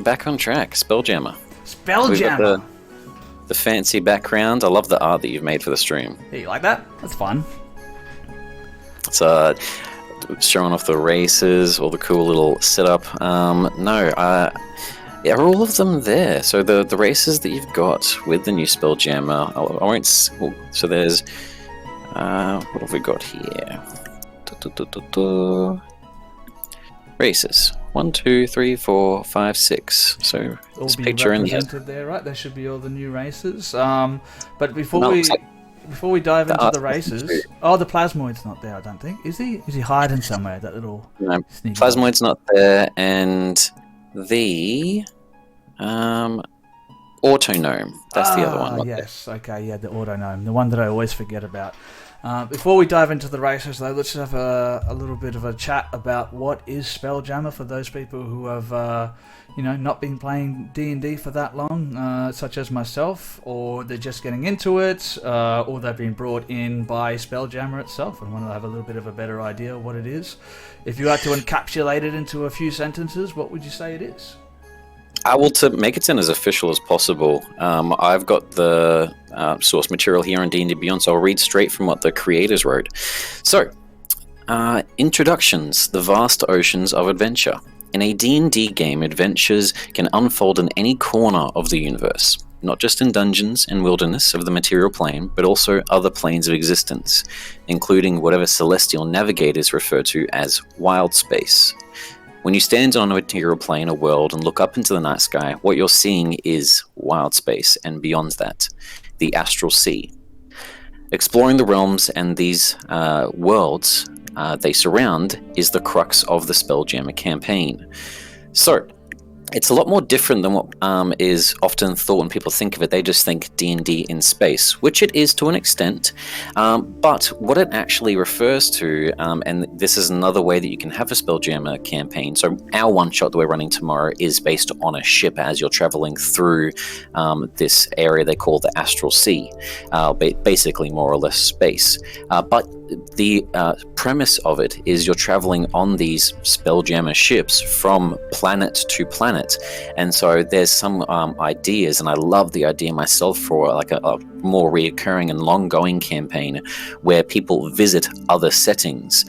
Back on track, Spelljammer. Spelljammer! The fancy background. I love the art that you've made for the stream. Yeah, you like that? That's fun. It's showing off the races, all the cool little setup. Yeah, are all of them there? So the races that you've got with the new Spelljammer, I won't. So there's what have we got here? Races 1, 2, 3, 4, 5, 6. So All this be picture in represented there, right? There should be all the new races. But before we dive into the races, the Plasmoid's not there. I don't think. Is he? Is he hiding somewhere? That little Plasmoid's not there, and the Autognome. That's the other one. Yes. Okay. Yeah, the Autognome, the one that I always forget about. Before we dive into the races, though, let's have a little bit of a chat about what is Spelljammer for those people who have, not been playing D&D for that long, such as myself, or they're just getting into it, or they've been brought in by Spelljammer itself and want to have a little bit of a better idea of what it is. If you had to encapsulate it into a few sentences, what would you say it is? To make it sound as official as possible, I've got the source material here on D&D Beyond, so I'll read straight from what the creators wrote. So, introductions, the vast oceans of adventure. In a D&D game, adventures can unfold in any corner of the universe, not just in dungeons and wilderness of the material plane, but also other planes of existence, including whatever celestial navigators refer to as wild space. When you stand on a material plane or world and look up into the night sky, what you're seeing is wild space, and beyond that, the astral sea. Exploring the realms and these worlds they surround is the crux of the Spelljammer campaign. So, it's a lot more different than what is often thought when people think of it. They just think D&D in space, which it is to an extent. But what it actually refers to, and this is another way that you can have a Spelljammer campaign. So our one-shot that we're running tomorrow is based on a ship as you're traveling through this area they call the Astral Sea, basically more or less space. But the premise of it is you're traveling on these Spelljammer ships from planet to planet. And so there's some ideas, and I love the idea myself for like a more reoccurring and long-going campaign where people visit other settings.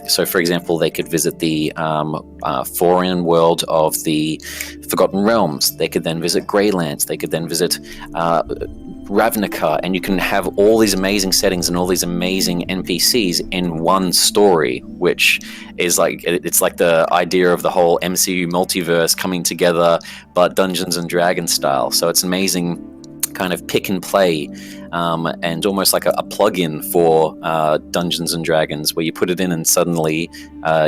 So, for example, they could visit the foreign world of the Forgotten Realms. They could then visit Greylands. They could then visit Ravnica, and you can have all these amazing settings and all these amazing NPCs in one story, which is it's like the idea of the whole MCU multiverse coming together, but Dungeons and Dragons style. So it's amazing kind of pick and play, and almost like a plug-in for Dungeons and Dragons, where you put it in and suddenly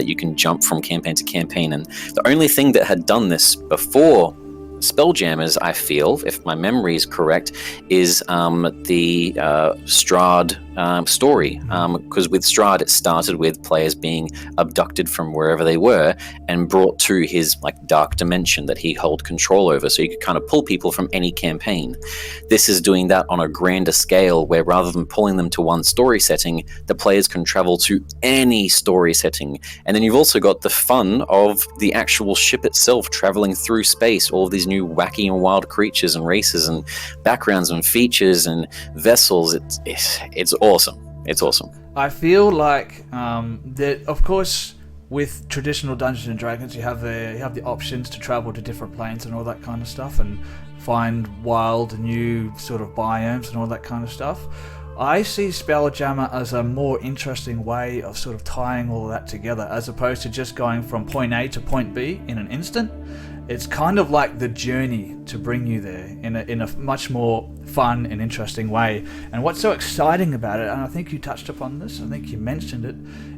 you can jump from campaign to campaign. And the only thing that had done this before Spelljammers, I feel, if my memory is correct, is the Strahd story. Because with Strahd, it started with players being abducted from wherever they were and brought to his dark dimension that he held control over. So you could kind of pull people from any campaign. This is doing that on a grander scale, where rather than pulling them to one story setting, the players can travel to any story setting. And then you've also got the fun of the actual ship itself traveling through space, all of these new wacky and wild creatures and races and backgrounds and features and vessels. It's awesome. It's awesome. I feel like that, of course, with traditional Dungeons and Dragons, you have the options to travel to different planes and all that kind of stuff, and find wild new sort of biomes and all that kind of stuff. I see Spelljammer as a more interesting way of sort of tying all of that together, as opposed to just going from point A to point B in an instant. It's kind of like the journey to bring you there in a much more fun and interesting way. And what's so exciting about it, and I think you touched upon this, I think you mentioned it,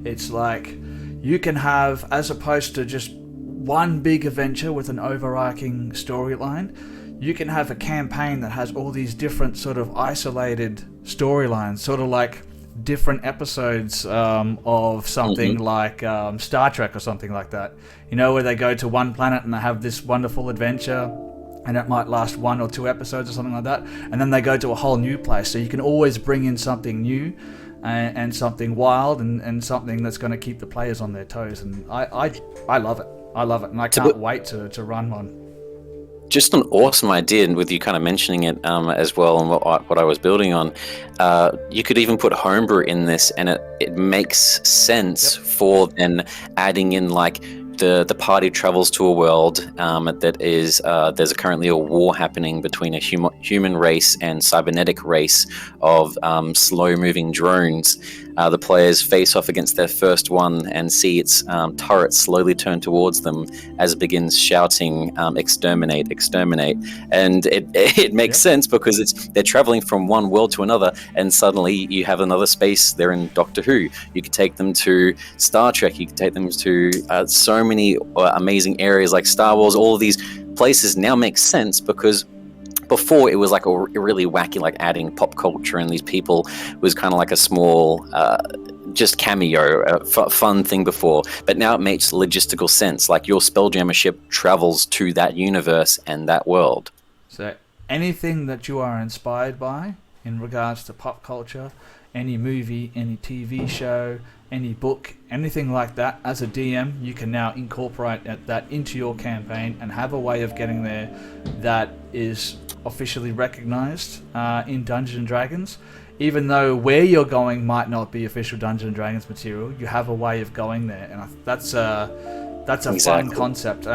it's like you can have, as opposed to just one big adventure with an overarching storyline, you can have a campaign that has all these different sort of isolated storylines, sort of like different episodes of something like Star Trek or something like that. You know, where they go to one planet and they have this wonderful adventure, and it might last 1 or 2 episodes or something like that, and then they go to a whole new place. So you can always bring in something new and something wild and something that's going to keep the players on their toes. And I love it. I love it, and I can't wait to run one. Just an awesome idea, and with you kind of mentioning it as well, and what I was building on, you could even put homebrew in this, and it makes sense for then adding in like the party travels to a world that is there's currently a war happening between a human race and cybernetic race of slow-moving drones. The players face off against their first one and see its turret slowly turn towards them as it begins shouting, "Exterminate, exterminate!" And it makes sense because they're traveling from one world to another, and suddenly you have another space. They're in Doctor Who. You could take them to Star Trek. You could take them to so many amazing areas like Star Wars. All of these places now make sense because before it was like a really wacky, like adding pop culture and these people was kind of like a small just cameo, fun thing before, but now it makes logistical sense. Like your Spelljammer ship travels to that universe and that world. So anything that you are inspired by in regards to pop culture, any movie, any TV show, any book, anything like that, as a DM, you can now incorporate that into your campaign and have a way of getting there that is officially recognized in Dungeons & Dragons. Even though where you're going might not be official Dungeons & Dragons material, you have a way of going there, and that's a exactly. Fun concept.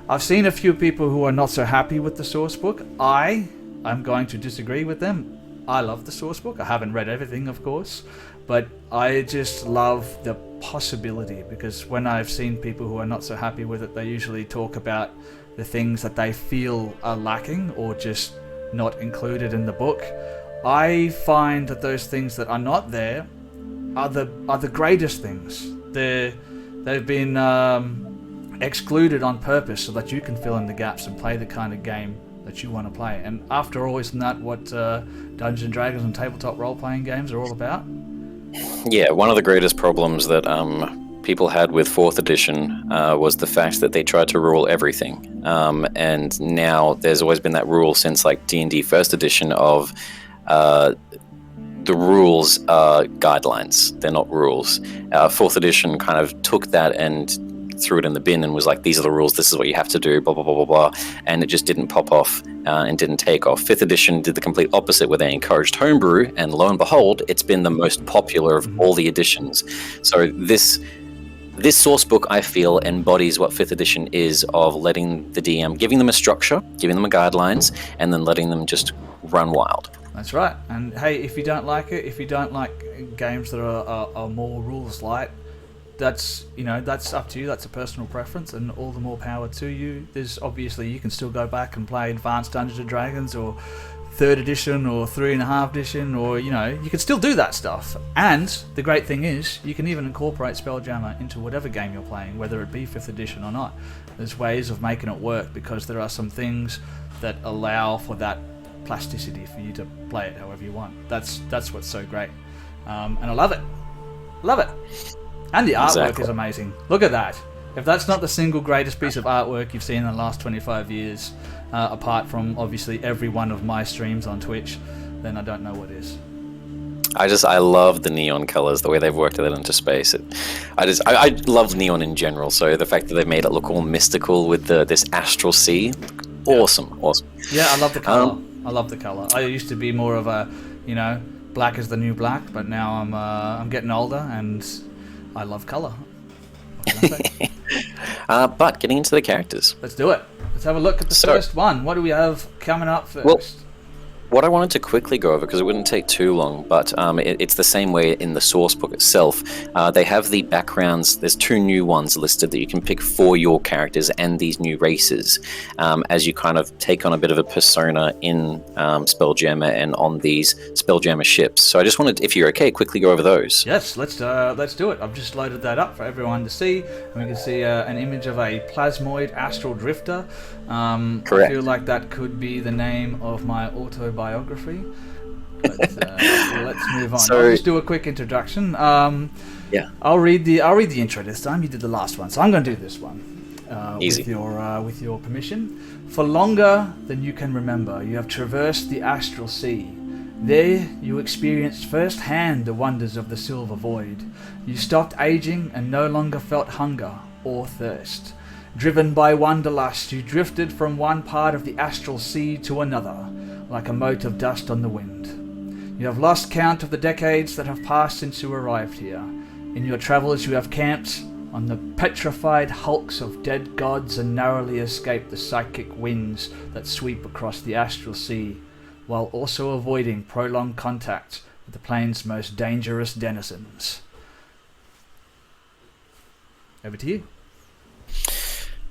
I've seen a few people who are not so happy with the source book. I'm going to disagree with them. I love the source book. I haven't read everything, of course, but I just love the possibility, because when I've seen people who are not so happy with it, they usually talk about the things that they feel are lacking or just not included in the book. I find that those things that are not there are the greatest things. They've been excluded on purpose so that you can fill in the gaps and play the kind of game that you want to play. And after all, isn't that what Dungeons & Dragons and tabletop role-playing games are all about? Yeah, one of the greatest problems that people had with 4th edition was the fact that they tried to rule everything. And now there's always been that rule since like D&D 1st edition of the rules are guidelines, they're not rules. 4th edition kind of took that and threw it in the bin and was like, these are the rules, this is what you have to do, blah, blah, blah, blah, blah. And it just didn't pop off and didn't take off. 5th edition did the complete opposite, where they encouraged homebrew, and lo and behold, it's been the most popular of all the editions. So this source book, I feel, embodies what 5th edition is, of letting the DM, giving them a structure, giving them a guidelines, and then letting them just run wild. That's right. And hey, if you don't like it, if you don't like games that are more rules light, that's up to you. That's a personal preference, and all the more power to you. There's obviously, you can still go back and play Advanced Dungeons and Dragons or 3rd edition or 3.5 edition, or you can still do that stuff. And the great thing is, you can even incorporate Spelljammer into whatever game you're playing, whether it be 5th edition or not. There's ways of making it work, because there are some things that allow for that plasticity for you to play it however you want. That's what's so great, and I love it. And the artwork is amazing. Look at that. If that's not the single greatest piece of artwork you've seen in the last 25 years, apart from obviously every one of my streams on Twitch, then I don't know what is. I love the neon colors, the way they've worked it into space. I love neon in general, so the fact that they've made it look all mystical with this astral sea, awesome. Yeah, I love the color. I used to be more of a, black is the new black, but now I'm getting older and I love color. But getting into the characters. Let's do it. Let's have a look at the first one. What do we have coming up first? Well, what I wanted to quickly go over, because it wouldn't take too long, but it's the same way in the source book itself. They have the backgrounds. There's 2 new ones listed that you can pick for your characters and these new races, as you kind of take on a bit of a persona in Spelljammer and on these Spelljammer ships. So I just wanted, if you're okay, quickly go over those. Yes, let's do it. I've just loaded that up for everyone to see, and we can see an image of a Plasmoid Astral Drifter. Correct. I feel like that could be the name of my autobiography. But let's move on. So, I'll just do a quick introduction. Yeah. I'll read the intro this time. You did the last one, so I'm going to do this one. Easy. With your permission. For longer than you can remember, you have traversed the astral sea. There, you experienced firsthand the wonders of the silver void. You stopped aging and no longer felt hunger or thirst. Driven by wanderlust, you drifted from one part of the astral sea to another, like a mote of dust on the wind. You have lost count of the decades that have passed since you arrived here. In your travels you have camped on the petrified hulks of dead gods and narrowly escaped the psychic winds that sweep across the astral sea, while also avoiding prolonged contact with the plane's most dangerous denizens. Over to you.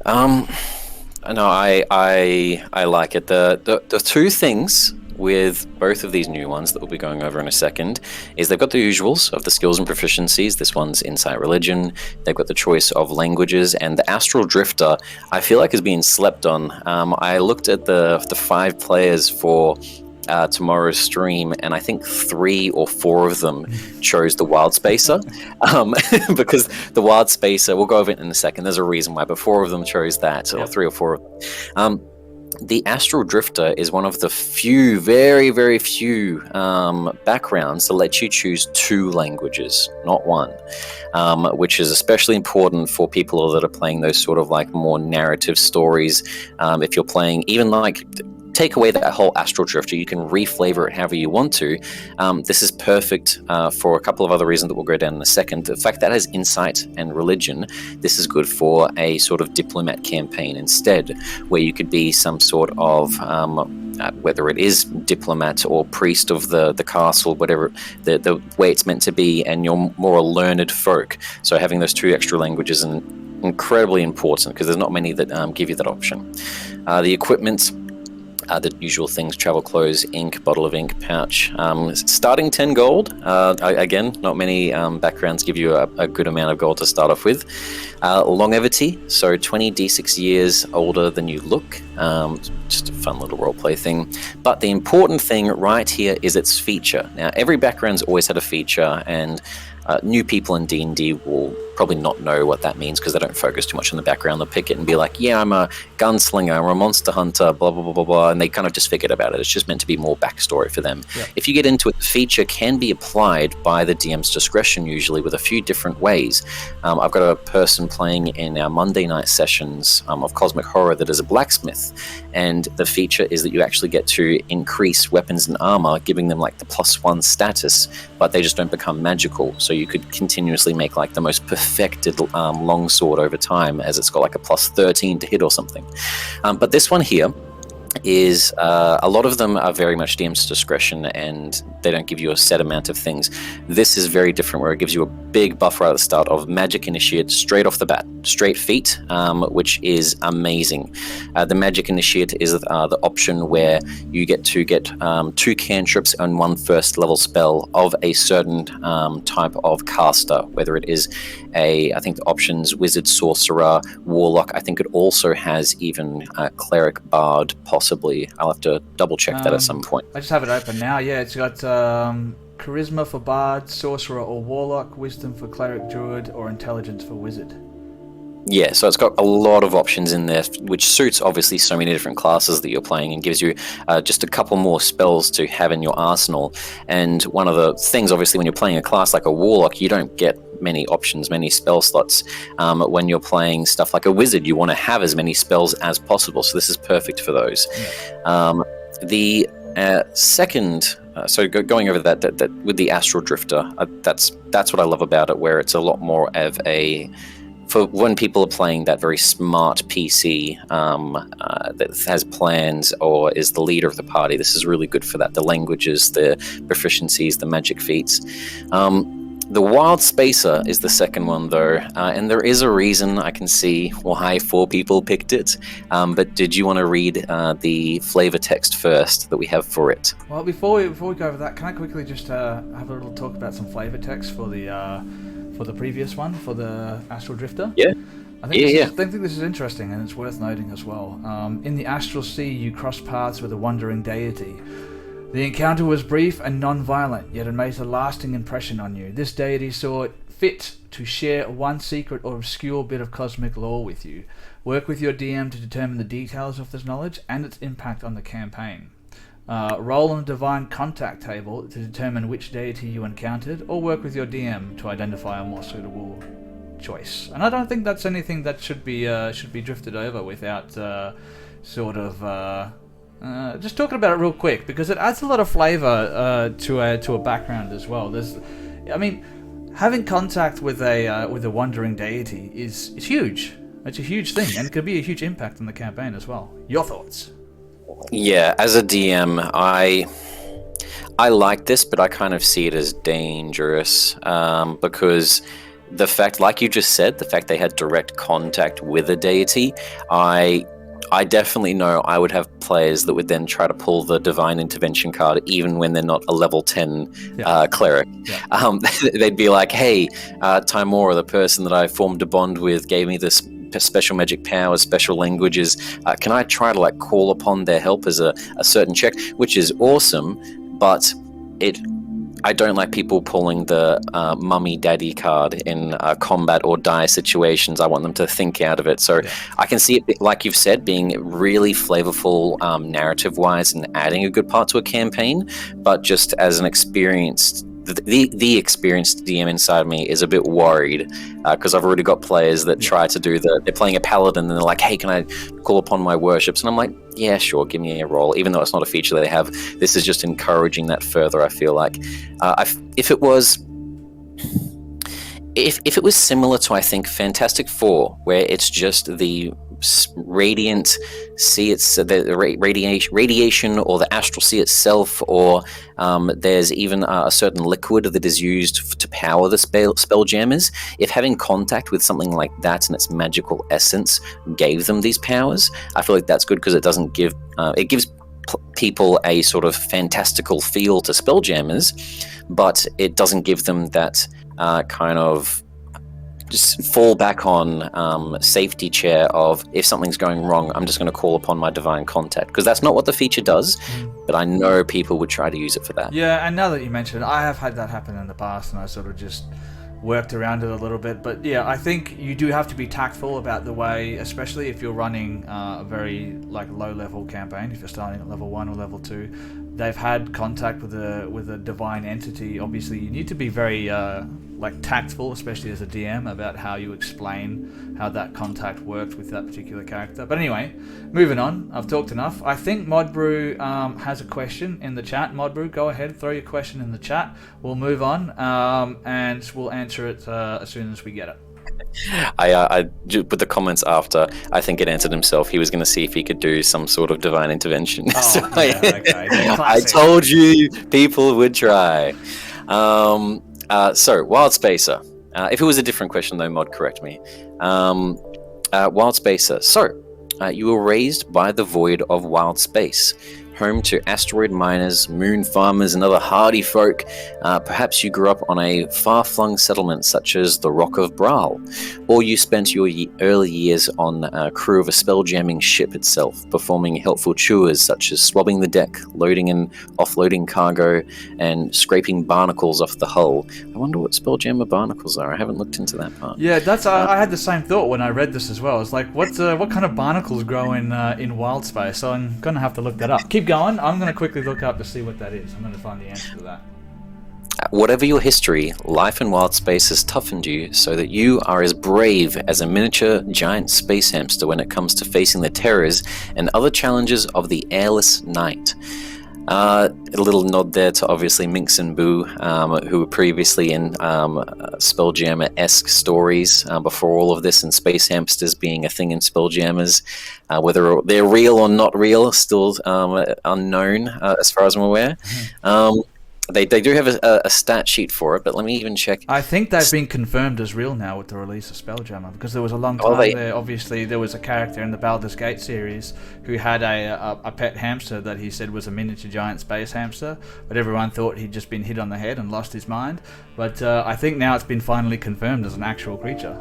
No, I like it. The two things with both of these new ones that we'll be going over in a second is they've got the usuals of the skills and proficiencies. This one's Insight Religion. They've got the choice of languages, and the Astral Drifter I feel like is being slept on. I looked at the 5 players for tomorrow's stream, and I think 3 or 4 of them chose the Wild Spacer, because the Wild Spacer, we'll go over it in a second, there's a reason why, but 4 of them chose that, or 3 or 4 of them. The Astral Drifter is one of the few, very, very few backgrounds that let you choose 2 languages, not 1, which is especially important for people that are playing those sort of like more narrative stories. If you're playing, even like, take away that whole Astral Drifter, you can reflavor it however you want to. This is perfect for a couple of other reasons that we'll go down in a second. The fact that it has Insight and Religion, this is good for a sort of diplomat campaign instead, where you could be some sort of, whether it is diplomat or priest of the castle, whatever the way it's meant to be, and you're more a learned folk. So having those 2 extra languages is incredibly important, because there's not many that give you that option. The equipment, the usual things: travel clothes, ink, bottle of ink, pouch. Starting 10 gold. Again, not many backgrounds give you a good amount of gold to start off with. Longevity, so 20 d6 years older than you look. Just a fun little roleplay thing. But the important thing right here is its feature. Now, every background's always had a feature, and new people in D&D will probably not know what that means because they don't focus too much on the background. They'll pick it and be like, yeah, I'm a gunslinger, or a monster hunter, blah, blah, blah, blah, blah, and they kind of just forget about it. It's just meant to be more backstory for them. Yeah. If you get into it, the feature can be applied by the DM's discretion, usually with a few different ways. I've got a person playing in our Monday night sessions of Cosmic Horror that is a blacksmith, and the feature is that you actually get to increase weapons and armor, giving them like the +1 status, but they just don't become magical. So you could continuously make like the most perfected longsword over time, as it's got like a +13 to hit or something. But this one here is a lot of them are very much DM's discretion, and they don't give you a set amount of things. This is very different, where it gives you a big buff right at the start of Magic Initiate straight off the bat, straight feat, which is amazing. The Magic Initiate is the option where you get to get 2 cantrips and 1 first level spell of a certain type of caster, whether it is I think the options Wizard, Sorcerer, Warlock. I think it also has even Cleric, Bard, possibly. I'll have to double check that at some point. I just have it open now. Yeah, it's got Charisma for Bard, Sorcerer or Warlock, Wisdom for Cleric, Druid, or Intelligence for Wizard. Yeah, so it's got a lot of options in there, which suits obviously so many different classes that you're playing, and gives you just a couple more spells to have in your arsenal. And one of the things, obviously, when you're playing a class like a Warlock, you don't get many options, many spell slots. When you're playing stuff like a Wizard, you want to have as many spells as possible, so this is perfect for those. The second... so going over that with the Astral Drifter, that's what I love about it, where it's a lot more of a... For when people are playing that very smart PC that has plans or is the leader of the party, this is really good for that. The languages, the proficiencies, the magic feats. The Wild Spacer is the second one, though, and there is a reason I can see why 4 people picked it. But did you want to read the flavor text first that we have for it? Well, before we go over that, can I quickly just have a little talk about some flavor text for the previous one, for the Astral Drifter? Yeah. I think this is interesting, and it's worth noting as well. In the Astral Sea, you cross paths with a wandering deity. The encounter was brief and non-violent, yet it made a lasting impression on you. This deity saw it fit to share one secret or obscure bit of cosmic lore with you. Work with your DM to determine the details of this knowledge and its impact on the campaign. Roll on the Divine Contact table to determine which deity you encountered, or work with your DM to identify a more suitable choice, and I don't think that's anything that should be drifted over without just talking about it real quick, because it adds a lot of flavor to a background as well. Having contact with a wandering deity is huge. It's a huge thing, and it could be a huge impact on the campaign as well. Your thoughts? Yeah, as a DM, I like this, but I kind of see it as dangerous, because the fact, like you just said, the fact they had direct contact with a deity, I definitely know I would have players that would then try to pull the Divine Intervention card even when they're not a level 10 cleric. Yeah. They'd be like, hey, Timora, the person that I formed a bond with, gave me this special magic powers, special languages. Can I try to call upon their help as a certain check? Which is awesome, but I don't like people pulling the mummy daddy card in combat or die situations. I want them to think out of it. So I can see it, like you've said, being really flavorful narrative-wise and adding a good part to a campaign. But just as an experienced, the experienced DM inside me is a bit worried because I've already got players that try to do they're playing a paladin and they're like, hey, can I call upon my worships? And I'm like, yeah, sure, give me a roll. Even though it's not a feature they have, this is just encouraging that further, I feel like. If it was similar to, I think, Fantastic Four, where it's just the radiant sea, it's the radiation, or the astral sea itself, or there's even a certain liquid that is used to power the spelljammers. If having contact with something like that and its magical essence gave them these powers, I feel like that's good, because it doesn't give it gives people a sort of fantastical feel to spelljammers, but it doesn't give them that kind of just fall back on safety chair of, if something's going wrong, I'm just going to call upon my divine contact, because that's not what the feature does, but I know people would try to use it for that. Yeah, and now that you mention it, I have had that happen in the past, and I sort of just worked around it a little bit. But yeah, I think you do have to be tactful about the way, especially if you're running a very low level campaign, if you're starting at level 1 or level 2, they've had contact with a divine entity. Obviously you need to be very tactful, especially as a DM, about how you explain how that contact works with that particular character. But anyway, moving on, I've talked enough. I think Modbrew has a question in the chat. Modbrew, go ahead, throw your question in the chat. We'll move on, and we'll answer it as soon as we get it. I put the comments after. I think it answered himself. He was going to see if he could do some sort of divine intervention. Oh, so okay. I told you people would try. So, Wild Spacer. If it was a different question, though, Mod, correct me. Wild Spacer. So, you were raised by the void of wild space, home to asteroid miners, moon farmers, and other hardy folk. Perhaps you grew up on a far-flung settlement such as the Rock of Braal, or you spent your early years on a crew of a spelljamming ship itself, performing helpful chores such as swabbing the deck, loading and offloading cargo, and scraping barnacles off the hull. I wonder what spelljammer barnacles are. I haven't looked into that part. Yeah, that's. I had the same thought when I read this as well. It's like, what kind of barnacles grow in wild space? So I'm gonna have to look that up. Keep going. I'm going to quickly look up to see what that is. I'm going to find the answer to that. Whatever your history, life in wild space has toughened you so that you are as brave as a miniature giant space hamster when it comes to facing the terrors and other challenges of the airless night. A little nod there to obviously Minx and Boo, who were previously in Spelljammer-esque stories before all of this, and space hamsters being a thing in Spelljammers. Whether they're real or not real, still unknown as far as I'm aware. They do have a stat sheet for it, but let me even check. I think they've been confirmed as real now with the release of Spelljammer, because there was a long time there. Obviously, there was a character in the Baldur's Gate series who had a pet hamster that he said was a miniature giant space hamster, but everyone thought he'd just been hit on the head and lost his mind. But I think now it's been finally confirmed as an actual creature.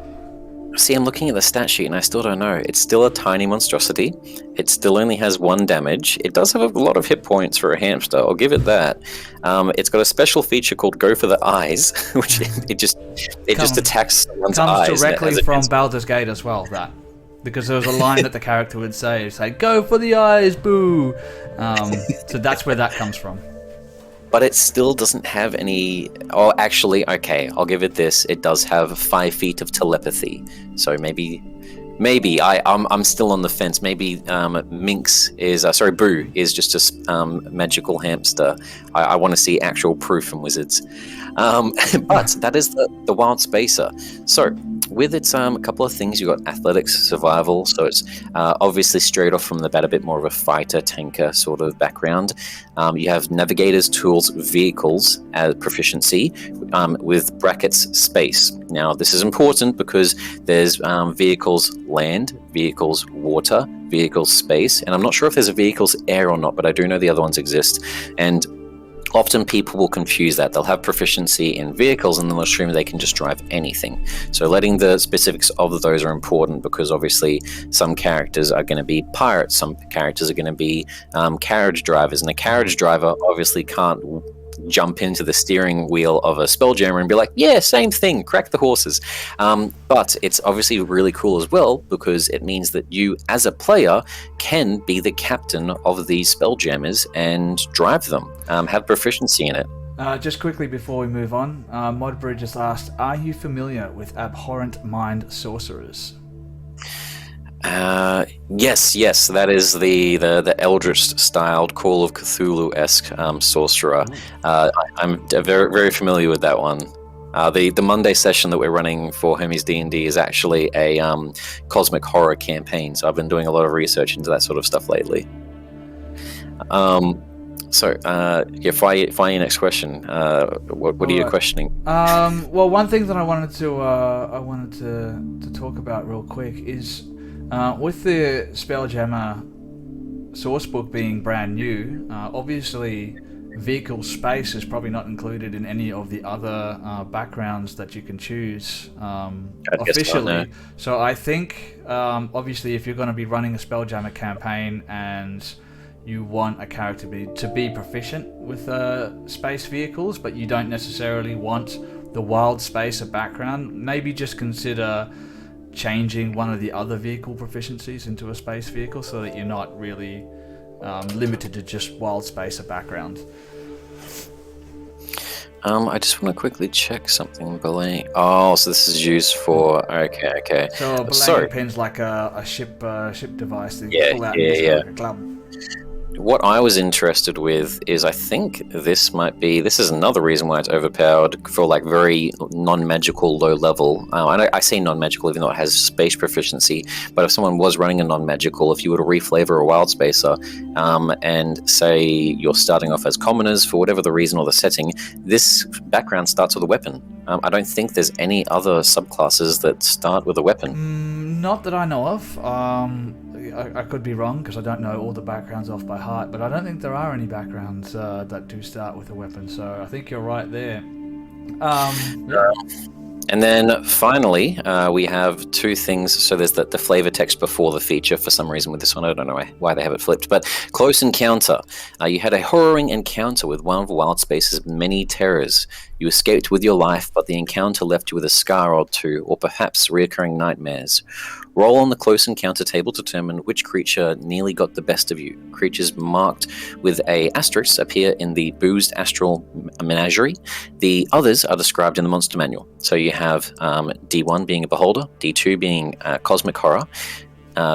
See, I'm looking at the stat sheet and I still don't know. It's still a tiny monstrosity. It still only has 1 damage. It does have a lot of hit points for a hamster, I'll give it that. It's got a special feature called Go for the Eyes, which it just attacks someone's eyes. Comes directly from Baldur's Gate as well, that. Because there was a line that the character would say, "Go for the eyes, Boo!" So that's where that comes from. but it still doesn't have any. Oh, actually, okay, I'll give it this. It does have 5 feet of telepathy, so maybe I'm still on the fence. Maybe Minx is Boo is just a magical hamster. I want to see actual proof from wizards. But that is the wild spacer. So with its a couple of things, you've got athletics, survival. So it's obviously straight off from the bat a bit more of a fighter, tanker sort of background. You have navigators, tools, vehicles as proficiency with brackets space. Now this is important because there's vehicles land, vehicles water, vehicles space, and I'm not sure if there's a vehicles air or not, but I do know the other ones exist. And often people will confuse that. They'll have proficiency in vehicles and then they'll assume they can just drive anything. So letting the specifics of those are important, because obviously some characters are going to be pirates, some characters are going to be carriage drivers, and a carriage driver obviously can't jump into the steering wheel of a Spelljammer and be like, yeah, same thing, crack the horses. But it's obviously really cool as well, because it means that you as a player can be the captain of these Spelljammers and drive them, have proficiency in it. Just quickly before we move on, Modbridge just asked, are you familiar with abhorrent mind sorcerers? Yes, that is the Eldritch-styled Call of Cthulhu-esque sorcerer. I'm very, very familiar with that one. The Monday session that we're running for Hermes D&D is actually a cosmic horror campaign, so I've been doing a lot of research into that sort of stuff lately. Fire your next question. What are you questioning? Well, one thing that I wanted to talk about real quick is with the Spelljammer sourcebook being brand new, obviously vehicle space is probably not included in any of the other backgrounds that you can choose officially. So I think obviously if you're going to be running a Spelljammer campaign and you want a character to be proficient with space vehicles, but you don't necessarily want the wild spacer background, maybe just consider changing one of the other vehicle proficiencies into a space vehicle so that you're not really limited to just wild spacer background. I just want to quickly check something. Oh, so this is used for... Okay. So a belaying pin's like a ship device that you can pull out like a club. What I was interested with is, I think this is another reason why it's overpowered for like very non-magical low level. I say non-magical even though it has space proficiency, but if someone was running a non-magical, if you were to reflavor a wild spacer and say you're starting off as commoners for whatever the reason or the setting, this background starts with a weapon. I don't think there's any other subclasses that start with a weapon. Not that I know of. I could be wrong because I don't know all the backgrounds off by heart, but I don't think there are any backgrounds that do start with a weapon, so I think you're right there. And then finally, we have 2 things. So there's the flavor text before the feature for some reason with this one. I don't know why they have it flipped. But close encounter. You had a harrowing encounter with one of Wild Space's many terrors. You escaped with your life, but the encounter left you with a scar or 2, or perhaps recurring nightmares. Roll on the close encounter table to determine which creature nearly got the best of you. Creatures marked with a asterisk appear in the boozed astral menagerie. The others are described in the monster manual. So you have D1 being a beholder, D2 being cosmic horror,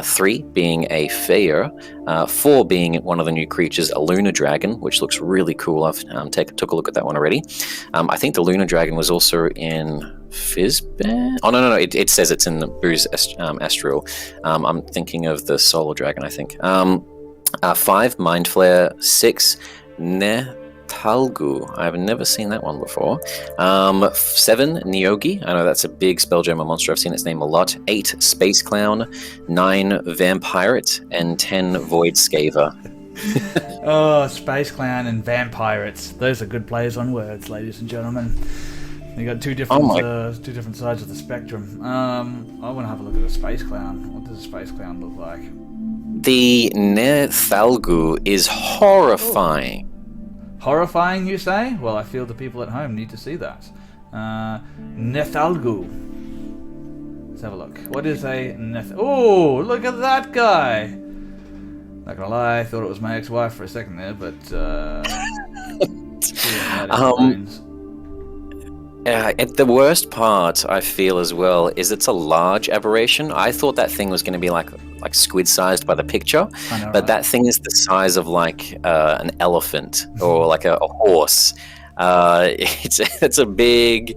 3 being a fair, 4 being one of the new creatures, a lunar dragon, which looks really cool. I've took a look at that one already. I think the lunar dragon was also in Fizban? Oh, no, it says it's in the Booze Astral. I'm thinking of the Solar Dragon, I think. 5, Mind Flare. 6, Talgu. I've never seen that one before. 7, Nyogi. I know that's a big Spelljammer monster. I've seen its name a lot. 8, Space Clown. 9, Vampirate. And 10, Void Skaver. Oh, Space Clown and Vampirates. Those are good plays on words, ladies and gentlemen. You got two different sides of the spectrum. I want to have a look at a Space Clown. What does a Space Clown look like? The Nethalgu is horrifying. Horrifying, you say? Well, I feel the people at home need to see that. Nethalgu. Let's have a look. What is a Oh, look at that guy! Not gonna lie, I thought it was my ex-wife for a second there, but And the worst part, I feel as well, is it's a large aberration. I thought that thing was going to be like squid-sized by the picture, but that thing is the size of like an elephant or like a horse. It's a big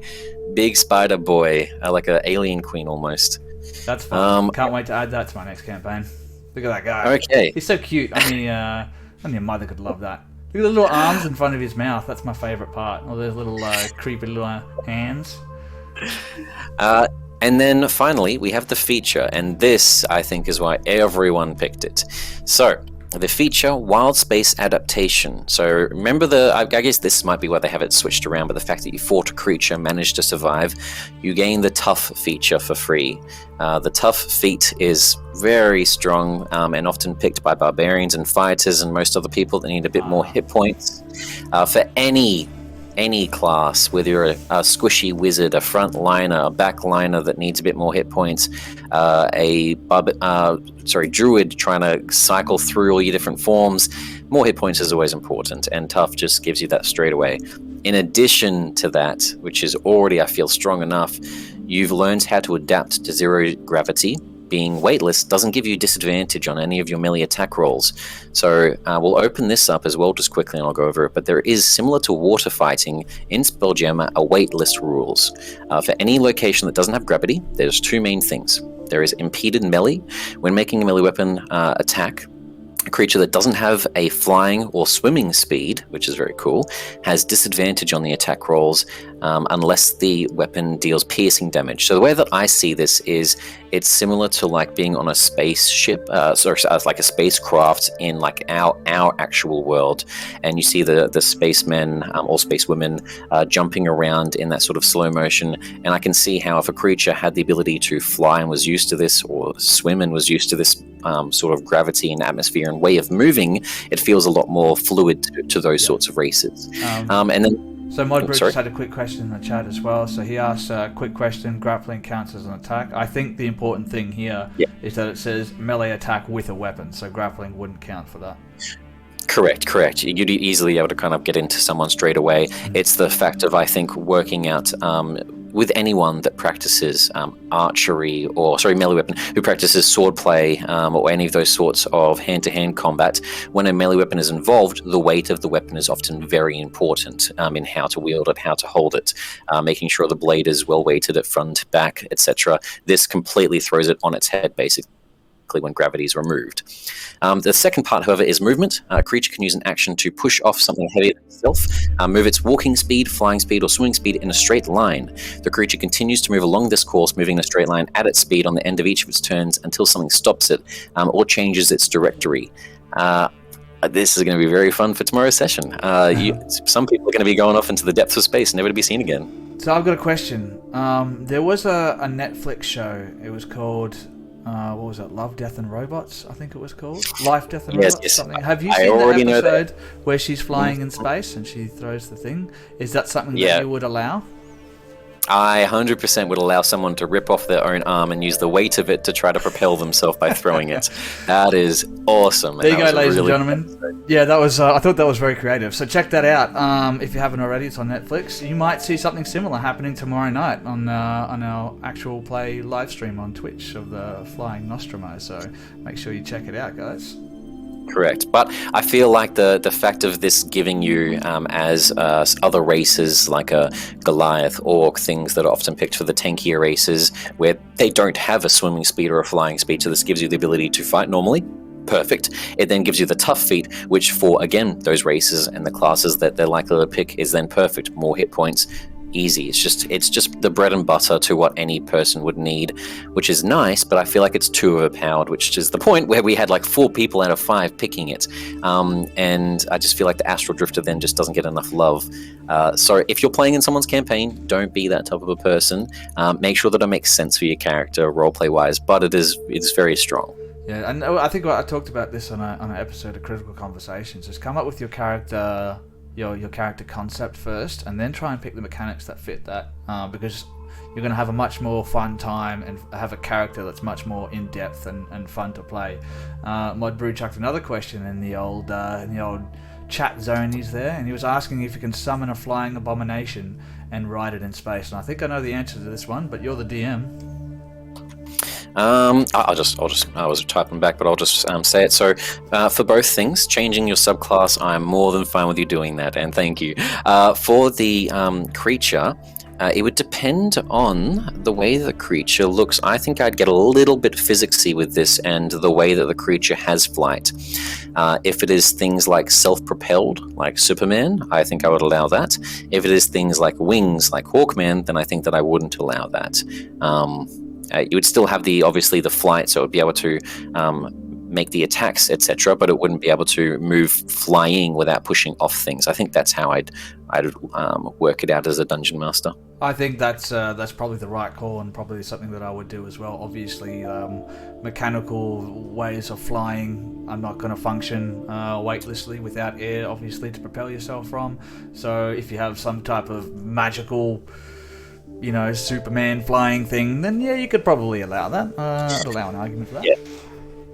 spider boy, like an alien queen almost. That's fun. Can't wait to add that to my next campaign. Look at that guy. Okay. He's so cute. Only your mother could love that. Look at the little arms in front of his mouth. That's my favourite part. All those little creepy little hands. And then finally, we have the feature. And this, I think, is why everyone picked it. So, the feature, Wild Space Adaptation. So remember I guess this might be why they have it switched around, but the fact that you fought a creature, managed to survive, you gain the Tough feature for free. The Tough feat is very strong and often picked by barbarians and fighters and most other people that need a bit more hit points. For any class, whether you're a squishy wizard, a frontliner, a backliner that needs a bit more hit points, druid trying to cycle through all your different forms, more hit points is always important, and Tough just gives you that straight away. In addition to that, which is already, I feel, strong enough, you've learned how to adapt to zero gravity. Being weightless doesn't give you disadvantage on any of your melee attack rolls. So we'll open this up as well just quickly and I'll go over it, but there is, similar to water fighting in Spelljammer, a weightless rules. For any location that doesn't have gravity, there's two main things. There is impeded melee. When making a melee weapon attack, a creature that doesn't have a flying or swimming speed, which is very cool, has disadvantage on the attack rolls unless the weapon deals piercing damage. So the way that I see this is it's similar to like being on a spaceship, like a spacecraft in like our actual world, and you see the spacemen or spacewomen jumping around in that sort of slow motion. And I can see how if a creature had the ability to fly and was used to this, or swim and was used to this sort of gravity and atmosphere and way of moving, it feels a lot more fluid to those sorts of races. And then. So Modbrew just had a quick question in the chat as well. So he asked a quick question, grappling counts as an attack. I think the important thing here is that it says melee attack with a weapon, so grappling wouldn't count for that. Correct. You'd easily be able to kind of get into someone straight away. It's the fact of, I think, working out with anyone that practices archery or, melee weapon, who practices swordplay or any of those sorts of hand-to-hand combat. When a melee weapon is involved, the weight of the weapon is often very important in how to wield it, how to hold it, making sure the blade is well weighted at front, back, etc. This completely throws it on its head, basically, when gravity is removed. The second part, however, is movement. A creature can use an action to push off something heavier than itself, move its walking speed, flying speed, or swimming speed in a straight line. The creature continues to move along this course, moving in a straight line at its speed on the end of each of its turns until something stops it or changes its directory. This is going to be very fun for tomorrow's session. Some people are going to be going off into the depths of space, never to be seen again. So I've got a question. There was a Netflix show. It was called... what was it? Love, Death and Robots, I think it was called. Life, Death and Robots, yes. something. Have you seen the episode where she's flying in space and she throws the thing? Is that something that you would allow? I 100% would allow someone to rip off their own arm and use the weight of it to try to propel themselves by throwing it. That is awesome. There you go, ladies and gentlemen. Yeah, that was. I thought that was very creative. So check that out. If you haven't already, it's on Netflix. You might see something similar happening tomorrow night on our actual play live stream on Twitch of the Flying Nostromo. So make sure you check it out, guys. Correct, but I feel like the fact of this giving you as other races like a Goliath, Orc, things that are often picked for the tankier races where they don't have a swimming speed or a flying speed, so this gives you the ability to fight normally. Perfect. It then gives you the Tough feat, which for, again, those races and the classes that they're likely to pick is then perfect. More hit points. Easy. It's just the bread and butter to what any person would need, which is nice, but I feel like it's too overpowered, which is the point where we had like 4 people out of 5 picking it. And I just feel like the Astral Drifter then just doesn't get enough love. So if you're playing in someone's campaign, don't be that type of a person. Make sure that it makes sense for your character roleplay wise, but it's very strong. Yeah, and I think I talked about this on an episode of Critical Conversations, is come up with your character your character concept first, and then try and pick the mechanics that fit that, because you're going to have a much more fun time and have a character that's much more in-depth and fun to play. Modbrew chucked another question in the old chat zonies there, and he was asking if you can summon a flying abomination and ride it in space. And I think I know the answer to this one, but you're the DM. I was typing back, but I'll just say it. So, for both things, changing your subclass, I'm more than fine with you doing that, and thank you. For the creature, it would depend on the way the creature looks. I think I'd get a little bit physicsy with this and the way that the creature has flight. If it is things like self-propelled, like Superman, I think I would allow that. If it is things like wings, like Hawkman, then I think that I wouldn't allow that. You would still have obviously the flight, so it would be able to make the attacks, etc., but it wouldn't be able to move flying without pushing off things. I think that's how I'd work it out as a dungeon master. I think that's probably the right call, and probably something that I would do as well. Obviously, mechanical ways of flying are not going to function weightlessly without air, obviously, to propel yourself from. So if you have some type of magical, Superman flying thing, then yeah, you could probably allow that. I'd allow an argument for that.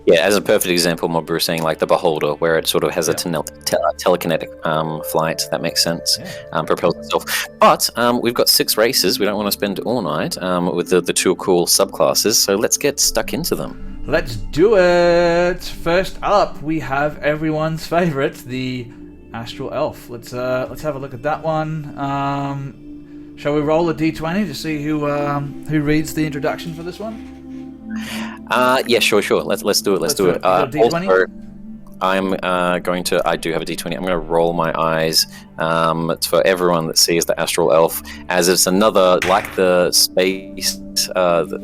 Yeah, as a perfect example, what we were saying, like the Beholder, where it sort of has a telekinetic flight. That makes sense. Propels itself. But we've got 6 races. We don't want to spend all night with the 2 cool subclasses, so let's get stuck into them. Let's do it! First up, we have everyone's favourite, the Astral Elf. Let's have a look at that one. Shall we roll a d20 to see who reads the introduction for this one? Yeah, sure. Let's do it. Let's do it. Also, I do have a d20. I'm going to roll my eyes for everyone that sees the Astral Elf, as it's another, like the space, the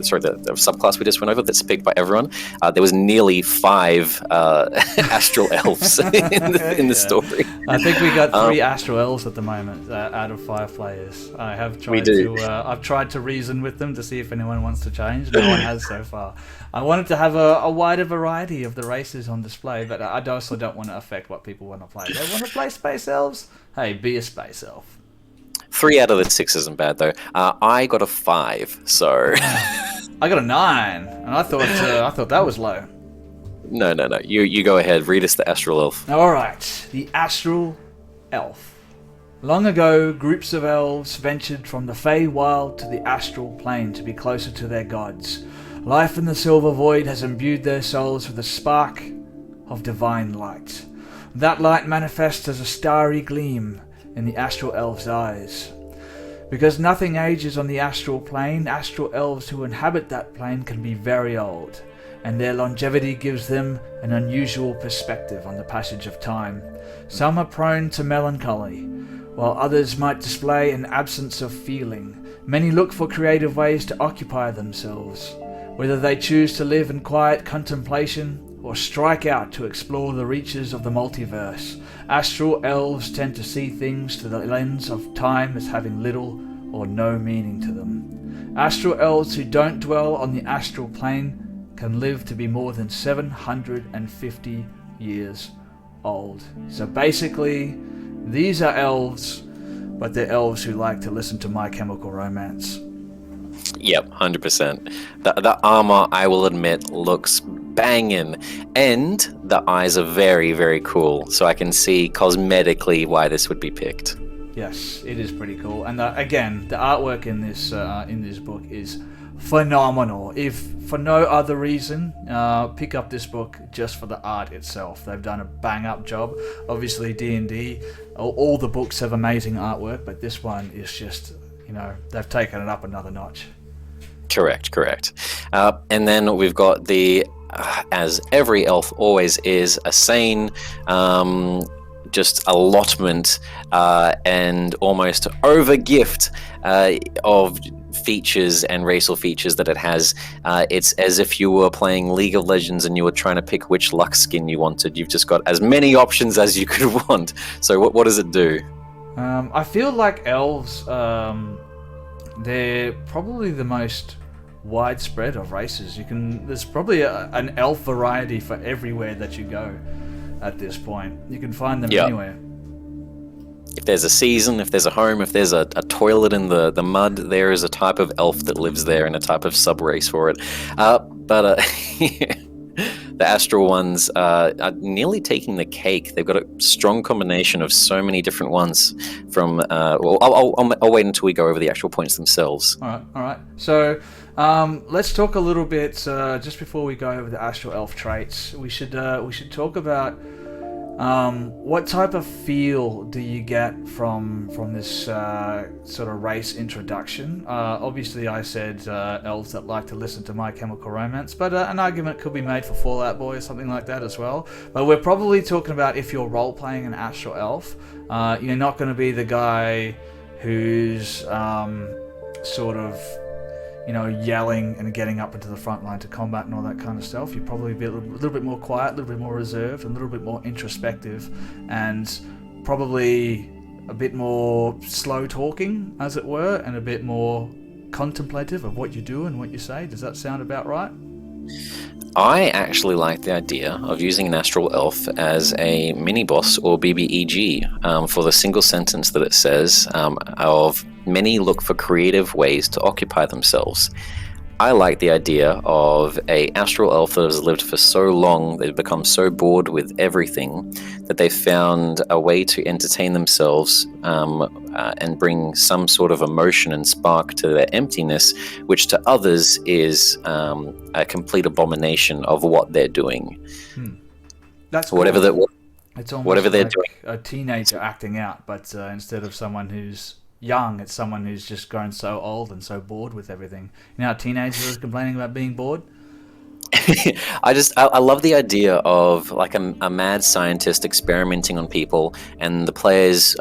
subclass we just went over that's picked by everyone. There was nearly 5 Astral Elves in the story. I think we got 3 Astral Elves at the moment out of 5 players. I have tried I've tried to reason with them to see if anyone wants to change. No one has so far. I wanted to have a wider variety of the races on display, but I also don't want to affect what people want to play. They want to play Space Elves? Hey, be a Space Elf. 3 out of the 6 isn't bad, though. I got a 5, so... I got a 9, and I thought that was low. No. You go ahead. Read us the Astral Elf. Alright, the Astral Elf. Long ago, groups of elves ventured from the Feywild to the astral plane to be closer to their gods. Life in the Silver Void has imbued their souls with a spark of divine light. That light manifests as a starry gleam in the Astral Elf's eyes. Because nothing ages on the astral plane, Astral Elves who inhabit that plane can be very old, and their longevity gives them an unusual perspective on the passage of time. Some are prone to melancholy, while others might display an absence of feeling. Many look for creative ways to occupy themselves, whether they choose to live in quiet contemplation or strike out to explore the reaches of the multiverse. Astral Elves tend to see things through the lens of time as having little or no meaning to them. Astral Elves who don't dwell on the astral plane can live to be more than 750 years old. So basically, these are elves, but they're elves who like to listen to My Chemical Romance. Yep, 100%. The armor, I will admit, looks banging, and the eyes are very, very cool. So I can see cosmetically why this would be picked. Yes, it is pretty cool. And again, the artwork in this book is phenomenal. If for no other reason, pick up this book just for the art itself. They've done a bang-up job. Obviously, D&D, all the books have amazing artwork, but this one is just, they've taken it up another notch. Correct. And then we've got the, as every elf always is, a sane, just allotment and almost over-gift of features and racial features that it has. It's as if you were playing League of Legends and you were trying to pick which luck skin you wanted. You've just got as many options as you could want. So what does it do? I feel like elves, they're probably the most widespread of races. There's probably an elf variety for everywhere that you go at this point. You can find them anywhere. If there's a season, if there's a home, if there's a toilet in the mud, there is a type of elf that lives there and a type of sub-race for it. But the astral ones are nearly taking the cake. They've got a strong combination of so many different ones. From well, I'll wait until we go over the actual points themselves. All right. So let's talk a little bit just before we go over the Astral Elf traits. We should talk about what type of feel do you get from this sort of race introduction? Obviously, I said elves that like to listen to My Chemical Romance, but an argument could be made for Fall Out Boy or something like that as well. But we're probably talking about if you're role-playing an Astral Elf, you're not going to be the guy who's sort of, yelling and getting up into the front line to combat and all that kind of stuff. You'd probably be a little bit more quiet, a little bit more reserved, and a little bit more introspective, and probably a bit more slow talking, as it were, and a bit more contemplative of what you do and what you say. Does that sound about right? I actually like the idea of using an Astral Elf as a mini-boss or BBEG for the single sentence that it says of many look for creative ways to occupy themselves. I like the idea of a Astral Elf that has lived for so long, they've become so bored with everything, that they've found a way to entertain themselves and bring some sort of emotion and spark to their emptiness, which to others is a complete abomination of what they're doing. That's whatever cool. that, it's almost whatever they're like doing. a teenager acting out, but instead of someone who's young, it's someone who's just grown so old and so bored with everything. You know how teenagers are complaining about being bored? I love the idea of like a mad scientist experimenting on people, and the players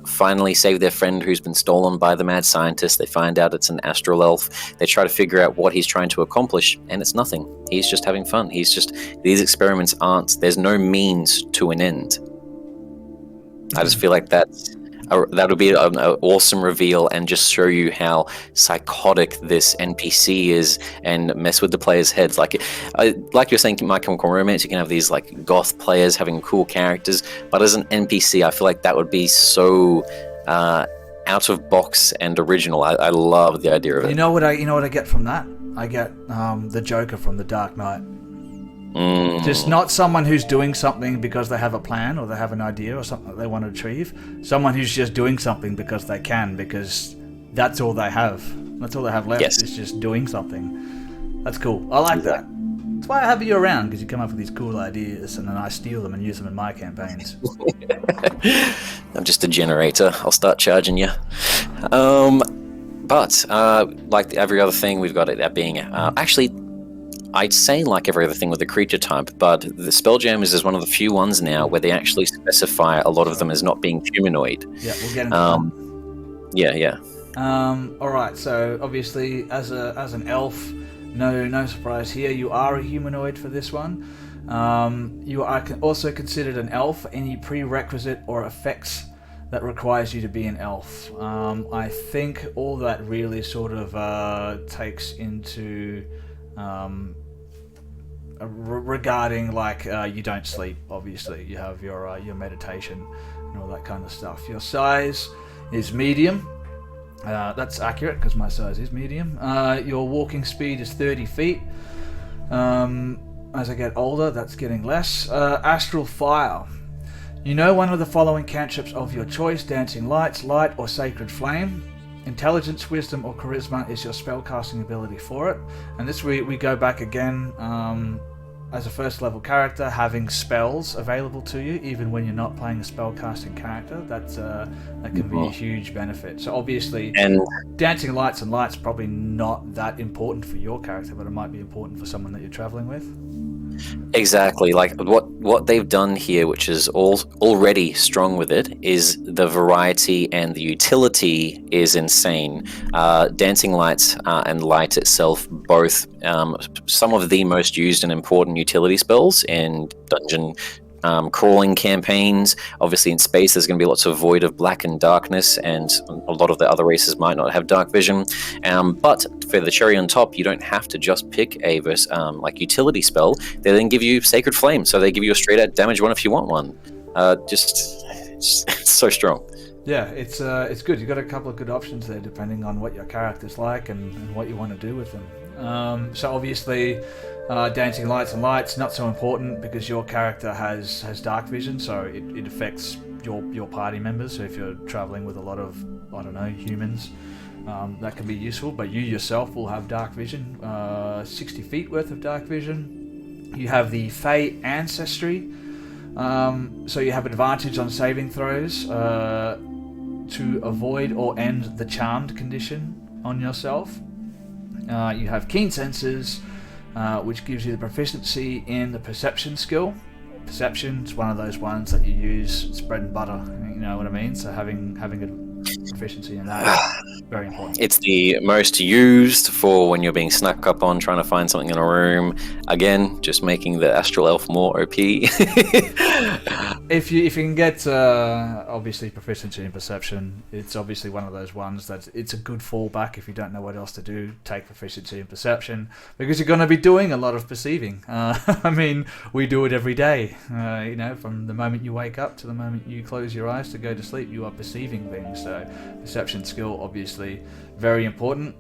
finally save their friend who's been stolen by the mad scientist. They find out it's an Astral Elf. They try to figure out what he's trying to accomplish, and it's nothing. He's just having fun. These experiments there's no means to an end. I just feel like that would be an awesome reveal and just show you how psychotic this NPC is and mess with the players' heads. Like you're saying, My Chemical Romance, you can have these like goth players having cool characters, but as an NPC, I feel like that would be so out of box and original. I love the idea of it. You know what I get from that? I get the Joker from The Dark Knight. Just not someone who's doing something because they have a plan or they have an idea or something that they want to achieve. Someone who's just doing something because they can, because that's all they have. That's all they have left, is just doing something. That's cool. I like that. That's why I have you around, because you come up with these cool ideas and then I steal them and use them in my campaigns. I'm just a generator. I'll start charging you. But like every other thing, we've got it being actually, I'd say like every other thing with the creature type, but the Spelljammers is one of the few ones now where they actually specify a lot of them as not being humanoid. Yeah, we'll get into that. Yeah. All right. So obviously, as an elf, no surprise here. You are a humanoid for this one. You are also considered an elf for any prerequisite or effects that requires you to be an elf. I think all that really sort of takes into regarding like you don't sleep. Obviously, you have your meditation and all that kind of stuff. Your size is medium. That's accurate because my size is medium. Your walking speed is 30 feet. As I get older, that's getting less. Astral Fire. You know one of the following cantrips of your choice: Dancing Lights, Light, or Sacred Flame. Intelligence, Wisdom, or Charisma is your spellcasting ability for it. And this we go back again as a first level character, having spells available to you even when you're not playing a spellcasting character. That can be a huge benefit. So obviously, and Dancing Lights and Lights probably not that important for your character, but it might be important for someone that you're traveling with. Exactly, like what they've done here, which is already strong with it, is the variety and the utility is insane. Dancing Lights and Light itself, both some of the most used and important utility spells in dungeon crawling campaigns. Obviously in space there's going to be lots of void of black and darkness, and a lot of the other races might not have dark vision, but for the cherry on top, you don't have to just pick a like utility spell. They then give you Sacred Flame, so they give you a straight out damage one if you want one. It's so strong. Yeah, it's good. You've got a couple of good options there depending on what your character's like and what you want to do with them. So obviously, dancing lights and lights not so important because your character has dark vision, so it affects your party members. So if you're traveling with a lot of, I don't know, humans, that can be useful. But you yourself will have dark vision, 60 feet worth of dark vision. You have the Fey ancestry, so you have advantage on saving throws to avoid or end the charmed condition on yourself. You have keen senses, which gives you the proficiency in the perception skill. Perception's one of those ones that you use, it's bread and butter, you know what I mean? So having a proficiency in that is very important. It's the most used for when you're being snuck up on, trying to find something in a room. Again, just making the Astral Elf more OP. If you can get obviously proficiency in perception, it's obviously one of those ones that it's a good fallback if you don't know what else to do. Take proficiency in perception because you're going to be doing a lot of perceiving. I mean, we do it every day. You know, from the moment you wake up to the moment you close your eyes to go to sleep, you are perceiving things. So perception skill, obviously, very important.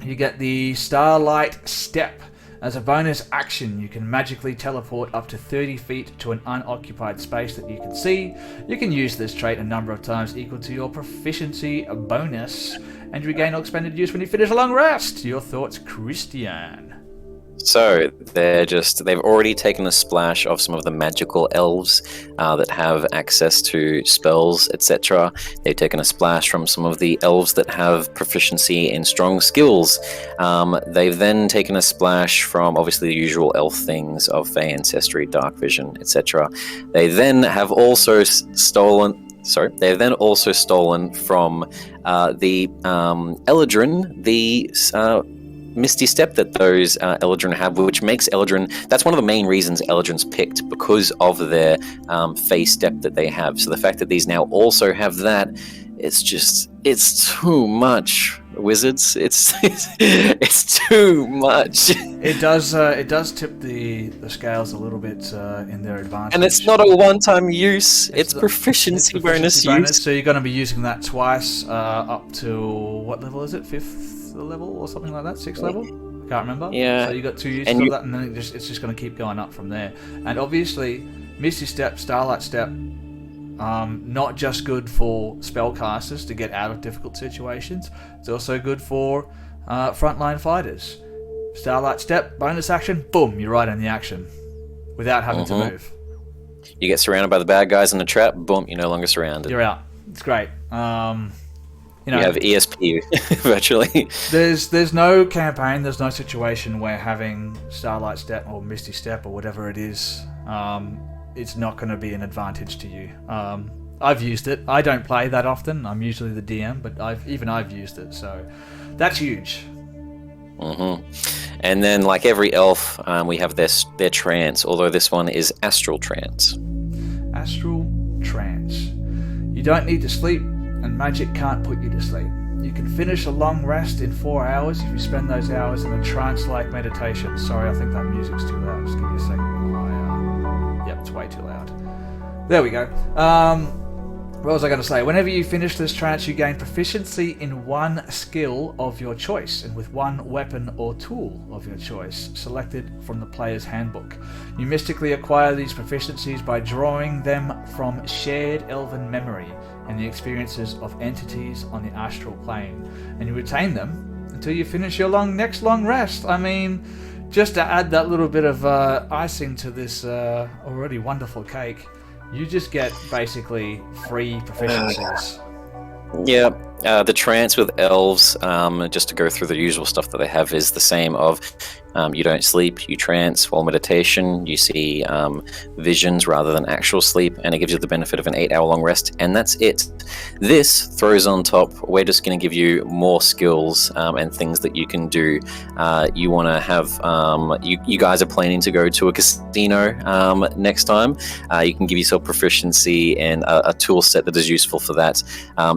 You get the Starlight Step. As a bonus action, you can magically teleport up to 30 feet to an unoccupied space that you can see. You can use this trait a number of times equal to your proficiency bonus, and you regain all expended use when you finish a long rest. Your thoughts, Christian? So they've already taken a splash of some of the magical elves that have access to spells, etc. They've taken a splash from some of the elves that have proficiency in strong skills. They've then taken a splash from obviously the usual elf things of Fey ancestry, dark vision, etc. They then have also stolen from the Eladrin the Misty Step that those Eladrin have, which makes Eladrin, that's one of the main reasons Eladrin's picked, because of their Fey Step that they have. So the fact that these now also have that, it's too much, wizards. It's too much. It does tip the scales a little bit in their advantage. And it's not a one-time use, it's proficiency bonus use. So you're going to be using that twice up to, what level is it? 5th level or something like that? 6th level? I can't remember. Yeah. So you got 2 uses of that, and then it's just going to keep going up from there. And obviously, Misty Step, Starlight Step, not just good for spellcasters to get out of difficult situations, it's also good for frontline fighters. Starlight Step, bonus action, boom, you're right in the action without having to move. You get surrounded by the bad guys in the trap, boom, you're no longer surrounded. You're out. It's great. You have ESP virtually. There's no campaign, there's no situation where having Starlight Step or Misty Step or whatever it is, it's not going to be an advantage to you. I've used it. I don't play that often. I'm usually the DM, but I've used it, so that's huge. And then, like every elf, we have their trance, although this one is Astral Trance. Astral Trance. You don't need to sleep, and magic can't put you to sleep. You can finish a long rest in 4 hours if you spend those hours in a trance-like meditation. Sorry, I think that music's too loud. Just give me a second while Yep, it's way too loud. There we go. What was I going to say? Whenever you finish this trance, you gain proficiency in one skill of your choice, and with one weapon or tool of your choice, selected from the player's handbook. You mystically acquire these proficiencies by drawing them from shared elven memory and the experiences of entities on the astral plane, and you retain them until you finish your next long rest. I mean, just to add that little bit of icing to this already wonderful cake, you just get basically free proficiencies. Yeah, the trance with elves, just to go through the usual stuff that they have, is the same of you don't sleep, you trance. While meditation, you see visions rather than actual sleep, and it gives you the benefit of an 8-hour long rest, and that's it. This throws on top, we're just going to give you more skills and things that you can do. You want to have, you guys are planning to go to a casino next time. You can give yourself proficiency and a tool set that is useful for that.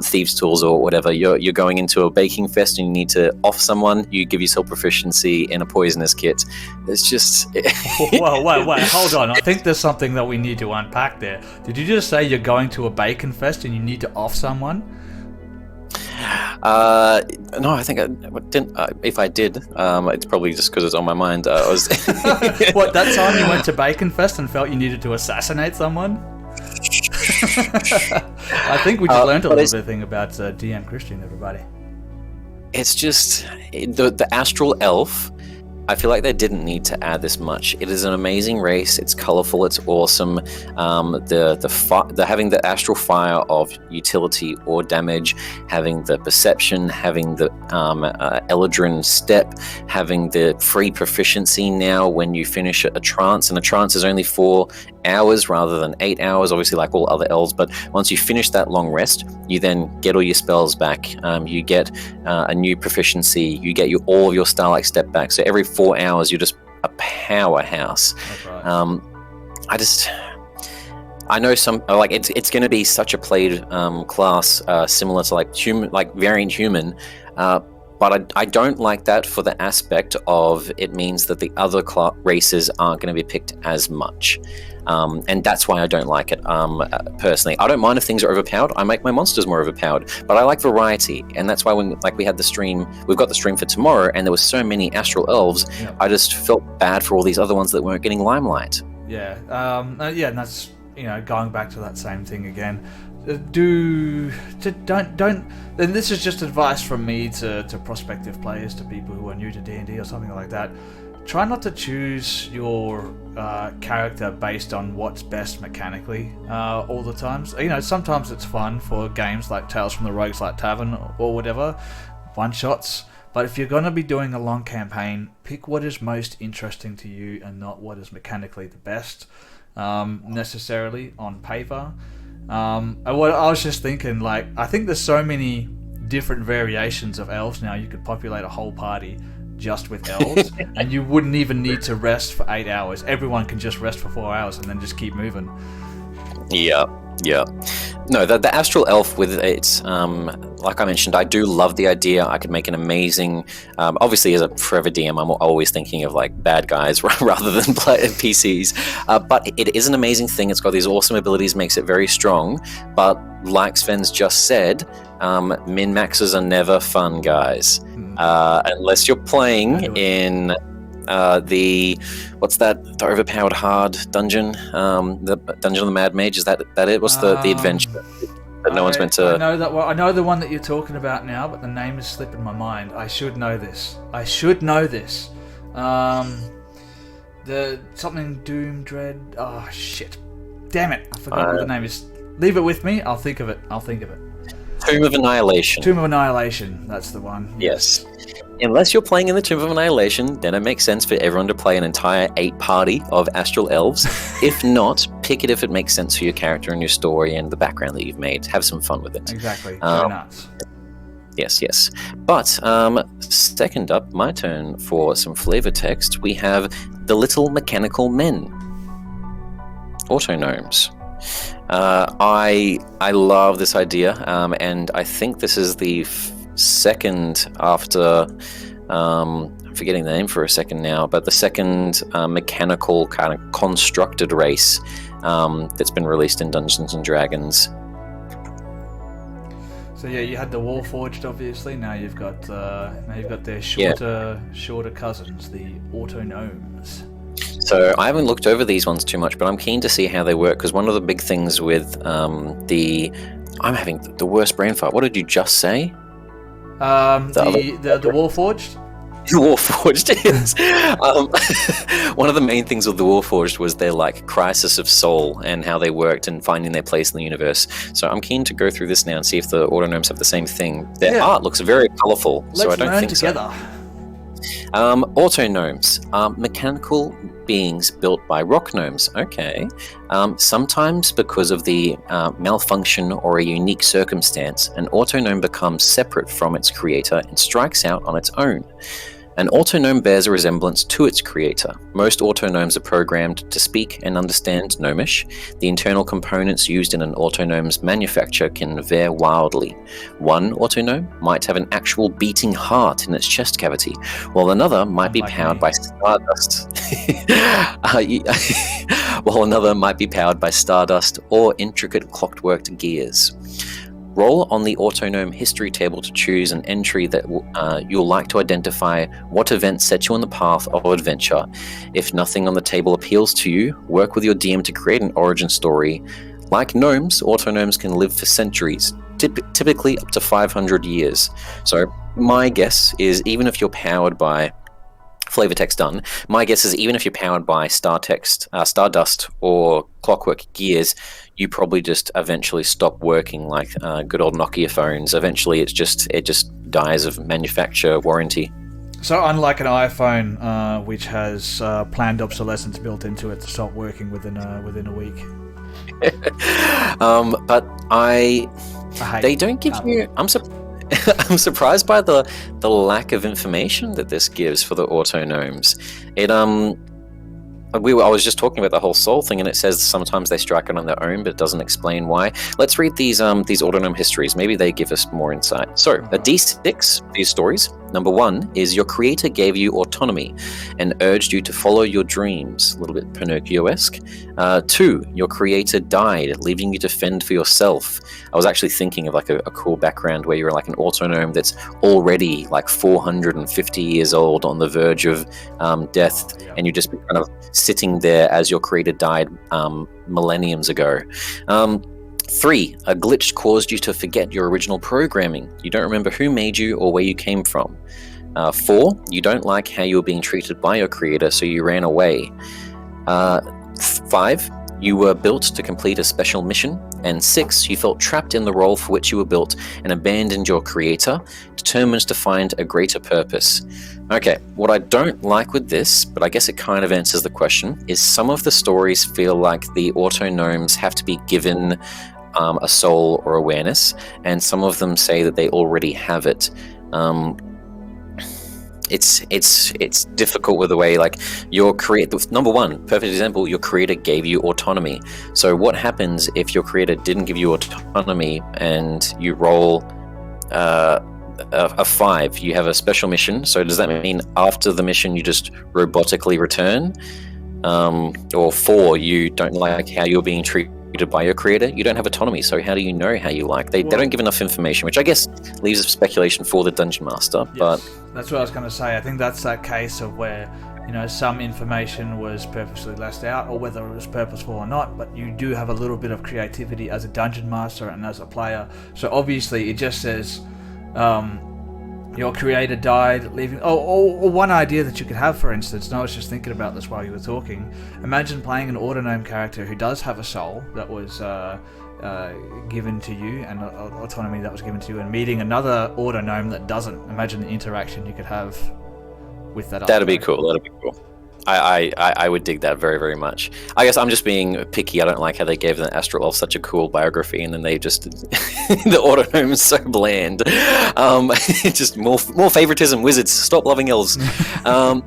Thieves' tools or whatever. You're going into a baking fest and you need to off someone, you give yourself proficiency in a poisonous kit. It's just... Wait, hold on. I think there's something that we need to unpack there. Did you just say you're going to a bacon fest and you need to off someone? No, I think I didn't. If I did, it's probably just because it's on my mind. I was. What, that time you went to Bacon Fest and felt you needed to assassinate someone? I think we just learned a little bit thing about DM Christian, everybody. It's just the Astral Elf. I feel like they didn't need to add this much. It is an amazing race. It's colorful. It's awesome. The having the astral fire of utility or damage, having the perception, having the Eladrin step, having the free proficiency now when you finish a trance, and a trance is only 4 hours rather than 8 hours, obviously like all other elves. But once you finish that long rest, you then get all your spells back. You get a new proficiency. You get all of your Starlight step back. So every 4 hours, you're just a powerhouse. That's right. I know some like it's going to be such a played class, similar to like variant human, but I don't like that for the aspect of it means that the other races aren't going to be picked as much. And that's why I don't like it personally. I don't mind if things are overpowered. I make my monsters more overpowered, but I like variety, and that's why when we've got the stream for tomorrow, and there were so many Astral Elves, I just felt bad for all these other ones that weren't getting limelight. Yeah, and that's going back to that same thing again. Don't. And this is just advice from me to prospective players, to people who are new to D&D or something like that. Try not to choose your character based on what's best mechanically all the time. Sometimes it's fun for games like Tales from the Roguelike Tavern or whatever, one-shots. But if you're going to be doing a long campaign, pick what is most interesting to you and not what is mechanically the best, necessarily on paper. What I was just thinking, I think there's so many different variations of elves now. You could populate a whole party just with elves, and you wouldn't even need to rest for 8 hours. Everyone can just rest for 4 hours and then just keep moving. Yeah. No, the Astral Elf with its, like I mentioned, I do love the idea. I could make an amazing, obviously as a forever DM, I'm always thinking of bad guys rather than PCs, but it is an amazing thing. It's got these awesome abilities, makes it very strong, but like Sven's just said, min-maxes are never fun, guys. Unless you're playing in the overpowered hard dungeon, the Dungeon of the Mad Mage. Is that it? What's the adventure that no one's meant to? I know the one that you're talking about now, but the name is slipping my mind. I should know this. The something Doom Dread. Oh shit! Damn it! I forgot what the name is. Leave it with me. I'll think of it. Tomb of Annihilation. That's the one. Yes. Unless you're playing in the Tomb of Annihilation, then it makes sense for everyone to play an entire 8 party of Astral Elves. If not, pick it if it makes sense for your character and your story and the background that you've made. Have some fun with it. Exactly. Go nuts. Yes. But second up, my turn for some flavor text. We have the Little Mechanical Men. Autognomes. I love this idea, and I think this is the second after I'm forgetting the name for a second now, but the second mechanical kind of constructed race that's been released in Dungeons and Dragons. So yeah, you had the Warforged, obviously. Now you've got their shorter cousins, the Autognomes. So I haven't looked over these ones too much, but I'm keen to see how they work, because one of the big things with I'm having the worst brain fart. What did you just say? The Warforged? The Warforged, yes. One of the main things with the Warforged was their crisis of soul and how they worked and finding their place in the universe. So I'm keen to go through this now and see if the Autognomes have the same thing. Their art looks very colourful, so I don't think together. Autognomes are mechanical beings built by rock gnomes. Okay. Sometimes because of the malfunction or a unique circumstance, an autognome becomes separate from its creator and strikes out on its own. An autognome bears a resemblance to its creator. Most autognomes are programmed to speak and understand Gnomish. The internal components used in an autognome's manufacture can vary wildly. One autognome might have an actual beating heart in its chest cavity, while another might be powered by stardust. While another might be powered by stardust or intricate clockworked gears. Roll on the Autognome history table to choose an entry that you'll like to identify what event set you on the path of adventure. If nothing on the table appeals to you, work with your DM to create an origin story. Like gnomes, Autognomes can live for centuries, typically up to 500 years. So my guess is, even if you're powered by flavor text done, my guess is even if you're powered by Stardust or Clockwork Gears, you probably just eventually stop working like good old Nokia phones. Eventually it just dies of manufacturer warranty. So unlike an iPhone, which has planned obsolescence built into it to stop working within a week. But they don't give you. I'm surprised by the lack of information that this gives for the Autognomes. I was just talking about the whole soul thing, and it says sometimes they strike it on their own, but it doesn't explain why. Let's read these Autognome histories. Maybe they give us more insight. So, a D6, these stories. Number 1 is your creator gave you autonomy and urged you to follow your dreams. A little bit Pinocchio-esque. 2, your creator died, leaving you to fend for yourself. I was actually thinking of like a cool background where you're like an Autognome that's already like 450 years old, on the verge of death, and you just be kind of sitting there as your creator died millenniums ago. 3, a glitch caused you to forget your original programming. You don't remember who made you or where you came from. 4, you don't like how you were being treated by your creator, so you ran away. 5, you were built to complete a special mission. And 6, you felt trapped in the role for which you were built and abandoned your creator, determined to find a greater purpose. Okay, what I don't like with this, but I guess it kind of answers the question, is some of the stories feel like the Autognomes have to be given a soul or awareness, and some of them say that they already have it. It's difficult with the way, like, your creator. Number 1, perfect example, your creator gave you autonomy. So what happens if your creator didn't give you autonomy and you roll a 5? You have a special mission. So does that mean after the mission you just robotically return? Or 4, you don't like how you're being treated by your creator? You don't have autonomy, so how do you know how you like? They don't give enough information, which I guess leaves a speculation for the dungeon master. Yes, but that's what I was going to say. I think that's that case of where, some information was purposely left out, or whether it was purposeful or not, but you do have a little bit of creativity as a dungeon master and as a player. So obviously it just says your creator died, leaving... or one idea that you could have, for instance, and I was just thinking about this while you were talking, imagine playing an Autognome character who does have a soul that was given to you, and autonomy that was given to you, and meeting another Autognome that doesn't. Imagine the interaction you could have with that. That'd be cool. I would dig that very, very much. I guess I'm just being picky. I don't like how they gave the Astral Elf such a cool biography, and then they just the Autognome is so bland. Just more favoritism. Wizards, stop loving elves. But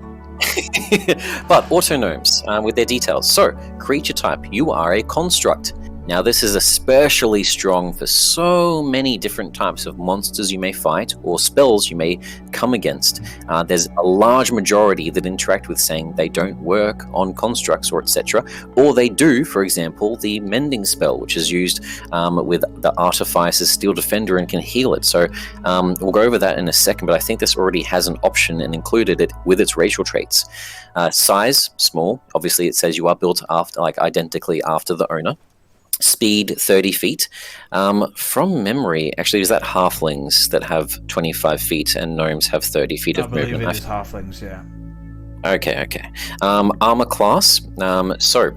Autognomes, with their details. So, creature type, you are a construct. Now, this is especially strong for so many different types of monsters you may fight or spells you may come against. There's a large majority that interact with saying they don't work on constructs or etc. Or they do, for example, the mending spell, which is used with the Artificer's Steel Defender and can heal it. So we'll go over that in a second, but I think this already has an option and included it with its racial traits. Size, small. Obviously, it says you are built after, like, identically after the owner. Speed 30 feet. From memory, actually, is that halflings that have 25 feet and gnomes have 30 feet of movement? I believe it is halflings, yeah. Okay. Armor class. So,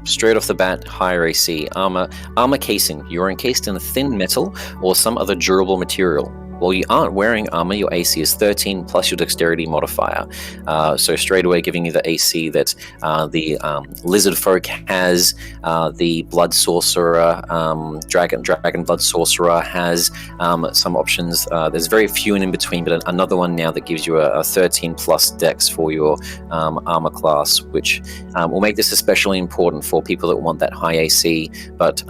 straight off the bat, higher AC. Armor casing. You're encased in thin metal or some other durable material. While you aren't wearing armor, your AC is 13 plus your dexterity modifier. So straight away giving you the AC that the lizard folk has, the blood sorcerer, dragon blood sorcerer has some options. There's very few in between, but another one now that gives you a 13 plus dex for your armor class, which will make this especially important for people that want that high AC, but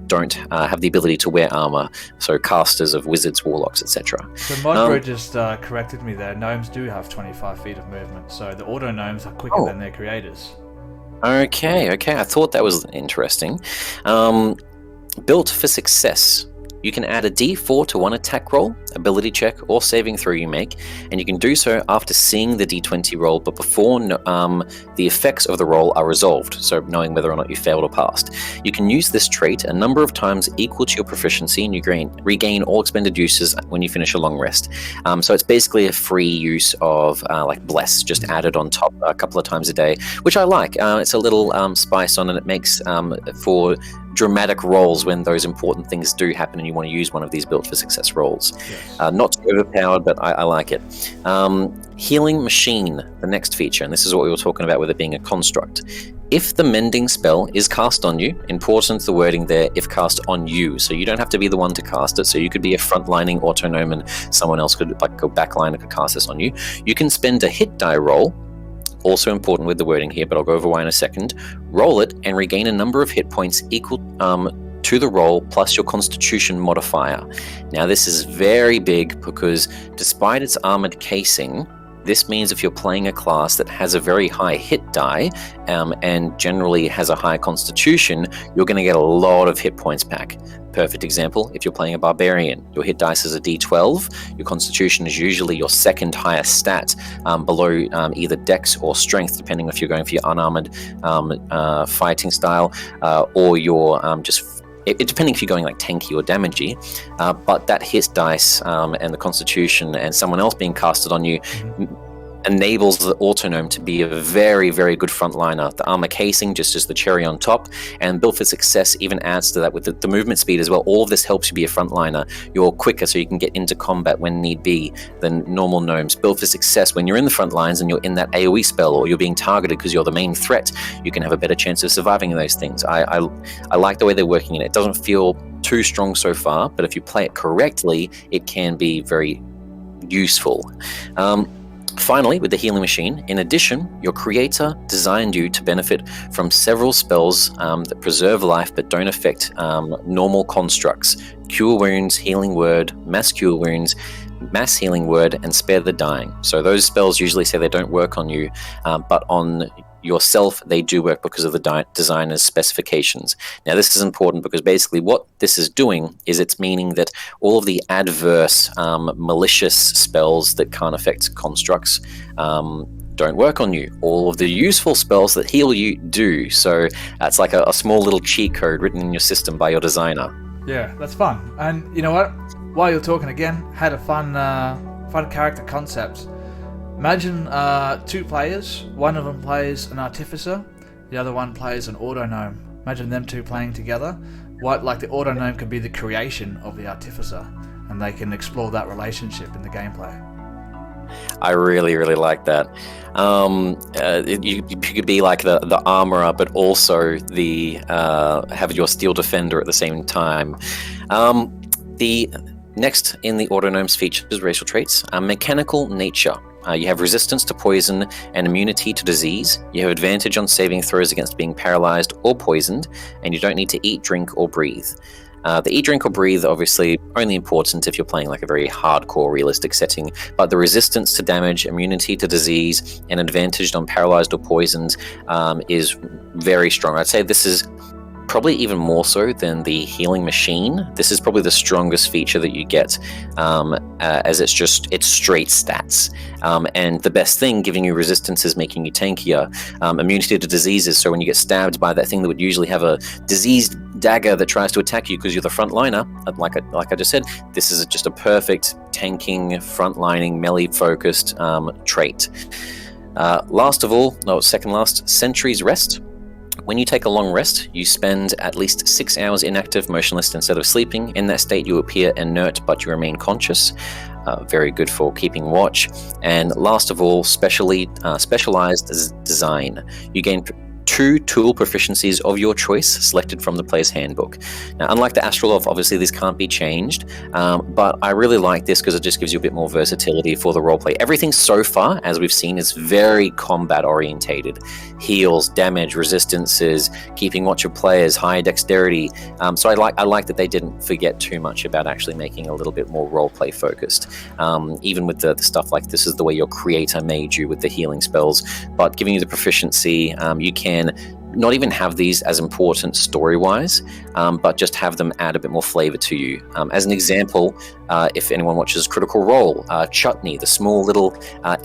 don't have the ability to wear armor, so casters of wizards, warlocks, etc. So Modbro just corrected me there. Gnomes do have 25 feet of movement, so the Autognomes are quicker than their creators. Okay, I thought that was interesting. Built for success. you can add a d4 to one attack roll, ability check, or saving throw you make, and you can do so after seeing the d20 roll, but before the effects of the roll are resolved, so knowing whether or not you failed or passed. You can use this trait a number of times equal to your proficiency, and you regain all expended uses when you finish a long rest. So it's basically a free use of like Bless, just added on top a couple of times a day, which I like. It's a little spice on, and it makes for dramatic rolls when those important things do happen and you want to use one of these built for success rolls. Yes. Not too overpowered, but I like it. Healing Machine, the next feature, and this is what we were talking about with it being a construct. If the mending spell is cast on you, important the wording there, if cast on you, so you don't have to be the one to cast it, so you could be a frontlining Autognome and someone else could like go backline and could cast this on you. You can spend a hit die roll, also important with the wording here, but I'll go over why in a second. Roll it and regain a number of hit points equal to the roll plus your constitution modifier. Now this is very big because despite its armored casing, this means if you're playing a class that has a very high hit die and generally has a high constitution, you're going to get a lot of hit points back. Perfect example, if you're playing a barbarian, your hit dice is a d12, your constitution is usually your second highest stat below either dex or strength, depending if you're going for your unarmored fighting style or your depending if you're going like tanky or damagey, but that hit dice and the constitution and someone else being casted on you enables the Autognome to be a very, very good frontliner. The armor casing just is the cherry on top, and Built for Success even adds to that with the movement speed as well. All of this helps you be a frontliner. You're quicker, so you can get into combat when need be than normal gnomes. Built for Success, when you're in the front lines and you're in that AoE spell or you're being targeted because you're the main threat, you can have a better chance of surviving those things. I like the way they're working in it. It doesn't feel too strong so far, but if you play it correctly, it can be very useful. Finally, with the Healing Machine, in addition, your creator designed you to benefit from several spells that preserve life but don't affect normal constructs. Cure Wounds, Healing Word, Mass Cure Wounds, Mass Healing Word, and Spare the Dying. So those spells usually say they don't work on you, but on yourself they do work because of the designer's specifications. Now this is important because basically what this is doing is it's meaning that all of the adverse malicious spells that can't affect constructs don't work on you. All of the useful spells that heal you do. So it's like a small little cheat code written in your system by your designer. Yeah, that's fun. And you know what? While you're talking again, had a fun character concept. Imagine 2 players. One of them plays an artificer, the other one plays an Autognome. Imagine them 2 playing together. Like the Autognome could be the creation of the artificer, and they can explore that relationship in the gameplay. I really, really like that. You could be like the armorer, but also the have your steel defender at the same time. The next in the Autognome's features, racial traits, mechanical nature. You have resistance to poison and immunity to disease. You have advantage on saving throws against being paralyzed or poisoned, and you don't need to eat, drink, or breathe. The eat, drink, or breathe obviously only important if you're playing like a very hardcore realistic setting, but the resistance to damage, immunity to disease, and advantage on paralyzed or poisoned is very strong. I'd say this is probably even more so than the Healing Machine. This is probably the strongest feature that you get, as it's straight stats. And the best thing, giving you resistance is making you tankier. Immunity to diseases, so when you get stabbed by that thing that would usually have a diseased dagger that tries to attack you because you're the frontliner, like I just said, this is just a perfect tanking, frontlining, melee-focused trait. Second last, Sentry's Rest. When you take a long rest, you spend at least 6 hours inactive, motionless instead of sleeping. In that state, you appear inert, but you remain conscious. Very good for keeping watch. And last of all, specialized design. You gain 2 tool proficiencies of your choice selected from the player's handbook. Now, unlike the Astral Elf, obviously these can't be changed, but I really like this because it just gives you a bit more versatility for the roleplay. Everything so far, as we've seen, is very combat orientated. Heals, damage, resistances, keeping watch of players, high dexterity. So I like that they didn't forget too much about actually making a little bit more roleplay focused. Even with the stuff like this is the way your creator made you with the healing spells, but giving you the proficiency, you can not even have these as important story-wise, but just have them add a bit more flavor to you. As an example, if anyone watches Critical Role, Chutney, the small little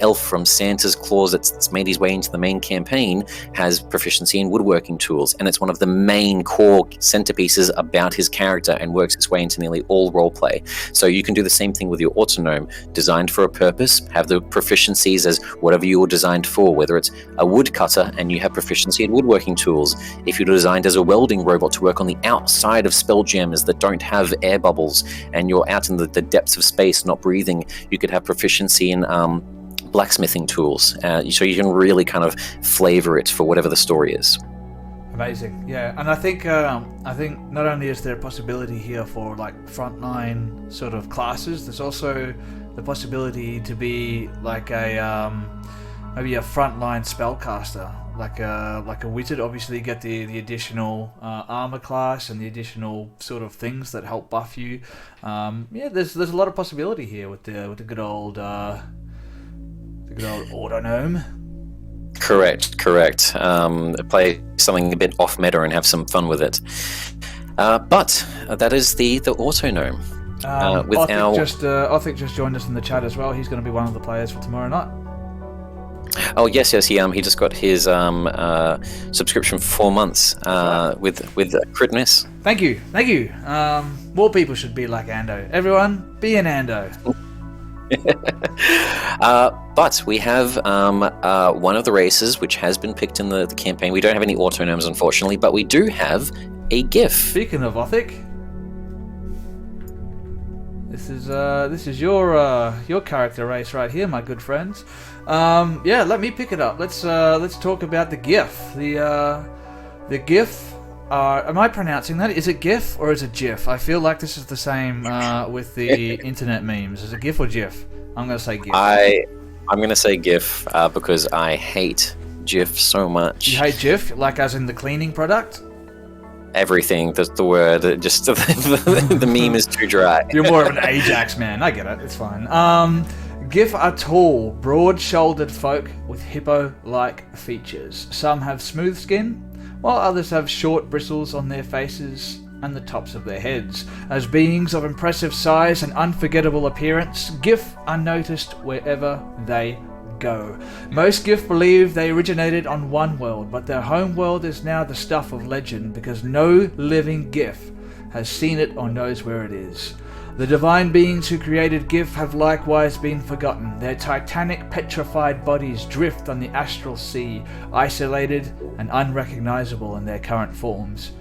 elf from Santa's Claus that's made his way into the main campaign, has proficiency in woodworking tools, and it's one of the main core centerpieces about his character and works its way into nearly all roleplay. So you can do the same thing with your Autognome. Designed for a purpose, have the proficiencies as whatever you were designed for, whether it's a woodcutter and you have proficiency in woodworking tools. If you're designed as a welding robot to work on the outside of Spelljammers that don't have air bubbles, and you're out in the depths of space not breathing, you could have proficiency in blacksmithing tools. So you can really kind of flavor it for whatever the story is. Amazing, yeah. And I think not only is there a possibility here for like frontline sort of classes, there's also the possibility to be like a maybe a frontline spellcaster, like a wizard. Obviously, you get the additional armor class and the additional sort of things that help buff you. Yeah, there's a lot of possibility here with the good old Autognome. Correct. Play something a bit off meta and have some fun with it. But that is the Autognome. Othic just joined us in the chat as well. He's going to be one of the players for tomorrow night. Oh yes, he just got his subscription for 4 months with Crit Miss. Thank you. More people should be like Ando. Everyone, be an Ando. But we have one of the races which has been picked in the campaign. We don't have any Autognomes, unfortunately, but we do have a Giff. Speaking of Othic, this is your character race right here, my good friends. Yeah, let me pick it up. Let's talk about the Giff. The Giff. Am I pronouncing that? Is it Giff or is it Giff? I feel like this is the same with the internet memes. Is it Giff or Giff? I'm going to say Giff. I'm going to say Giff because I hate Giff so much. You hate Giff? Like as in the cleaning product? Everything, the word, just the meme is too dry. You're more of an Ajax man. I get it. It's fine. Giff are tall, broad-shouldered folk with hippo-like features. Some have smooth skin, while others have short bristles on their faces and the tops of their heads. As beings of impressive size and unforgettable appearance, Giff are noticed wherever they go. Most Giff believe they originated on one world, but their home world is now the stuff of legend because no living Giff has seen it or knows where it is. The divine beings who created Giff have likewise been forgotten. Their titanic, petrified bodies drift on the astral sea, isolated and unrecognizable in their current forms.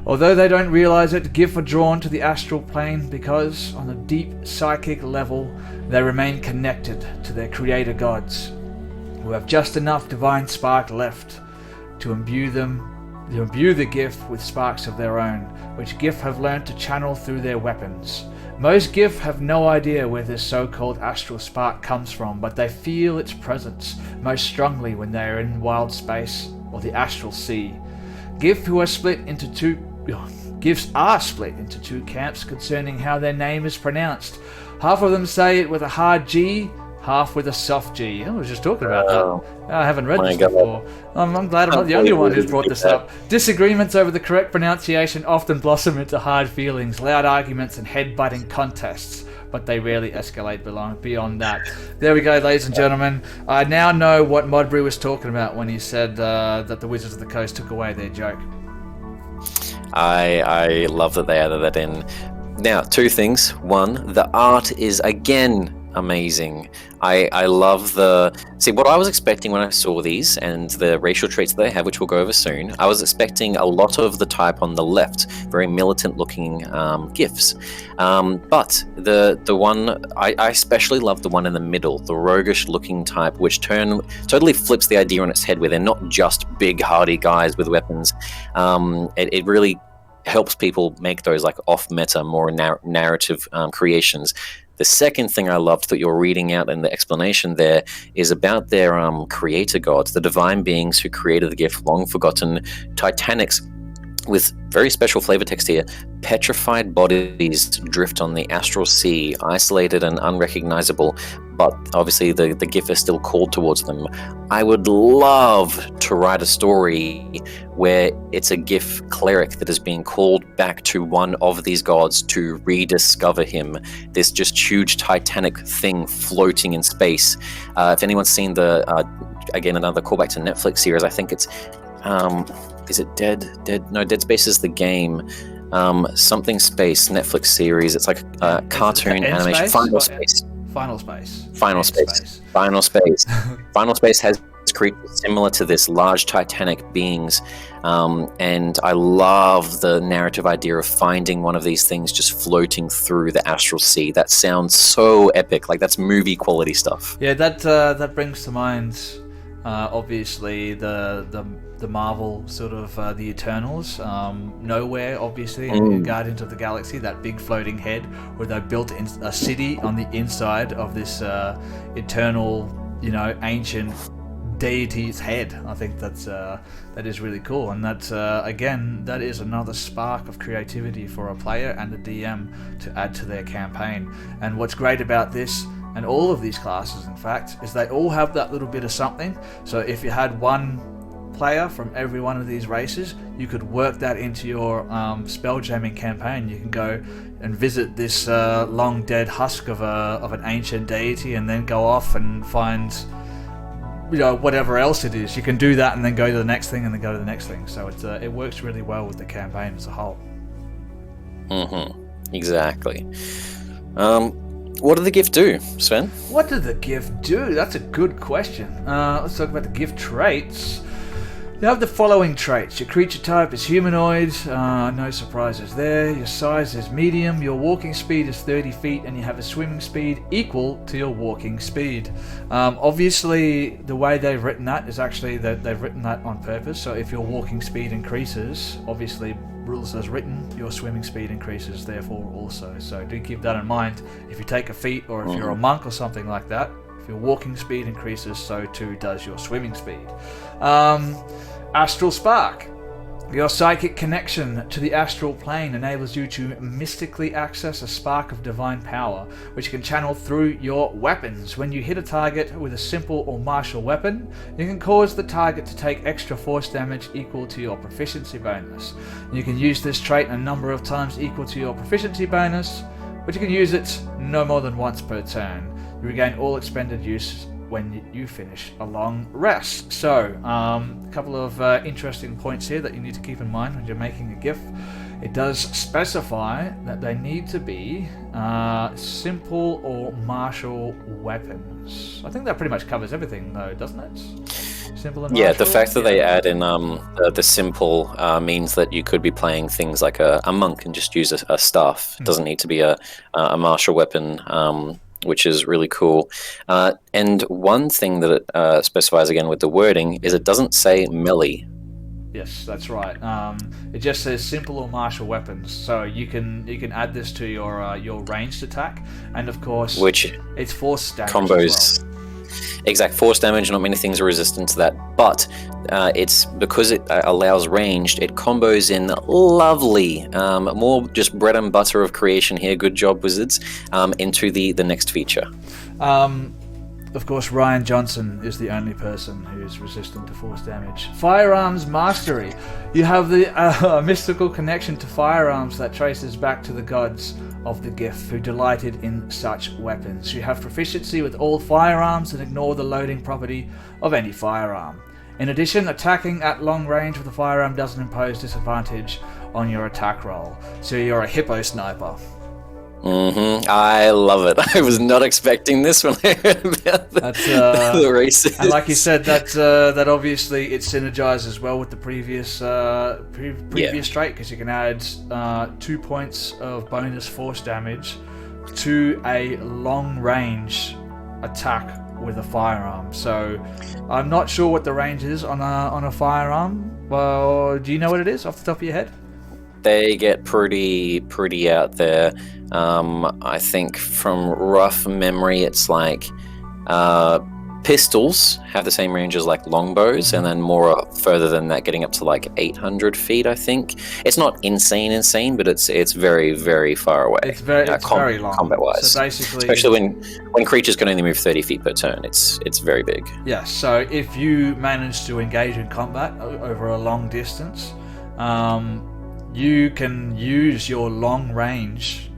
Although they don't realize it, Giff are drawn to the astral plane because, on a deep psychic level, they remain connected to their creator gods, who have just enough divine spark left to imbue the Giff with sparks of their own, which Giff have learned to channel through their weapons. Most Giff have no idea where this so-called astral spark comes from, but they feel its presence most strongly when they are in wild space or the astral sea. Giffs are split into two camps concerning how their name is pronounced. Half of them say it with a hard G, half with a soft G. I was just talking about that. I haven't read this before. I'm glad I'm not the only one who's brought this up. Disagreements over the correct pronunciation often blossom into hard feelings, loud arguments, and head-butting contests, but they rarely escalate beyond that. There we go, ladies and gentlemen. I now know what Modbury was talking about when he said that the Wizards of the Coast took away their joke. I love that they added that in. Now, two things. One, the art is, again, amazing. I love what I was expecting when I saw these and the racial traits that they have, which we'll go over soon. I was expecting a lot of the type on the left, very militant looking Giffs. But the one, I especially love the one in the middle, the roguish looking type, which totally flips the idea on its head, where they're not just big hardy guys with weapons. It really helps people make those like off meta, more narrative creations. The second thing I loved that you're reading out in the explanation there is about their creator gods, the divine beings who created the Giff, long forgotten Titanics, with very special flavor text here. Petrified bodies drift on the astral sea, isolated and unrecognizable, but obviously the Giff is still called towards them. I would love to write a story where it's a Giff cleric that is being called back to one of these gods to rediscover him. This just huge titanic thing floating in space. If anyone's seen the, again, another callback to Netflix series, I think it's, is it Dead Space is the game. Something Space Netflix series. It's like a cartoon animation. Final Space has creatures similar to this, large titanic beings, and I love the narrative idea of finding one of these things just floating through the astral sea. That sounds so epic. Like, that's movie quality stuff. Yeah, that brings to mind obviously the Marvel sort of the Eternals, Nowhere, obviously, and Guardians of the Galaxy, that big floating head where they built a city on the inside of this eternal, ancient deity's head. I think that is really cool, and that again, that is another spark of creativity for a player and a DM to add to their campaign. And what's great about this, and all of these classes in fact, is they all have that little bit of something. So if you had one player from every one of these races, you could work that into your spelljamming campaign. You can go and visit this long dead husk of an ancient deity, and then go off and find whatever else it is. You can do that and then go to the next thing and then go to the next thing. So it works really well with the campaign as a whole. Exactly. What do the Giff do, Sven? What do the Giff do? That's a good question. Let's talk about the Giff traits. You have the following traits. Your creature type is humanoid, no surprises there. Your size is medium, your walking speed is 30 feet, and you have a swimming speed equal to your walking speed. Obviously, the way they've written that is actually that they've written that on purpose. So if your walking speed increases, obviously, rules as written, your swimming speed increases therefore also. So do keep that in mind. If you take a feat, or if you're a monk or something like that, if your walking speed increases, so too does your swimming speed. Astral Spark. Your psychic connection to the astral plane enables you to mystically access a spark of divine power, which you can channel through your weapons. When you hit a target with a simple or martial weapon, you can cause the target to take extra force damage equal to your proficiency bonus. You can use this trait a number of times equal to your proficiency bonus, but you can use it no more than once per turn. You regain all expended use when you finish a long rest. So, a couple of interesting points here that you need to keep in mind when you're making a Giff. It does specify that they need to be simple or martial weapons. I think that pretty much covers everything, though, doesn't it? Simple and martial? Yeah, the fact that they add in the simple means that you could be playing things like a monk and just use a staff. It doesn't need to be a martial weapon, which is really cool. And one thing that it specifies again with the wording is it doesn't say melee. Yes, that's right. It just says simple or martial weapons, so you can add this to your ranged attack, and of course, which it's force damage combos. as well. Exact force damage. Not many things are resistant to that, but it's because it allows ranged. It combos in lovely, more just bread and butter of creation here. Good job, wizards. Into the next feature. Of course, Ryan Johnson is the only person who is resistant to force damage. Firearms Mastery. You have the mystical connection to firearms that traces back to the gods of the Giff, who delighted in such weapons. You have proficiency with all firearms and ignore the loading property of any firearm. In addition, attacking at long range with a firearm doesn't impose disadvantage on your attack roll. So you're a hippo sniper. I love it. I was not expecting this when I heard about the races. And like you said, that obviously it synergizes well with the previous trait, because you can add 2 points of bonus force damage to a long range attack with a firearm. So I'm not sure what the range is on a firearm. Well, do you know what it is off the top of your head? They get pretty out there. I think from rough memory, it's like Pistols have the same range as like longbows, and then more further than that, getting up to like 800 feet, I think. It's not insane, but it's very, very far away. It's very long, combat-wise. So basically, especially when creatures can only move 30 feet per turn, it's very big. Yeah. So if you manage to engage in combat over a long distance, you can use your long range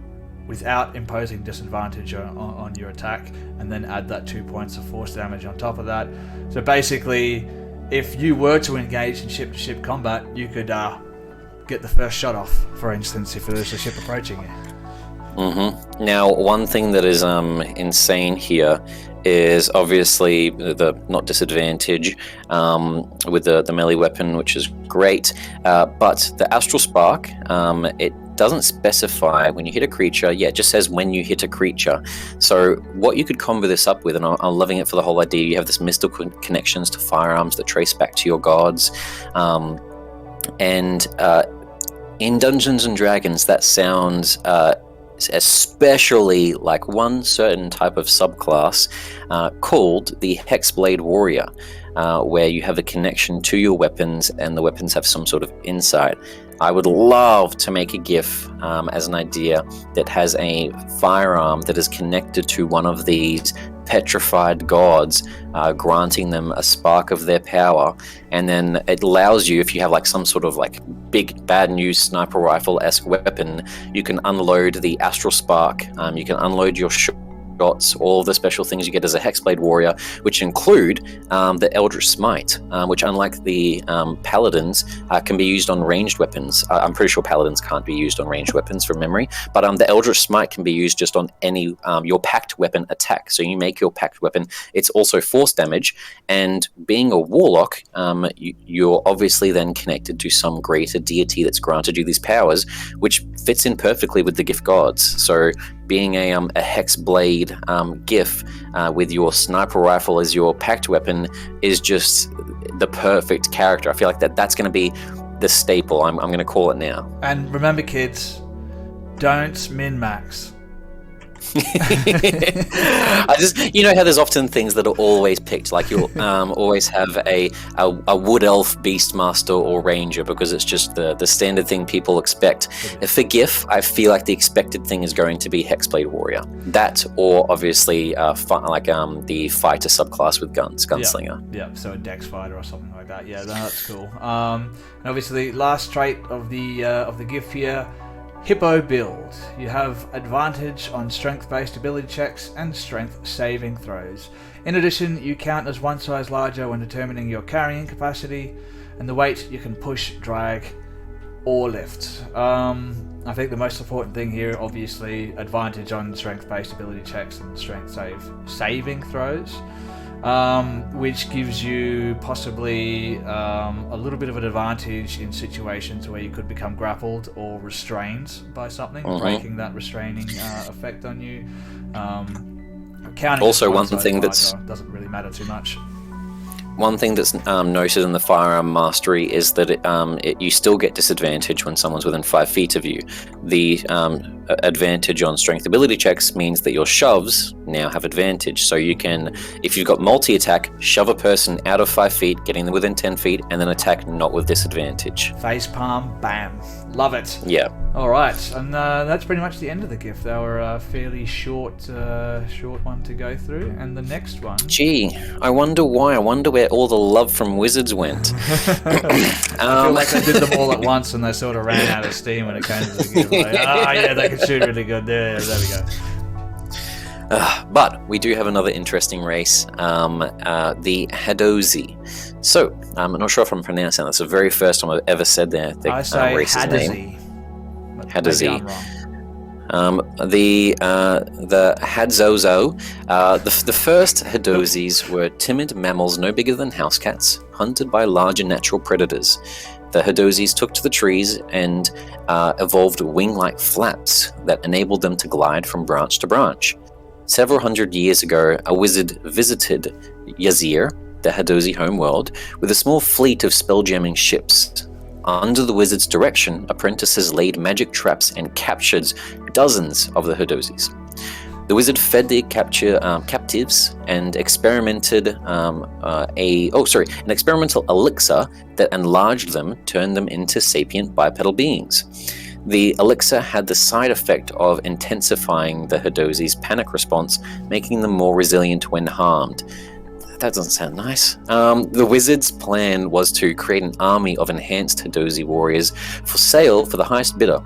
without imposing disadvantage on your attack, and then add that 2 points of force damage on top of that. So basically, if you were to engage in ship-to-ship combat, you could get the first shot off, for instance, if there was a ship approaching you. Now, one thing that is insane here is obviously the not disadvantage with the melee weapon, which is great, but the Astral Spark, it doesn't specify when you hit a creature. Yeah, it just says when you hit a creature. So what you could combo this up with, and I'm loving it for the whole idea, you have this mystical connections to firearms that trace back to your gods, and in Dungeons and Dragons that sounds especially like one certain type of subclass called the Hexblade Warrior, where you have a connection to your weapons and the weapons have some sort of insight. I would love to make a GIF as an idea that has a firearm that is connected to one of these petrified gods, granting them a spark of their power, and then it allows you, if you have like some sort of like big bad news sniper rifle-esque weapon, you can unload the Astral Spark, you can unload your shots, all the special things you get as a Hexblade Warrior, which include the Eldritch Smite, which unlike the Paladins, can be used on ranged weapons. I'm pretty sure Paladins can't be used on ranged weapons from memory, but the Eldritch Smite can be used just on any your packed weapon attack. So you make your packed weapon, it's also force damage, and being a warlock, you're obviously then connected to some greater deity that's granted you these powers, which fits in perfectly with the Giff gods. So being a Hexblade Giff with your sniper rifle as your packed weapon is just the perfect character. I feel like that's going to be the staple. I'm going to call it now. And remember, kids, don't min-max. I just, you know how there's often things that are always picked, like you'll always have a wood elf, beastmaster, or ranger, because it's just the standard thing people expect. For Giff, I feel like the expected thing is going to be Hexblade Warrior. That, or obviously the fighter subclass with guns, gunslinger. Yeah, so a dex fighter or something like that. Yeah, that's cool. And obviously, last trait of the Giff here. Hippo build. You have advantage on strength-based ability checks and strength saving throws. In addition, you count as one size larger when determining your carrying capacity, and the weight you can push, drag, or lift. I think the most important thing here, obviously, advantage on strength-based ability checks and strength saving throws. Which gives you possibly a little bit of an advantage in situations where you could become grappled or restrained by something, breaking that restraining effect on you. Also, one thing that's doesn't really matter too much. One thing that's noted in the firearm mastery is that you still get disadvantage when someone's within 5 feet of you. The advantage on strength ability checks means that your shoves now have advantage. So you can, if you've got multi-attack, shove a person out of 5 feet, getting them within 10 feet, and then attack not with disadvantage. Face palm, bam. Love it. Yeah. All right, and that's pretty much the end of the GIF. They were a fairly short one to go through, and the next one. Gee, I wonder why. I wonder where all the love from Wizards went. I feel like they did them all at once, and they sort of ran out of steam when it came to the GIF. Like, yeah, they can shoot really good. There we go. But we do have another interesting race, the Hadozee. So, I'm not sure if I'm pronouncing that. It's the very first time I've ever said the race's Hadozee. name. Hadozee. The Hadozee. The first Hadozees were timid mammals no bigger than house cats, hunted by larger natural predators. The Hadozees took to the trees and evolved wing-like flaps that enabled them to glide from branch to branch. Several hundred years ago, a wizard visited Yazir, the Hadozee homeworld, with a small fleet of spelljamming ships. Under the wizard's direction, apprentices laid magic traps and captured dozens of the Hadozees. The wizard fed the captives and experimented an experimental elixir that enlarged them, turned them into sapient bipedal beings. The elixir had the side effect of intensifying the Hadozee's panic response, making them more resilient when harmed. That doesn't sound nice. The wizard's plan was to create an army of enhanced Hadozee warriors for sale for the highest bidder.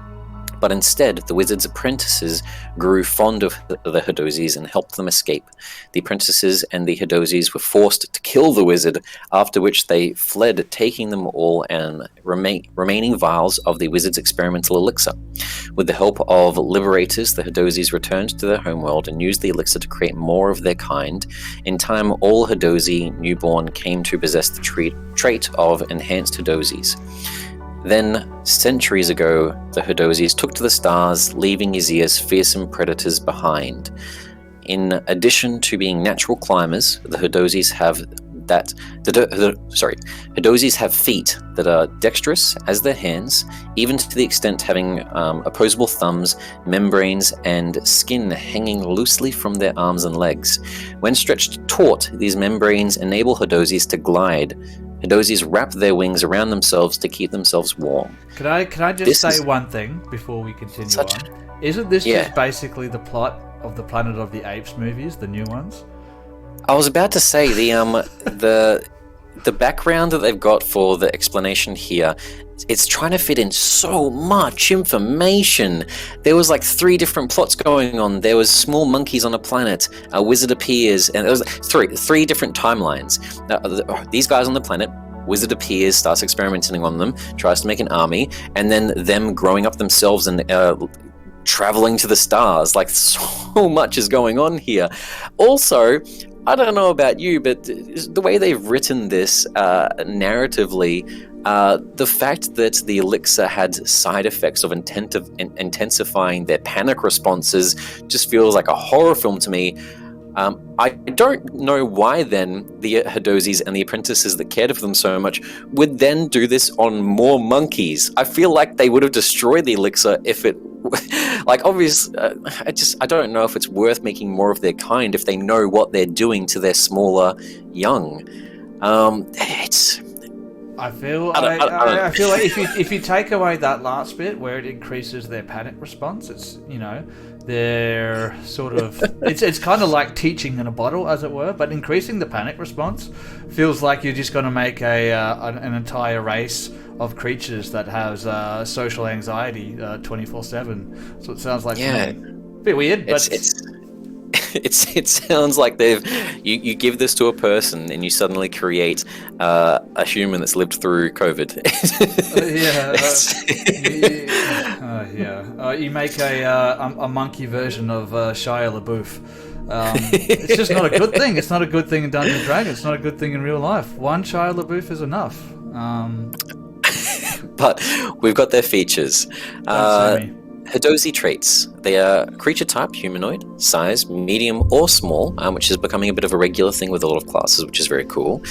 But instead, the wizard's apprentices grew fond of the Hadozees and helped them escape. The apprentices and the Hadozees were forced to kill the wizard, after which they fled, taking them all and remaining vials of the wizard's experimental elixir. With the help of liberators, the Hadozees returned to their homeworld and used the elixir to create more of their kind. In time, all Hadozee newborn came to possess the trait of enhanced Hadozees. Then, centuries ago, the Hadozees took to the stars, leaving Ysir's fearsome predators behind. In addition to being natural climbers, the Hadozees have Hadozees have feet that are dexterous as their hands, even to the extent having opposable thumbs, membranes, and skin hanging loosely from their arms and legs. When stretched taut, these membranes enable Hadozees to glide. Hadozees wrap their wings around themselves to keep themselves warm. Can I just say one thing before we continue on? Isn't this just basically the plot of the Planet of the Apes movies, the new ones? I was about to say the background that they've got for the explanation here, it's trying to fit in so much information. There was like 3 different plots going on. There was small monkeys on a planet, a wizard appears, and there was three different timelines. These guys on the planet, wizard appears, starts experimenting on them, tries to make an army, and then them growing up themselves and traveling to the stars. Like, so much is going on here. Also, I don't know about you, but the way they've written this narratively, the fact that the elixir had side effects of intensifying their panic responses just feels like a horror film to me. I don't know why then the Hadozees and the apprentices that cared for them so much would then do this on more monkeys. I feel like they would have destroyed the elixir if it... Like, obviously, I don't know if it's worth making more of their kind if they know what they're doing to their smaller young. I feel like if you take away that last bit where it increases their panic response, it's, they're sort of it's kind of like teaching in a bottle, as it were. But increasing the panic response feels like you're just going to make an entire race of creatures that has social anxiety 24/7. So it sounds like a bit weird, but it sounds like you give this to a person and you suddenly create a human that's lived through COVID. You make a monkey version of Shia LaBeouf. It's just not a good thing. It's not a good thing in Dungeons & Dragons. It's not a good thing in real life. One Shia LaBeouf is enough. But we've got their features. Hadozee traits. They are creature type, humanoid, size, medium or small, which is becoming a bit of a regular thing with a lot of classes, which is very cool.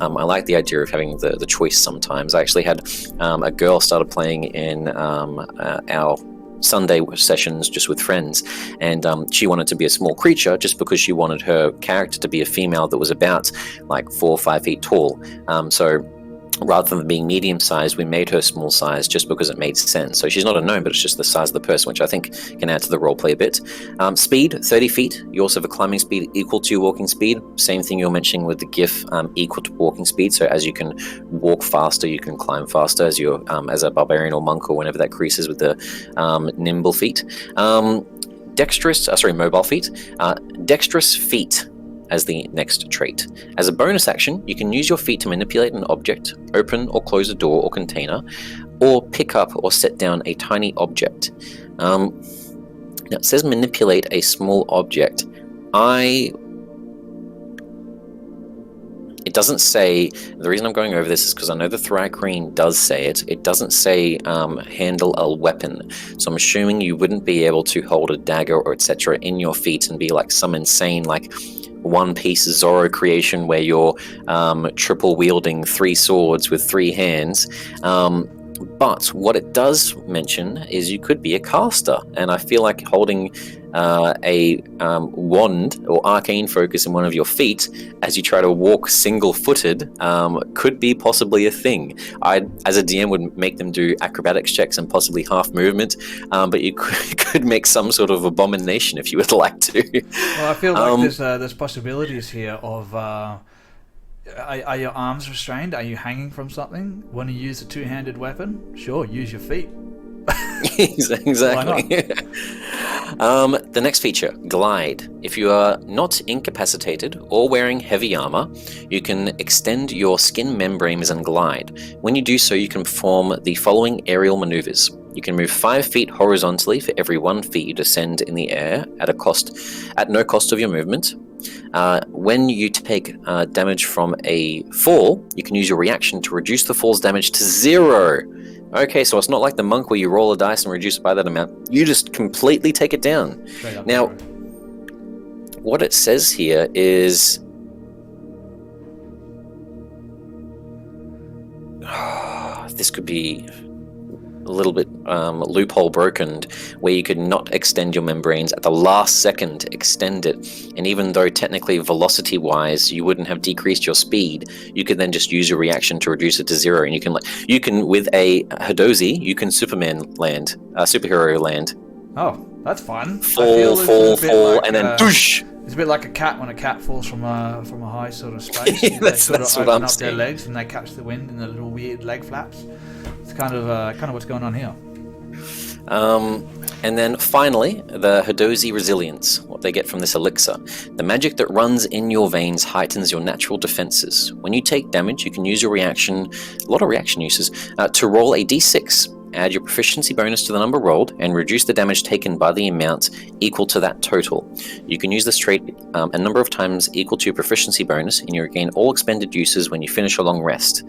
I like the idea of having the choice sometimes. I actually had a girl started playing in our Sunday sessions just with friends, and she wanted to be a small creature just because she wanted her character to be a female that was about like 4 or 5 feet tall. So rather than being medium-sized, we made her small size just because it made sense. So she's not a gnome, but it's just the size of the person, which I think can add to the roleplay a bit. Speed, 30 feet. You also have a climbing speed equal to your walking speed. Same thing you're mentioning with the Giff, equal to walking speed. So as you can walk faster, you can climb faster as you're as a barbarian or monk or whenever that creases with the nimble feet. Mobile feet. Dexterous feet as the next trait. As a bonus action, you can use your feet to manipulate an object, open or close a door or container, or pick up or set down a tiny object. Now it says manipulate a small object. It doesn't say, the reason I'm going over this is because I know the Thri-kreen does say it. It doesn't say handle a weapon. So I'm assuming you wouldn't be able to hold a dagger or etc. in your feet and be like some insane like One Piece Zoro creation where you're triple wielding 3 swords with 3 hands. But what it does mention is you could be a caster, and I feel like holding a wand or arcane focus in one of your feet as you try to walk single-footed could be possibly a thing. I, as a DM, would make them do acrobatics checks and possibly half movement, but you could make some sort of abomination if you would like to. Well, I feel like there's possibilities here of... Are your arms restrained? Are you hanging from something? Want to use a two-handed weapon? Sure, use your feet. Exactly. The next feature, glide. If you are not incapacitated or wearing heavy armor, you can extend your skin membranes and glide. When you do so, you can perform the following aerial maneuvers. You can move 5 feet horizontally for every 1 feet you descend in the air at no cost of your movement. When you take damage from a fall, you can use your reaction to reduce the fall's damage to 0. Okay, so it's not like the monk where you roll a dice and reduce it by that amount. You just completely take it down. Now, what it says here is... this could be a little bit loophole broken, where you could not extend your membranes at the last second to extend it, and even though technically velocity wise you wouldn't have decreased your speed, you could then just use your reaction to reduce it to 0, and you can with a Hadozee you can superhero land. Oh, that's fun. Fall, like, and then doosh. It's a bit like a cat when a cat falls from a high sort of space. that's what I'm up saying. Their legs and they catch the wind in the little weird leg flaps. It's kind of what's going on here. And then finally, the Hadozee Resilience, what they get from this elixir. The magic that runs in your veins heightens your natural defenses. When you take damage, you can use your reaction, a lot of reaction uses, to roll a d6. Add your proficiency bonus to the number rolled and reduce the damage taken by the amount equal to that total. You can use this trait a number of times equal to your proficiency bonus, and you regain all expended uses when you finish a long rest.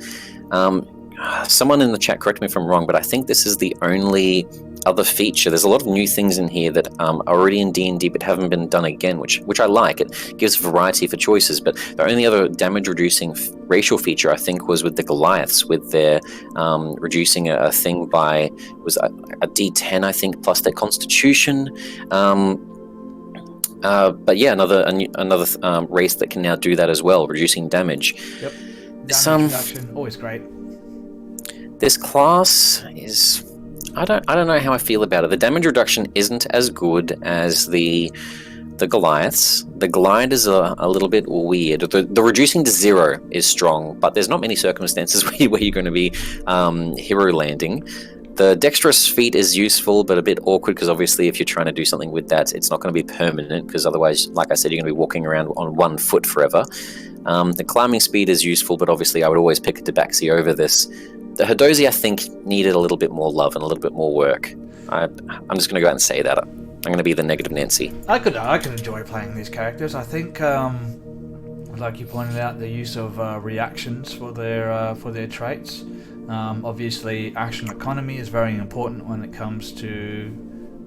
Someone in the chat, correct me if I'm wrong, but I think this is the only other feature. There's a lot of new things in here that are already in D&D but haven't been done again, which I like. It gives variety for choices, but the only other damage-reducing racial feature, I think, was with the Goliaths, with their reducing a thing by, was a D10, I think, plus their constitution. But yeah, another race that can now do that as well, reducing damage. Yep. Damage reduction, always great. This class is... I don't know how I feel about it. The damage reduction isn't as good as the Goliaths. The glide is a little bit weird. The reducing to 0 is strong, but there's not many circumstances where you're going to be hero landing. The dexterous feat is useful, but a bit awkward, because obviously if you're trying to do something with that, it's not going to be permanent, because otherwise, like I said, you're going to be walking around on 1 foot forever. The climbing speed is useful, but obviously I would always pick a Tabaxi over this. The Hadozee, I think, needed a little bit more love and a little bit more work. I'm just going to go out and say that. I'm going to be the negative Nancy. I could enjoy playing these characters. I think, like you pointed out, the use of reactions for their traits. Obviously, action economy is very important when it comes to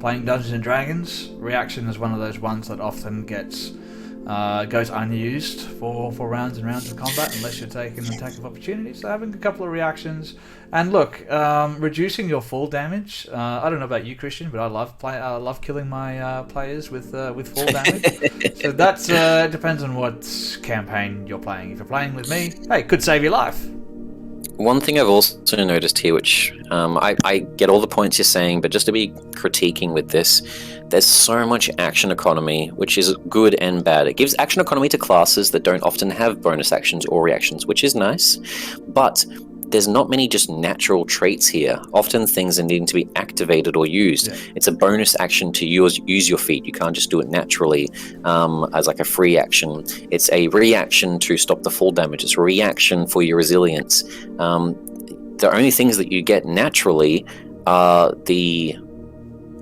playing Dungeons and Dragons. Reaction is one of those ones that often goes unused for rounds and rounds of combat unless you're taking an attack of opportunity. So having a couple of reactions, and look, reducing your fall damage. I don't know about you, Christian, but I love killing my players with fall damage. So that's depends on what campaign you're playing. If you're playing with me, hey, it could save your life. One thing I've also noticed here, which I get all the points you're saying, but just to be critiquing with this, there's so much action economy, which is good and bad. It gives action economy to classes that don't often have bonus actions or reactions, which is nice, but there's not many just natural traits here. Often things are needing to be activated or used. Yeah. It's a bonus action to use your feat. You can't just do it naturally as like a free action. It's a reaction to stop the fall damage. It's a reaction for your resilience. The only things that you get naturally are the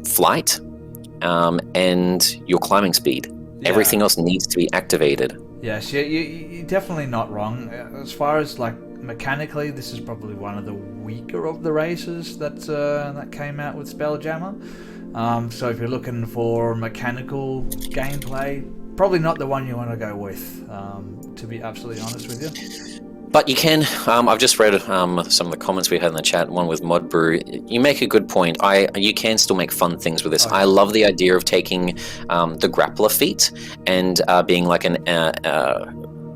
flight and your climbing speed. Yeah. Everything else needs to be activated. Yes, you're definitely not wrong. As far as like mechanically, this is probably one of the weaker of the races that came out with Spelljammer. So if you're looking for mechanical gameplay, probably not the one you want to go with, to be absolutely honest with you. But you can, I've just read some of the comments we had in the chat, one with Modbrew. You make a good point. You can still make fun things with this. I love the idea of taking the grappler feat and being like an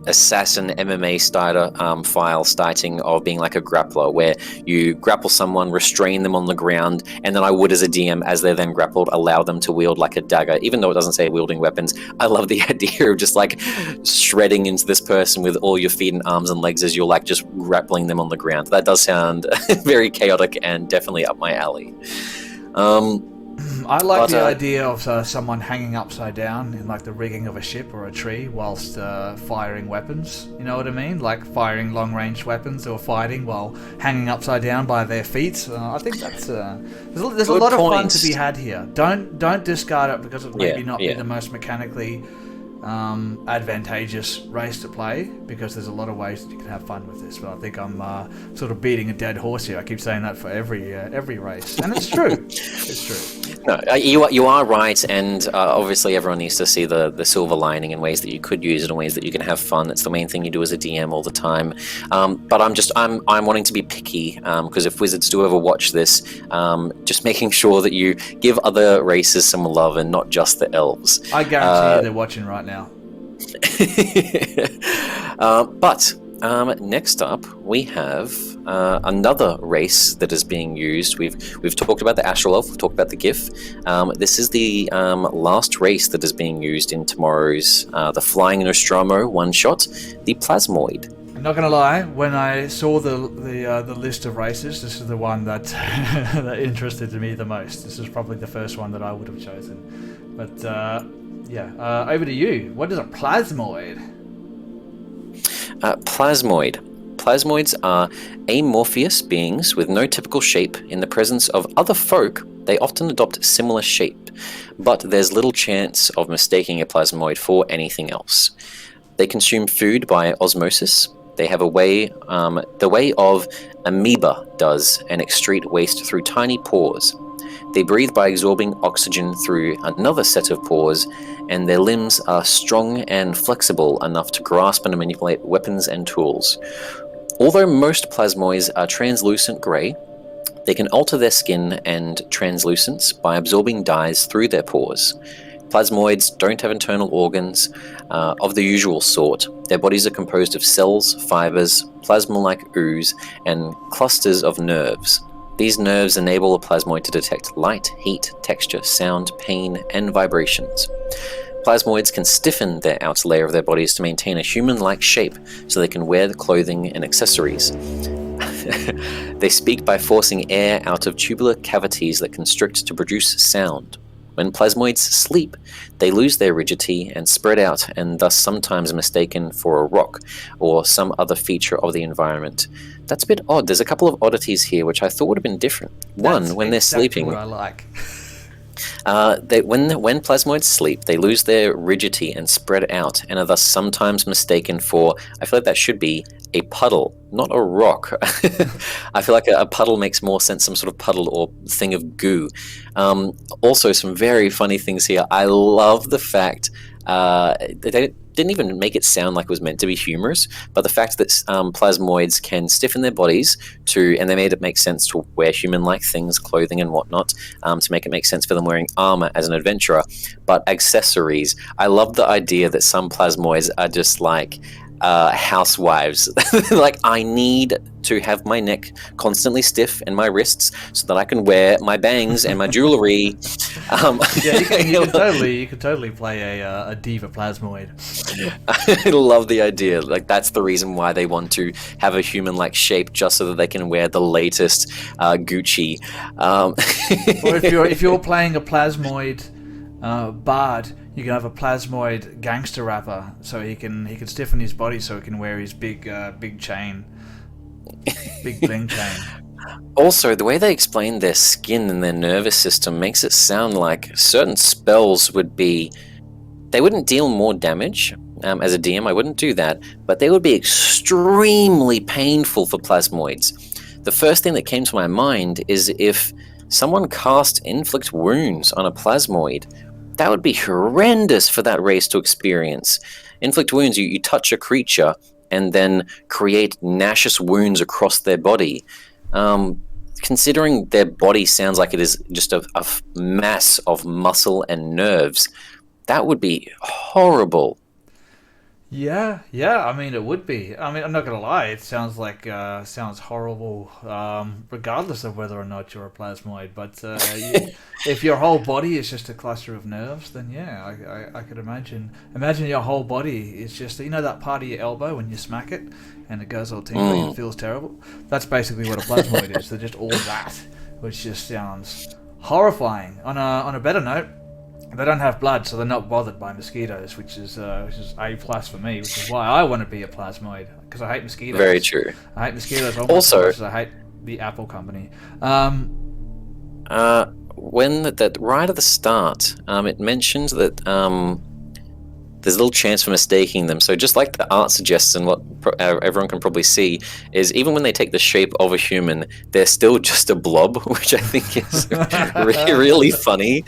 assassin MMA style starting of being like a grappler, where you grapple someone, restrain them on the ground, and then I would, as a DM, as they're then grappled, allow them to wield like a dagger, even though it doesn't say wielding weapons. I love the idea of just like shredding into this person with all your feet and arms and legs as you're like just grappling them on the ground. That does sound very chaotic and definitely up my alley. I like the idea of someone hanging upside down in like the rigging of a ship or a tree whilst firing weapons. You know what I mean? Like firing long-range weapons or fighting while hanging upside down by their feet. I think that's there's a lot of fun to be had here. Don't discard it because it may not be the most mechanically advantageous race to play, because there's a lot of ways that you can have fun with this. But I think I'm sort of beating a dead horse here. I keep saying that for every race, and it's true. It's true. No, you are right, and obviously everyone needs to see the silver lining in ways that you could use it, in ways that you can have fun. It's the main thing you do as a DM all the time. But I'm wanting to be picky, because if Wizards do ever watch this, just making sure that you give other races some love and not just the elves. I guarantee you they're watching right now. But next up we have another race that is being used. We've talked about the Astral Elf, we've talked about the Giff. This is the last race that is being used in tomorrow's the Flying Nostromo one-shot, the Plasmoid. I'm not gonna lie, when I saw the list of races, this is the one that that interested me the most. This is probably the first one that I would have chosen. But over to you. What is a Plasmoid? Plasmoids are amorphous beings with no typical shape. In the presence of other folk, they often adopt similar shape, but there's little chance of mistaking a plasmoid for anything else. They consume food by osmosis. They have a way, the way of amoeba does, and excrete waste through tiny pores. They breathe by absorbing oxygen through another set of pores, and their limbs are strong and flexible enough to grasp and manipulate weapons and tools. Although most plasmoids are translucent grey, they can alter their skin and translucence by absorbing dyes through their pores. Plasmoids don't have internal organs of the usual sort. Their bodies are composed of cells, fibers, plasma-like ooze, and clusters of nerves. These nerves enable a plasmoid to detect light, heat, texture, sound, pain, and vibrations. Plasmoids can stiffen their outer layer of their bodies to maintain a human-like shape so they can wear the clothing and accessories. They speak by forcing air out of tubular cavities that constrict to produce sound. When plasmoids sleep, they lose their rigidity and spread out, and thus sometimes mistaken for a rock or some other feature of the environment. That's a bit odd. There's a couple of oddities here which I thought would have been different. One, when they're sleeping, what I like. When plasmoids sleep, they lose their rigidity and spread out, and are thus sometimes mistaken for, I feel like that should be a puddle, not a rock. I feel like a puddle makes more sense, some sort of puddle or thing of goo. Also, some very funny things here. I love the fact they didn't even make it sound like it was meant to be humorous, but the fact that plasmoids can stiffen their bodies and they made it make sense to wear human-like things, clothing and whatnot, to make it make sense for them wearing armor as an adventurer, but accessories. I love the idea that some plasmoids are just like housewives. Like, I need to have my neck constantly stiff and my wrists so that I can wear my bangs and my jewelry. You could totally play a diva plasmoid. I love the idea. Like, that's the reason why they want to have a human-like shape, just so that they can wear the latest Gucci. Or if you're playing a plasmoid bard, you can have a plasmoid gangster rapper, so he can stiffen his body so he can wear his big chain, big bling chain. Also, the way they explain their skin and their nervous system makes it sound like certain spells they wouldn't deal more damage. As a DM, I wouldn't do that, but they would be extremely painful for plasmoids. The first thing that came to my mind is if someone cast Inflict Wounds on a plasmoid. That would be horrendous for that race to experience. Inflict Wounds, you touch a creature, and then create nauseous wounds across their body. Considering their body sounds like it is just a mass of muscle and nerves, that would be horrible. Yeah. I mean, it would be. I mean, I'm not gonna lie. It sounds like sounds horrible, regardless of whether or not you're a plasmoid. But if your whole body is just a cluster of nerves, then yeah, I could imagine. Imagine your whole body is just, you know, that part of your elbow when you smack it and it goes all tingly and feels terrible. That's basically what a plasmoid is. They're just all that, which just sounds horrifying. On a better note, they don't have blood, so they're not bothered by mosquitoes, which is A+ for me, which is why I want to be a plasmoid, because I hate mosquitoes. Very true. I hate mosquitoes almost as much as I hate the Apple company. When that right at the start, it mentions that there's a little chance for mistaking them. So just like the art suggests, and what everyone can probably see, is even when they take the shape of a human, they're still just a blob, which I think is really funny.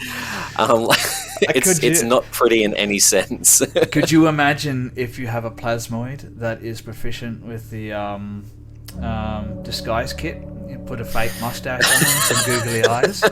It's not pretty in any sense. Could you imagine if you have a plasmoid that is proficient with the disguise kit? You put a fake mustache on them, some googly eyes.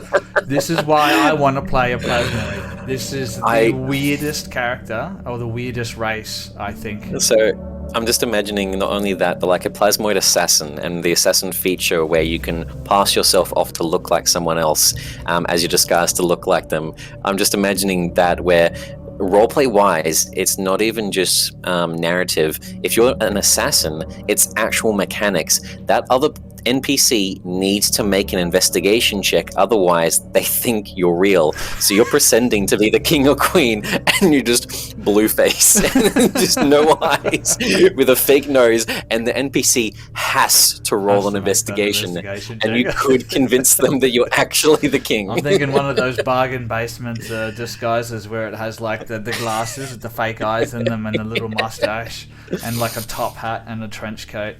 This is why I want to play a plasmoid. This is the weirdest character, or the weirdest race, I think. So I'm just imagining not only that, but like a plasmoid assassin, and the assassin feature where you can pass yourself off to look like someone else as you disguise to look like them. I'm just imagining that where roleplay wise, it's not even just narrative. If you're an assassin, it's actual mechanics. That other NPC needs to make an investigation check, otherwise they think you're real. So you're pretending to be the king or queen, and you just blue face, and just no eyes, with a fake nose, and the NPC has to roll an investigation and you could convince them that you're actually the king. I'm thinking one of those bargain basement disguises where it has like the glasses with the fake eyes in them and the little mustache and like a top hat and a trench coat.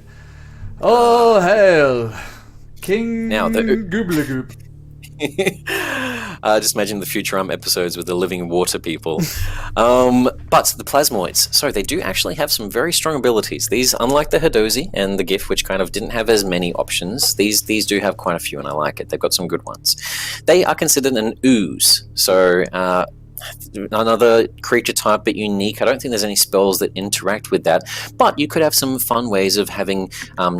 Oh, hail! King Goobly-Goop. Just imagine the Futurama episodes with the living water people. But the plasmoids, so they do actually have some very strong abilities. These, unlike the Hadozee and the Giff, which kind of didn't have as many options, these do have quite a few, and I like it. They've got some good ones. They are considered an ooze, so another creature type, but unique. I don't think there's any spells that interact with that, but you could have some fun ways of having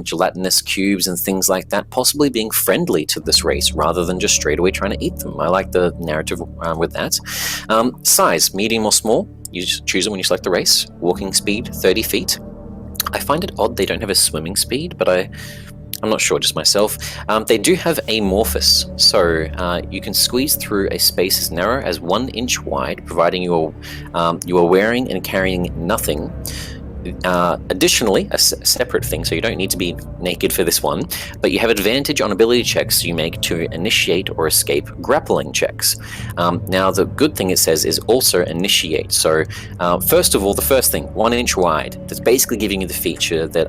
gelatinous cubes and things like that, possibly being friendly to this race rather than just straight away trying to eat them. I like the narrative with that. Size, medium or small, you just choose it when you select the race. Walking speed, 30 feet. I find it odd they don't have a swimming speed, but I'm not sure, just myself. They do have amorphous, so you can squeeze through a space as narrow as 1 inch wide, providing you are wearing and carrying nothing. Additionally, a separate thing, so you don't need to be naked for this one, but you have advantage on ability checks you make to initiate or escape grappling checks. Now, the good thing it says is also initiate. So, first of all, the first thing, 1 inch wide. That's basically giving you the feature that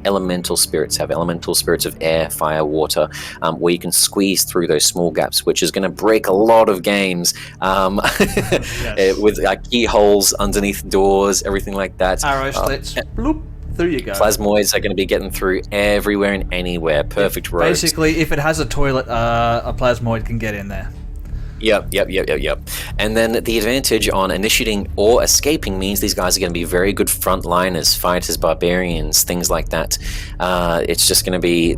elemental spirits have, elemental spirits of air, fire, water, where you can squeeze through those small gaps, which is going to break a lot of games yes. With keyholes underneath doors, everything like that. Arrows. Let's bloop, through you go. Plasmoids are going to be getting through everywhere and anywhere. Perfect roads. Basically, if it has a toilet, a plasmoid can get in there. Yep. And then the advantage on initiating or escaping means these guys are going to be very good frontliners, fighters, barbarians, things like that. It's just going to be...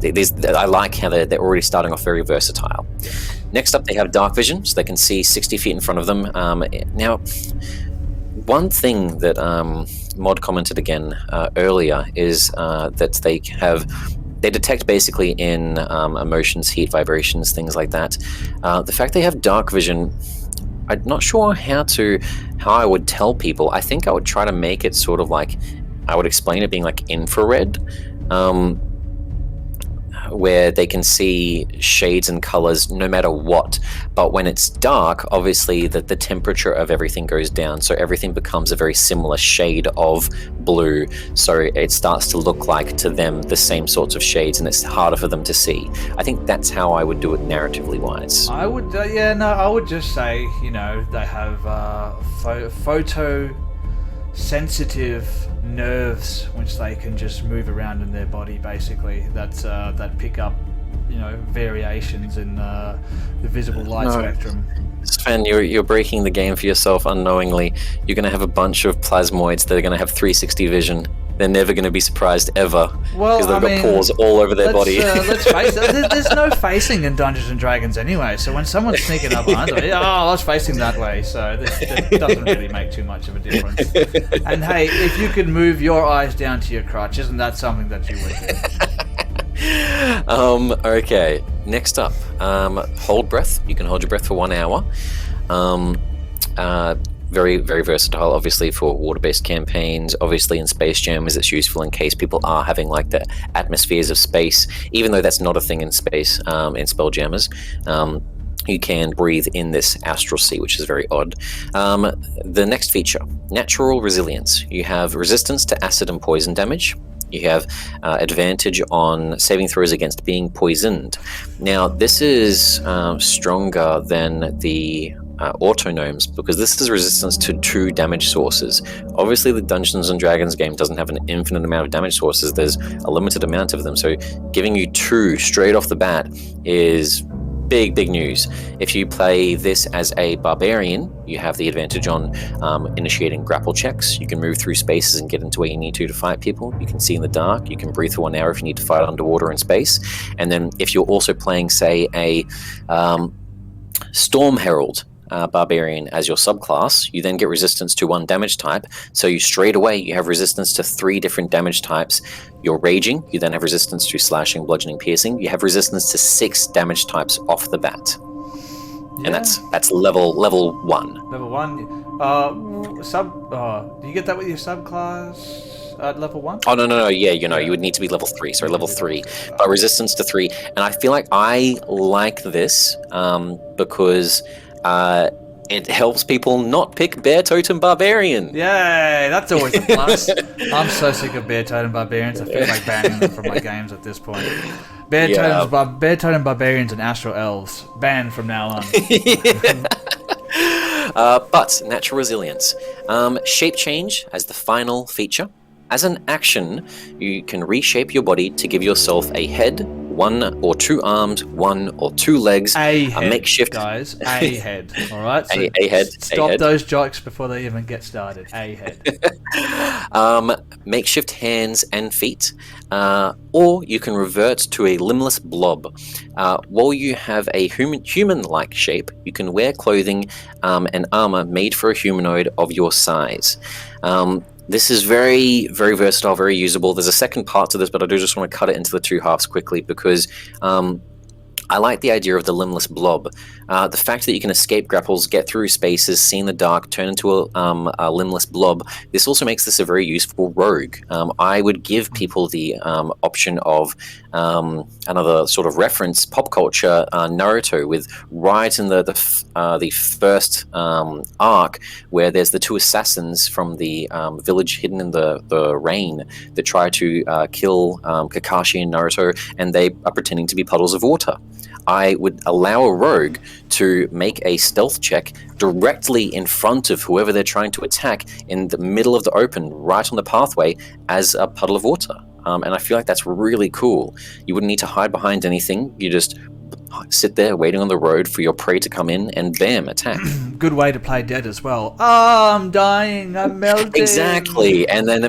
I like how they're already starting off very versatile. Next up, they have dark vision, so they can see 60 feet in front of them. Now, one thing that Mod commented again earlier is that they detect basically in emotions, heat, vibrations, things like that. The fact they have dark vision, I'm not sure how I would tell people. I think I would try to make it sort of like, I would explain it being like infrared, where they can see shades and colors no matter what. But when it's dark, obviously the temperature of everything goes down, so everything becomes a very similar shade of blue, so it starts to look like to them the same sorts of shades, and it's harder for them to see. I think that's how I would do it narratively wise. I would I would just say, they have sensitive nerves which they can just move around in their body, basically, that pick up, variations in the visible light spectrum. Sven, you're breaking the game for yourself unknowingly. You're going to have a bunch of plasmoids that are going to have 360 vision. They're never going to be surprised ever, because they've got paws all over their body. Let's face it, there's no facing in Dungeons and Dragons anyway, so when someone's sneaking up behind me, I was facing that way, so that doesn't really make too much of a difference. And hey, if you could move your eyes down to your crotch, isn't that something that you would do? Okay, next up, hold breath. You can hold your breath for 1 hour. Very, very versatile, obviously, for water-based campaigns. Obviously, in Space Jammers, it's useful in case people are having like the atmospheres of space, even though that's not a thing in space, in Spelljammers. You can breathe in this astral sea, which is very odd. The next feature, natural resilience. You have resistance to acid and poison damage. You have advantage on saving throws against being poisoned. Now, this is stronger than the Autognomes, because this is resistance to 2 damage sources. Obviously, the Dungeons and Dragons game doesn't have an infinite amount of damage sources. There's a limited amount of them, so giving you 2 straight off the bat is big news. If you play this as a barbarian, you have the advantage on initiating grapple checks. You can move through spaces and get into where you need to fight people. You can see in the dark. You can breathe for 1 hour if you need to fight underwater in space. And then if you're also playing, say, a Storm Herald barbarian as your subclass, you then get resistance to 1 damage type, so you straight away you have resistance to 3 different damage types. You're raging, you then have resistance to slashing, bludgeoning, piercing. You have resistance to 6 damage types off the bat. Yeah. And that's level 1. Level 1. Do you get that with your subclass at level 1? Oh no, yeah, you would need to be level 3. Sorry, level 3, but resistance to 3. And I feel like I like this because it helps people not pick Bear Totem Barbarian. Yay, that's always a plus. I'm so sick of Bear Totem Barbarians, I feel like banning them from my games at this point. Bear Totem Barbarians and Astral Elves, banned from now on. But natural resilience. Shape change as the final feature. As an action, you can reshape your body to give yourself a head, 1 or 2 arms, 1 or 2 legs, a head, makeshift, guys, a head. All right, so a head. Stop those jokes before they even get started. A head. Makeshift hands and feet, or you can revert to a limbless blob. While you have a human-like shape, you can wear clothing and armor made for a humanoid of your size. This is very, very versatile, very usable. There's a second part to this, but I do just want to cut it into the 2 halves quickly because I like the idea of the limbless blob. The fact that you can escape grapples, get through spaces, see in the dark, turn into a limbless blob, this also makes this a very useful rogue. I would give people the option of another sort of reference, pop culture, Naruto, with right in the first arc, where there's the 2 assassins from the village hidden in the rain that try to kill Kakashi and Naruto, and they are pretending to be puddles of water. I would allow a rogue to make a stealth check directly in front of whoever they're trying to attack in the middle of the open, right on the pathway, as a puddle of water. And I feel like that's really cool. You wouldn't need to hide behind anything. You just sit there waiting on the road for your prey to come in and bam, attack. Good way to play dead as well. Oh, I'm dying, I'm melting. Exactly. And then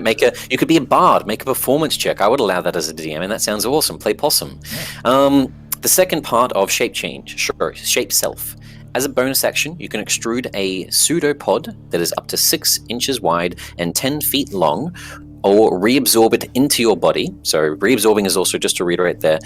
you could be a bard, make a performance check. I would allow that as a DM, and that sounds awesome. Play possum. Yeah. The second part of shape change, shape self. As a bonus action, you can extrude a pseudopod that is up to 6 inches wide and 10 feet long, or reabsorb it into your body. So reabsorbing is also, just to reiterate there,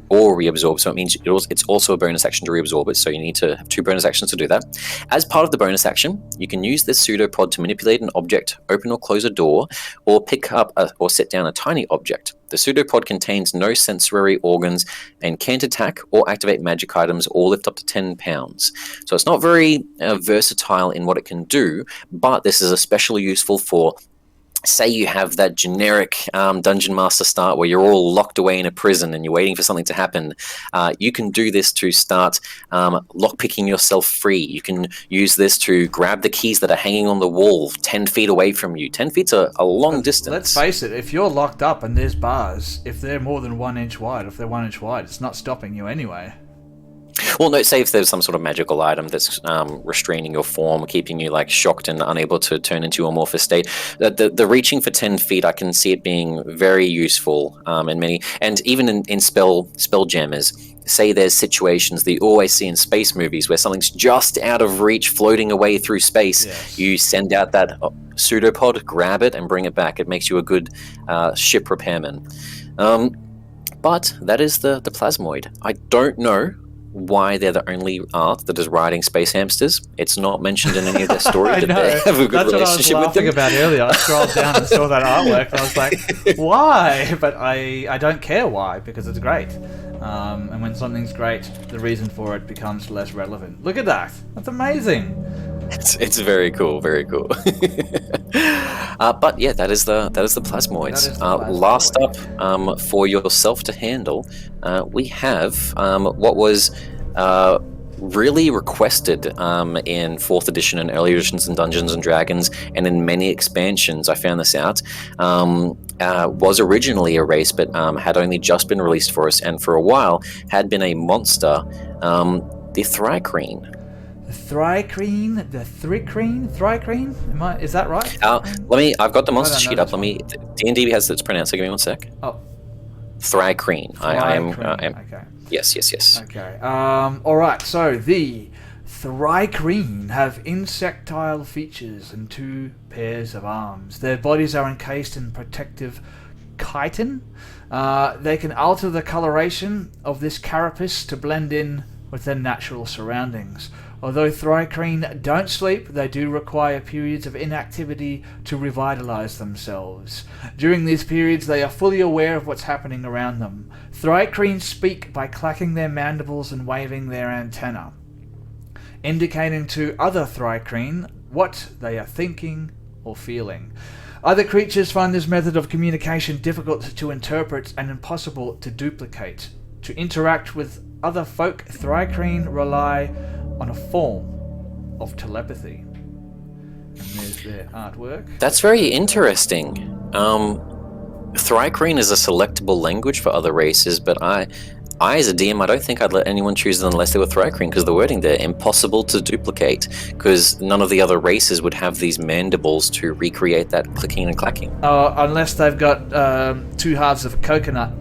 or reabsorb, so it means it's also a bonus action to reabsorb it, so you need to have 2 bonus actions to do that. As part of the bonus action, you can use this pseudopod to manipulate an object, open or close a door, or pick up or set down a tiny object. The pseudopod contains no sensory organs and can't attack or activate magic items or lift up to 10 pounds. So it's not very versatile in what it can do, but this is especially useful for say you have that generic dungeon master start where you're all locked away in a prison and you're waiting for something to happen, you can do this to start lockpicking yourself free. You can use this to grab the keys that are hanging on the wall 10 feet away from you. 10 feet's a long distance. Let's face it, if you're locked up and there's bars, if they're more than 1 inch wide, if they're 1 inch wide, it's not stopping you anyway. Well, no, say if there's some sort of magical item that's restraining your form, keeping you like shocked and unable to turn into a amorphous state. The reaching for 10 feet, I can see it being very useful in many, and even in Spelljammers. Say there's situations that you always see in space movies where something's just out of reach, floating away through space. Yes. You send out that pseudopod, grab it, and bring it back. It makes you a good ship repairman. But that is the Plasmoid. I don't know why they're the only art that is riding space hamsters. It's not mentioned in any of their story. I Did know. they have a good That's relationship what I was laughing with them? about earlier. I scrolled down and saw that artwork and I was like, why? But I don't care why, because it's great. And when something's great, the reason for it becomes less relevant. Look at that. That's amazing. It's very cool, very cool. But yeah, that is the Plasmoids. That is the Plasmoid. Last up, for yourself to handle, we have what was really requested in 4th edition and early editions in Dungeons and Dragons, and in many expansions. I found this out. Was originally a race, but had only just been released for us, and for a while had been a monster. The Thri-kreen. The Thri-kreen? The Thri-kreen? Is that right? I've got the monster I don't know sheet up. this D&D has it's pronounced. So give me 1 sec. Oh. Thri-kreen. I am. Okay. Yes. Okay. All right. So the Thri-kreen have insectile features and 2 pairs of arms. Their bodies are encased in protective chitin. They can alter the coloration of this carapace to blend in with their natural surroundings. Although Thri-kreen don't sleep, they do require periods of inactivity to revitalize themselves. During these periods, they are fully aware of what's happening around them. Thri-kreen speak by clacking their mandibles and waving their antennae, indicating to other Thri-kreen what they are thinking or feeling. Other creatures find this method of communication difficult to interpret and impossible to duplicate. To interact with other folk, Thri-kreen rely on a form of telepathy. And there's their artwork. That's very interesting. Thri-kreen is a selectable language for other races, but I as a DM, I don't think I'd let anyone choose it unless they were Thri-kreen, because the wording there, impossible to duplicate, because none of the other races would have these mandibles to recreate that clicking and clacking. Unless they've got 2 halves of a coconut.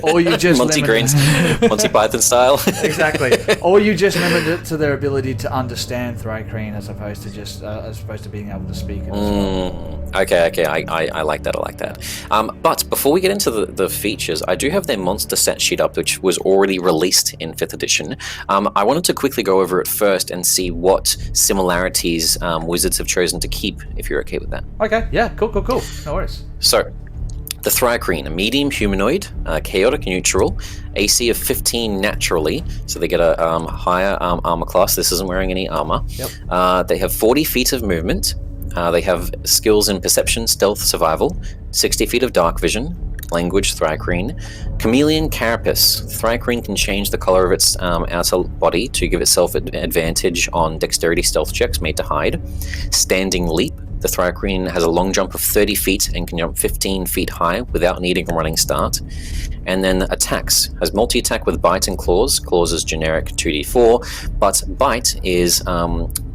Or you just Monty Python style. Exactly. Or you just limit it to their ability to understand Thri-kreen as opposed to being able to speak it as well. Okay. I like that. But before we get into the features, I do have their monster set sheet up, which was already released in 5th edition. I wanted to quickly go over it first and see what similarities Wizards have chosen to keep, if you're okay with that. Okay, yeah, cool. No worries. So, the Thri-kreen, a medium humanoid, chaotic neutral, AC of 15 naturally, so they get a higher armor class. This isn't wearing any armor. Yep. They have 40 feet of movement. They have skills in perception, stealth, survival, 60 feet of dark vision, language, Thri-kreen. Chameleon carapace. Thri-kreen can change the color of its outer body to give itself advantage on dexterity stealth checks made to hide. Standing leap. The Thri-kreen has a long jump of 30 feet and can jump 15 feet high without needing a running start. And then attacks. Has multi-attack with bite and claws. Claws is generic 2d4, but bite is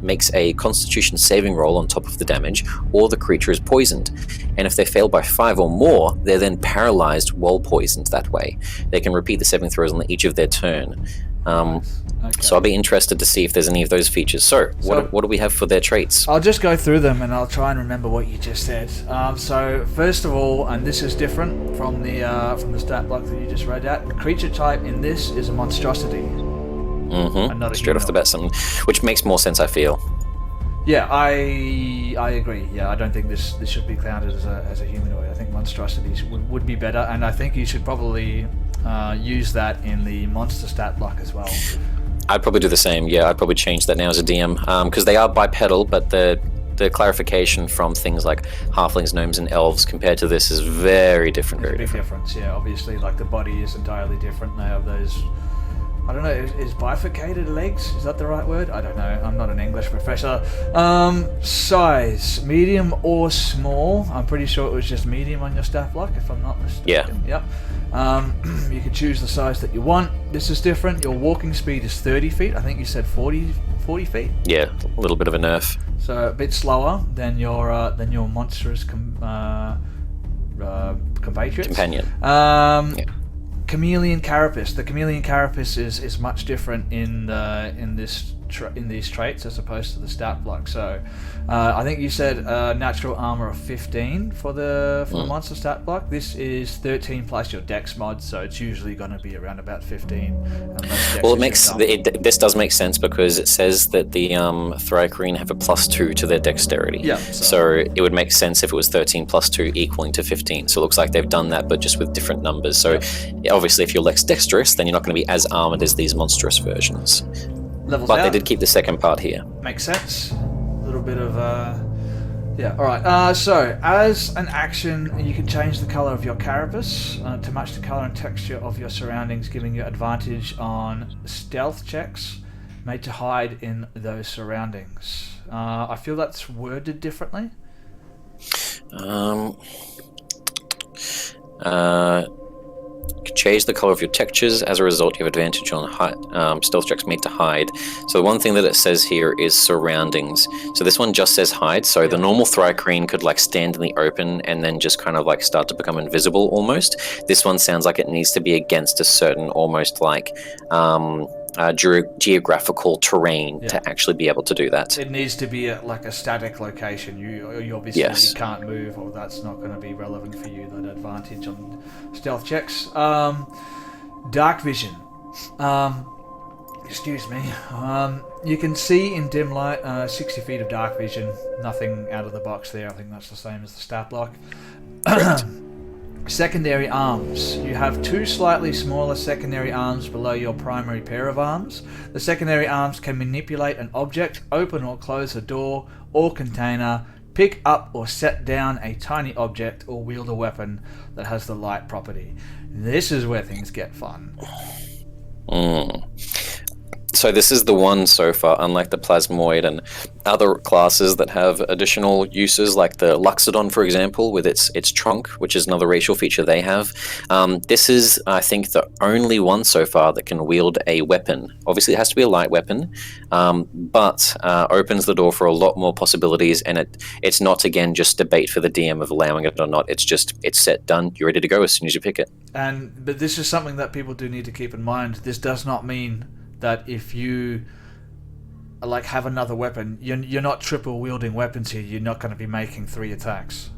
makes a constitution saving roll on top of the damage, or the creature is poisoned. And if they fail by 5 or more, they're then paralyzed while poisoned that way. They can repeat the saving throws on each of their turn. Okay. So I'll be interested to see if there's any of those features. So what do we have for their traits? I'll just go through them and I'll try and remember what you just said. So first of all, and this is different from the stat block that you just read out, the creature type in this is a monstrosity. And not a Straight off the bat, something which makes more sense, I feel. Yeah, I agree. Yeah, I don't think this should be counted as a humanoid. I think monstrosities would be better, and I think you should probably use that in the monster stat block as well. I'd probably do the same. Yeah, I'd probably change that now as a DM, because they are bipedal, but the clarification from things like halflings, gnomes, and elves compared to this is very different. There's a big difference, yeah. Obviously, like the body is entirely different. They have those, I don't know, is bifurcated legs? Is that the right word? I don't know. I'm not an English professor. Size, medium or small. I'm pretty sure it was just medium on your stat block, if I'm not mistaken. Yeah. Yep. You can choose the size that you want. This is different. Your walking speed is 30 feet. I think you said 40 feet. Yeah, a little bit of a nerf. So a bit slower than your monstrous compatriots. Companion. Yeah. Chameleon carapace. The chameleon carapace is much different in these traits as opposed to the stat block. So I think you said natural armor of 15 for the monster stat block. This is 13 plus your dex mod, so it's usually going to be around about 15. Well, this does make sense because it says that the Thri-kreen have a +2 to their dexterity. Yeah. So it would make sense if it was 13 plus 2 equaling to 15. So it looks like they've done that, but just with different numbers. So obviously, if you're less dexterous, then you're not going to be as armored as these monstrous versions. Levels but out. They did keep the second part here. Makes sense. A little bit of yeah. All right. So as an action, you can change the color of your carapace to match the color and texture of your surroundings, giving you advantage on stealth checks made to hide in those surroundings. I feel that's worded differently. Change the color of your textures. As a result, you have advantage on stealth checks made to hide. So the one thing that it says here is surroundings. So this one just says hide. So the normal Thri-kreen could like stand in the open and then just kind of like start to become invisible almost. This one sounds like it needs to be against a certain almost like geographical terrain to actually be able to do that. It needs to be at like a static location. You obviously you can't move, or that's not going to be relevant for you. That advantage on stealth checks. Dark vision. Excuse me. You can see in dim light 60 feet of dark vision. Nothing out of the box there. I think that's the same as the stat block. Secondary arms. You have two slightly smaller secondary arms below your primary pair of arms. The secondary arms can manipulate an object, open or close a door or container, pick up or set down a tiny object, or wield a weapon that has the light property. This is where things get fun. So this is the one so far, unlike the Plasmoid and other classes that have additional uses, like the Luxodon, for example, with its trunk, which is another racial feature they have. This is, I think, the only one so far that can wield a weapon. Obviously, it has to be a light weapon, but opens the door for a lot more possibilities, and it's not, again, just debate for the DM of allowing it or not. It's just, it's set, done, you're ready to go as soon as you pick it. But this is something that people do need to keep in mind. This does not mean that if you like have another weapon, you're not triple wielding weapons here. You're not going to be making 3 attacks.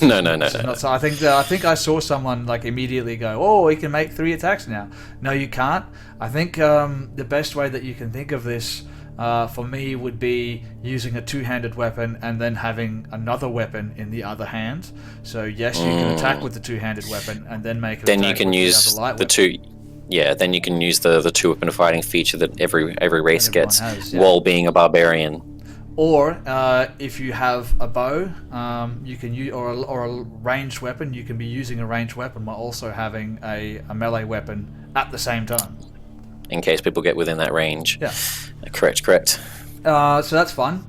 No. So I think I saw someone like immediately go, "Oh, he can make 3 attacks now." No, you can't. I think the best way that you can think of this for me would be using a 2-handed weapon and then having another weapon in the other hand. So yes, you can attack with the 2-handed weapon and then make an then attack you can with use the light the weapon. two. Yeah, then you can use the 2-weapon fighting feature that every race gets has, while being a barbarian. Or if you have a bow, you can use or a ranged weapon. You can be using a ranged weapon while also having a melee weapon at the same time. In case people get within that range. Yeah. Correct. So that's fun.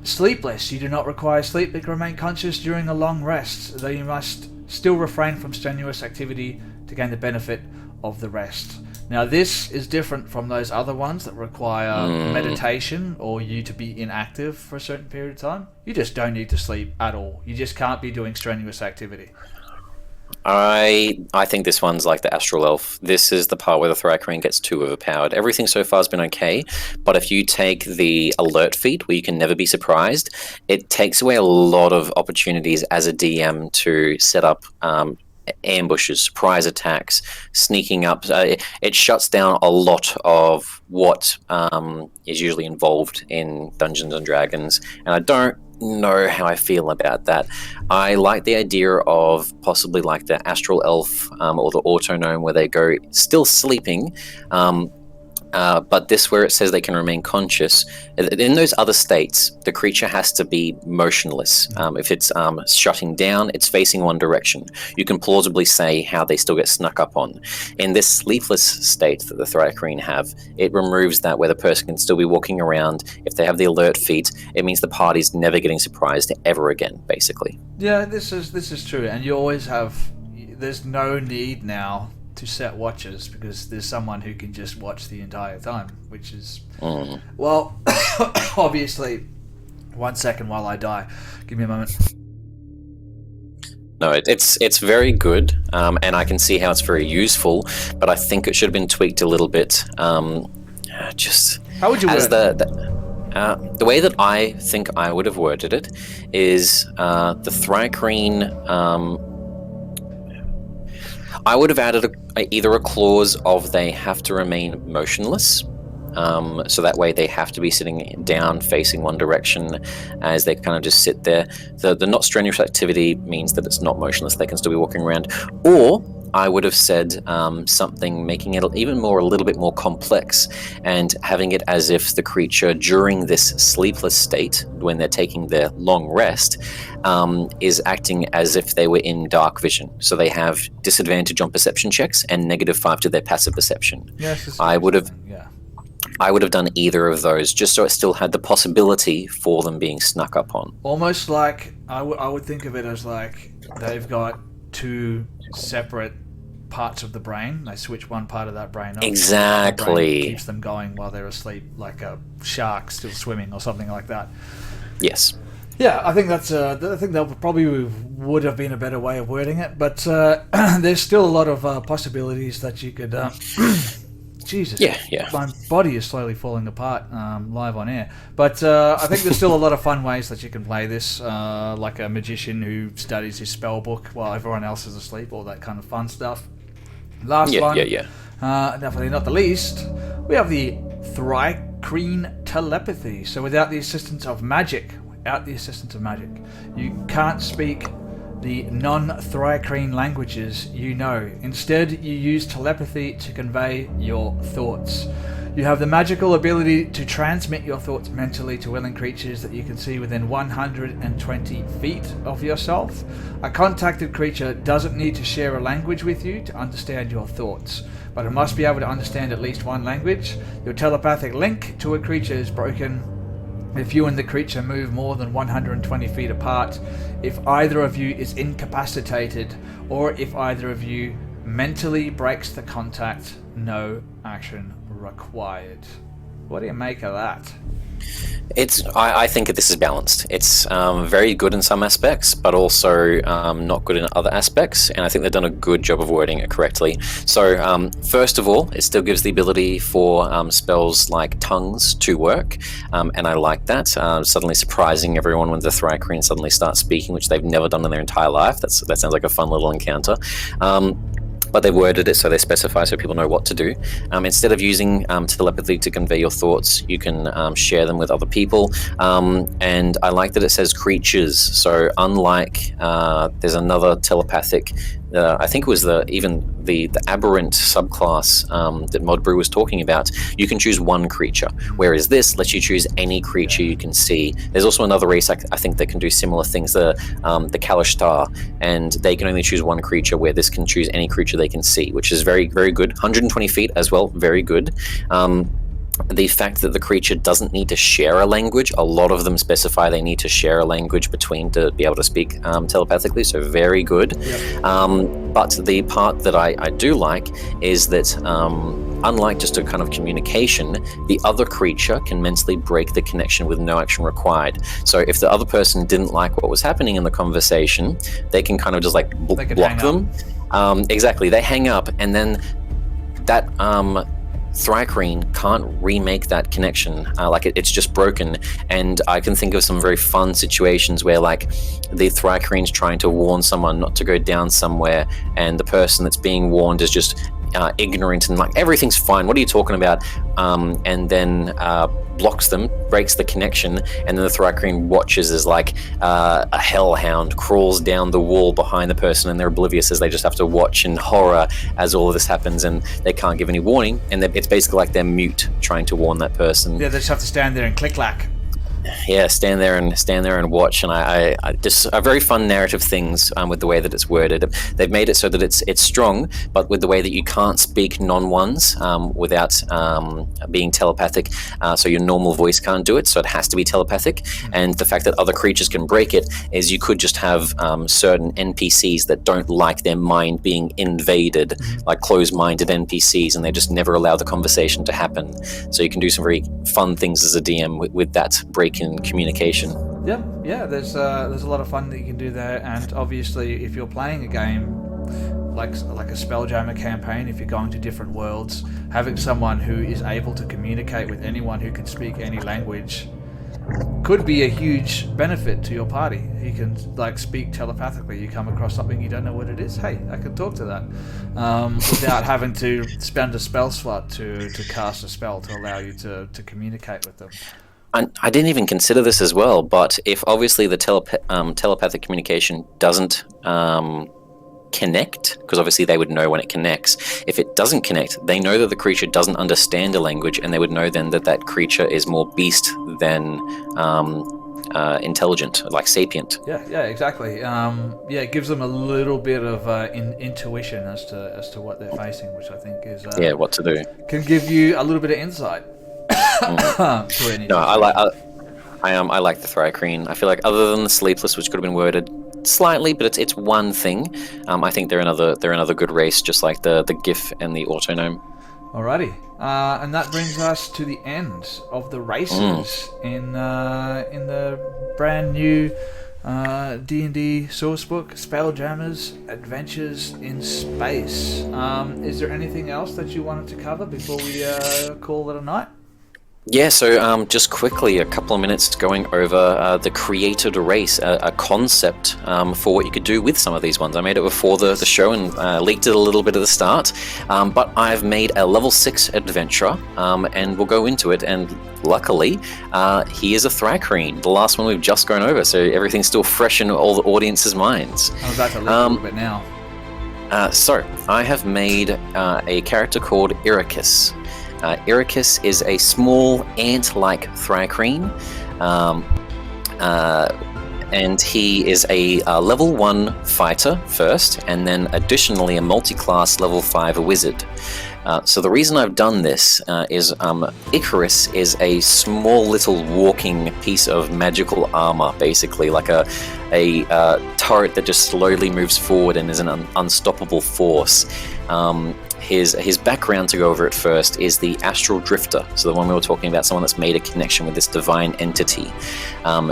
Sleepless. You do not require sleep, but can remain conscious during a long rest, though you must still refrain from strenuous activity to gain the benefit of the rest. Now this is different from those other ones that require meditation or you to be inactive for a certain period of time. You just don't need to sleep at all. You just can't be doing strenuous activity. I think this one's like the Astral Elf. This is the part where the Thri-kreen gets too overpowered. Everything so far has been okay, but if you take the alert feat, where you can never be surprised, it takes away a lot of opportunities as a DM to set up ambushes, surprise attacks, sneaking up. It shuts down a lot of what is usually involved in Dungeons and Dragons, and I don't know how I feel about that. I like the idea of possibly like the Astral Elf or the Autognome, where they go still sleeping, But this, where it says they can remain conscious, in those other states, the creature has to be motionless. If it's shutting down, it's facing one direction. You can plausibly say how they still get snuck up on. In this sleepless state that the Thri-kreen have, it removes that, where the person can still be walking around. If they have the alert feat, it means the party's never getting surprised ever again, basically. Yeah, this is true, and you always have. There's no need now to set watches, because there's someone who can just watch the entire time, which is well, obviously. 1 second while I die. Give me a moment. No, it's very good, and I can see how it's very useful, but I think it should have been tweaked a little bit. Just how would you word the way that I think I would have worded it is the Thri-kreen. I would have added either a clause of they have to remain motionless, so that way they have to be sitting down facing one direction as they kind of just sit there. The not strenuous activity means that it's not motionless, they can still be walking around. Or I would have said something making it even more, a little bit more complex, and having it as if the creature during this sleepless state, when they're taking their long rest, is acting as if they were in dark vision. So they have disadvantage on perception checks and -5 to their passive perception. Yes, I would have done either of those, just so it still had the possibility for them being snuck up on. Almost like I would think of it as like they've got two separate parts of the brain. They switch one part of that brain off. Exactly. The brain keeps them going while they're asleep, like a shark still swimming or something like that. Yes. Yeah, I think that's. I think that probably would have been a better way of wording it, but there's still a lot of possibilities that you could. Jesus. Yeah. My body is slowly falling apart live on air. But I think there's still a lot of fun ways that you can play this, like a magician who studies his spell book while everyone else is asleep, all that kind of fun stuff. Last one, definitely not the least, we have the Thri-kreen telepathy. So without the assistance of magic, you can't speak the non-Thri-kreen languages you know. Instead, you use telepathy to convey your thoughts. You have the magical ability to transmit your thoughts mentally to willing creatures that you can see within 120 feet of yourself. A contacted creature doesn't need to share a language with you to understand your thoughts, but it must be able to understand at least one language. Your telepathic link to a creature is broken if you and the creature move more than 120 feet apart, if either of you is incapacitated, or if either of you mentally breaks the contact. No action required. What do you make of that? I think this is balanced. It's very good in some aspects, but also not good in other aspects, and I think they've done a good job of wording it correctly. So first of all, it still gives the ability for spells like tongues to work, and I like that. Suddenly surprising everyone when the Thri-kreen suddenly start speaking, which they've never done in their entire life. That sounds like a fun little encounter. But they've worded it so they specify so people know what to do. Instead of using telepathy to convey your thoughts, you can share them with other people. And I like that it says creatures. So unlike there's another telepathic, I think it was the aberrant subclass that Modbrew was talking about, you can choose one creature, whereas this lets you choose any creature you can see. There's also another race I think that can do similar things, the Kalishtar, and they can only choose one creature, where this can choose any creature they can see, which is very, very good. 120 feet as well, very good. The fact that the creature doesn't need to share a language, a lot of them specify they need to share a language between to be able to speak telepathically, so very good. Yep. But the part that I do like is that unlike just a kind of communication, the other creature can mentally break the connection with no action required. So if the other person didn't like what was happening in the conversation, they can kind of just like block them. Exactly, they hang up, and then that Thri-kreen can't remake that connection. It's just broken. And I can think of some very fun situations where like the Thri-kreen's trying to warn someone not to go down somewhere, and the person that's being warned is just ignorant and like everything's fine, what are you talking about? And then blocks them, breaks the connection, and then the Thri-kreen watches as like a hellhound crawls down the wall behind the person, and they're oblivious as they just have to watch in horror as all of this happens, and they can't give any warning, and it's basically like they're mute trying to warn that person. Yeah, they just have to stand there and click-clack. Yeah, stand there and watch, and I just are very fun narrative things with the way that it's worded. They've made it so that it's strong, but with the way that you can't speak non-ones without being telepathic, so your normal voice can't do it, so it has to be telepathic. And the fact that other creatures can break it is you could just have certain NPCs that don't like their mind being invaded, like closed-minded NPCs, and they just never allow the conversation to happen. So you can do some very fun things as a DM with that break in communication. Yeah, there's a lot of fun that you can do there, and obviously if you're playing a game like a Spelljammer campaign, if you're going to different worlds, having someone who is able to communicate with anyone who can speak any language could be a huge benefit to your party. You can like speak telepathically. You come across something you don't know what it is. Hey, I can talk to that without having to spend a spell slot to cast a spell to allow you to communicate with them. I didn't even consider this as well, but if obviously the telepathic communication doesn't connect, because obviously they would know when it connects. If it doesn't connect, they know that the creature doesn't understand a language, and they would know then that creature is more beast than intelligent, like sapient. Yeah, exactly. It gives them a little bit of intuition as to what they're facing, which I think is what to do. Can give you a little bit of insight. No, I like the Thri-kreen. I feel like other than the sleepless, which could have been worded slightly, but it's one thing. I think they're another good race, just like the Giff and the Autognome. Alrighty, and that brings us to the end of the races in the brand new D&D sourcebook, Spelljammer Adventures in Space. Is there anything else that you wanted to cover before we call it a night? Yeah, so just quickly, a couple of minutes going over the created race, a concept for what you could do with some of these ones. I made it before the show and leaked it a little bit at the start, but I've made a level 6 adventurer, and we'll go into it, and luckily, he is a Thri-kreen, the last one we've just gone over, so everything's still fresh in all the audience's minds. I'm about to leak a little bit now. So, I have made a character called Iricus. Iricus is a small ant-like Thri-kreen, and he is a level 1 fighter first, and then additionally a multi-class level 5 wizard. So the reason I've done this is Icarus is a small little walking piece of magical armor, basically, like a turret that just slowly moves forward and is an unstoppable force. His background, to go over it first, is the Astral Drifter, so the one we were talking about, someone that's made a connection with this divine entity.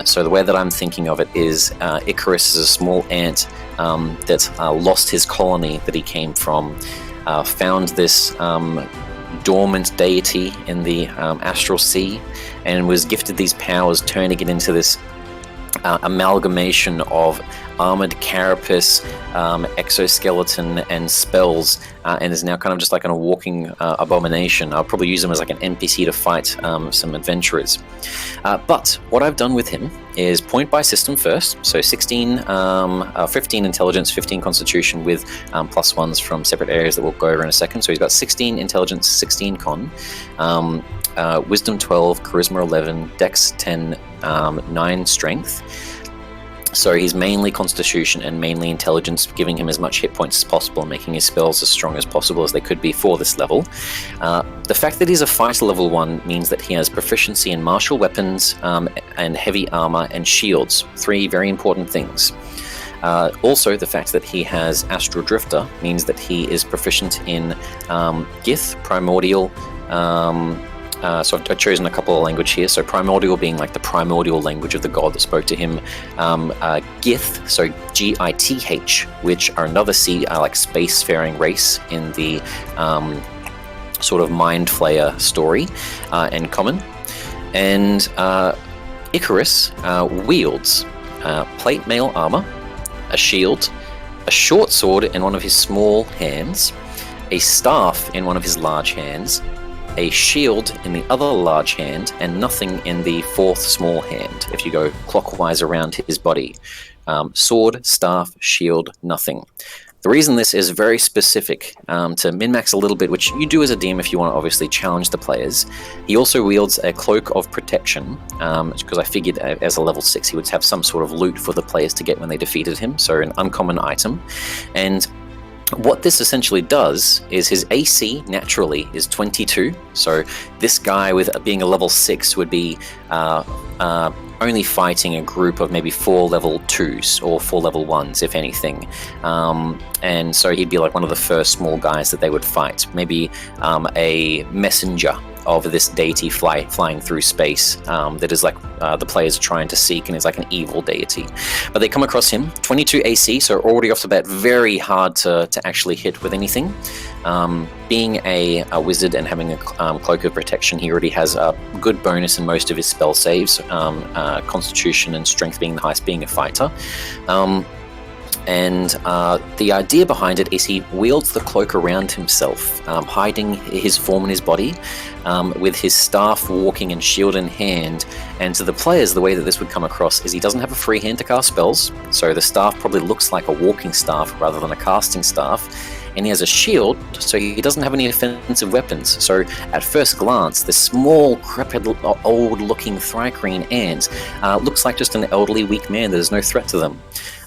So the way that I'm thinking of it is Icarus is a small ant that lost his colony that he came from, found this dormant deity in the astral sea, and was gifted these powers, turning it into this amalgamation of armored carapace, exoskeleton, and spells, and is now kind of just like a walking abomination. I'll probably use him as like an NPC to fight some adventurers. But what I've done with him is point by system first, so 15 intelligence, 15 constitution with +1s from separate areas that we'll go over in a second. So he's got 16 intelligence, 16 con, wisdom 12, charisma 11, dex 10, 9 strength. So he's mainly constitution and mainly intelligence, giving him as much hit points as possible and making his spells as strong as possible as they could be for this level. The fact that he's a fighter level 1 means that he has proficiency in martial weapons and heavy armor and shields, 3 very important things. Also, the fact that he has Astral Drifter means that he is proficient in Giff, Primordial, so I've chosen a couple of language here. So Primordial being like the primordial language of the god that spoke to him. Giff, so Gith, which are another like spacefaring race in the sort of Mind Flayer story, and common. And Icarus wields plate mail armor, a shield, a short sword in one of his small hands, a staff in one of his large hands, a shield in the other large hand, and nothing in the fourth small hand, if you go clockwise around his body. Sword, staff, shield, nothing. The reason this is very specific, to min-max a little bit, which you do as a DM if you want to obviously challenge the players, he also wields a cloak of protection, because I figured as a level 6 he would have some sort of loot for the players to get when they defeated him, so an uncommon item. And what this essentially does is his AC naturally is 22, so this guy with being a level 6 would be only fighting a group of maybe 4 level 2s or 4 level 1s, if anything. And so he'd be like one of the first small guys that they would fight. Maybe a messenger of this deity flying through space that is like the players are trying to seek, and is like an evil deity. But they come across him, 22 AC, so already off the bat very hard to actually hit with anything. Being a wizard and having a cloak of protection, he already has a good bonus in most of his spell saves, constitution and strength being the highest, being a fighter. And the idea behind it is he wields the cloak around himself, hiding his form in his body, with his staff walking and shield in hand. And to the players, the way that this would come across is he doesn't have a free hand to cast spells, so the staff probably looks like a walking staff rather than a casting staff. And he has a shield, so he doesn't have any offensive weapons. So at first glance, this small, crepid, old-looking Thri-kreen ant looks like just an elderly, weak man. There's no threat to them.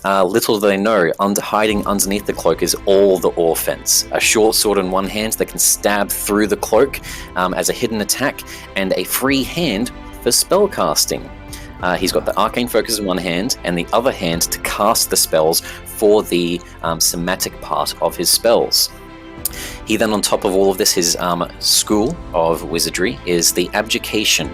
Little do they know, hiding underneath the cloak is all the offense. A short sword in one hand that can stab through the cloak as a hidden attack, and a free hand for spellcasting. He's got the arcane focus in one hand, and the other hand to cast the spells for the somatic part of his spells. He then, on top of all of this, his school of wizardry is the abjuration.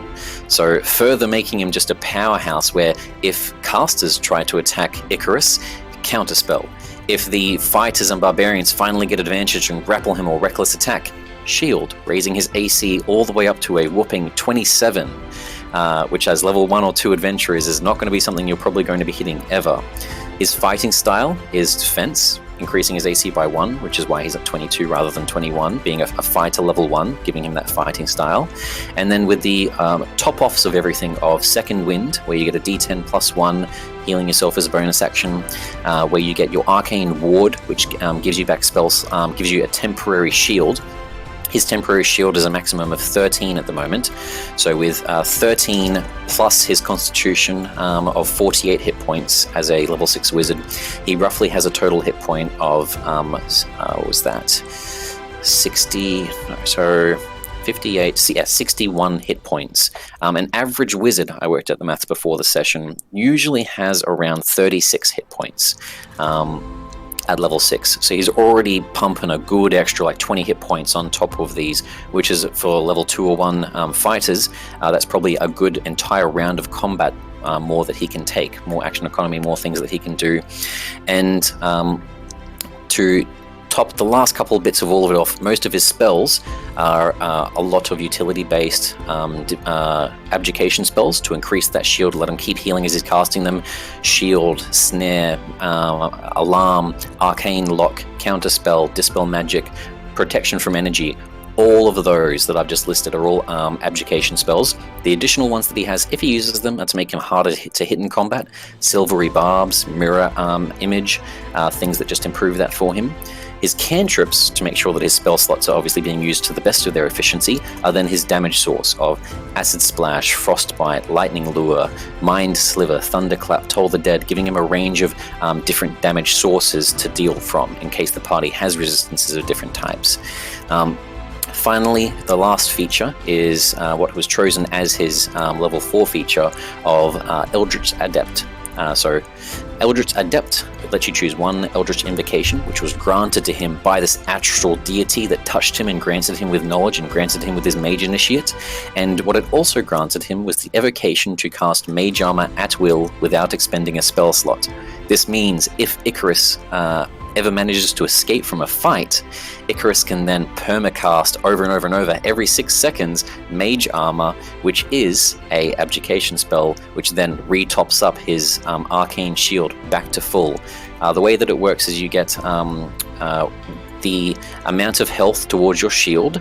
So further making him just a powerhouse where if casters try to attack Icarus, counterspell. If the fighters and barbarians finally get advantage and grapple him or reckless attack, shield, raising his AC all the way up to a whopping 27. Which as level 1 or 2 adventurers is not going to be something you're probably going to be hitting ever. His fighting style is defense, increasing his AC by 1, which is why he's at 22 rather than 21, being a fighter level 1, giving him that fighting style. And then with the top-offs of everything of Second Wind, where you get a D10 plus 1, healing yourself as a bonus action, where you get your Arcane Ward, which gives you back spells, gives you a temporary shield. His temporary shield is a maximum of 13 at the moment, so with 13 plus his constitution of 48 hit points as a level 6 wizard, he roughly has a total hit point of, what was that, 61 hit points. An average wizard, I worked out the maths before the session, usually has around 36 hit points. At level 6, so he's already pumping a good extra like 20 hit points on top of these, which is for level 2 or 1 fighters, that's probably a good entire round of combat more that he can take, more action economy, more things that he can do. And to top the last couple of bits of all of it off, most of his spells are a lot of utility-based abjuration spells to increase that shield, let him keep healing as he's casting them. Shield, snare, alarm, arcane lock, counterspell, dispel magic, protection from energy. All of those that I've just listed are all abjuration spells. The additional ones that he has, if he uses them, are to make him harder to hit in combat. Silvery barbs, mirror image, things that just improve that for him. His cantrips, to make sure that his spell slots are obviously being used to the best of their efficiency, are then his damage source of Acid Splash, Frostbite, Lightning Lure, Mind Sliver, Thunderclap, Toll the Dead, giving him a range of different damage sources to deal from in case the party has resistances of different types. Finally, the last feature is what was chosen as his level 4 feature of Eldritch Adept. So Eldritch Adept lets you choose one Eldritch Invocation, which was granted to him by this astral deity that touched him and granted him with knowledge and granted him with his Mage Initiate. And what it also granted him was the evocation to cast Mage Armor at will without expending a spell slot. This means if Icarus ever manages to escape from a fight, Icarus can then permacast over and over and over every 6 seconds Mage Armor, which is a abjuration spell, which then retops up his arcane shield back to full. The way that it works is you get the amount of health towards your shield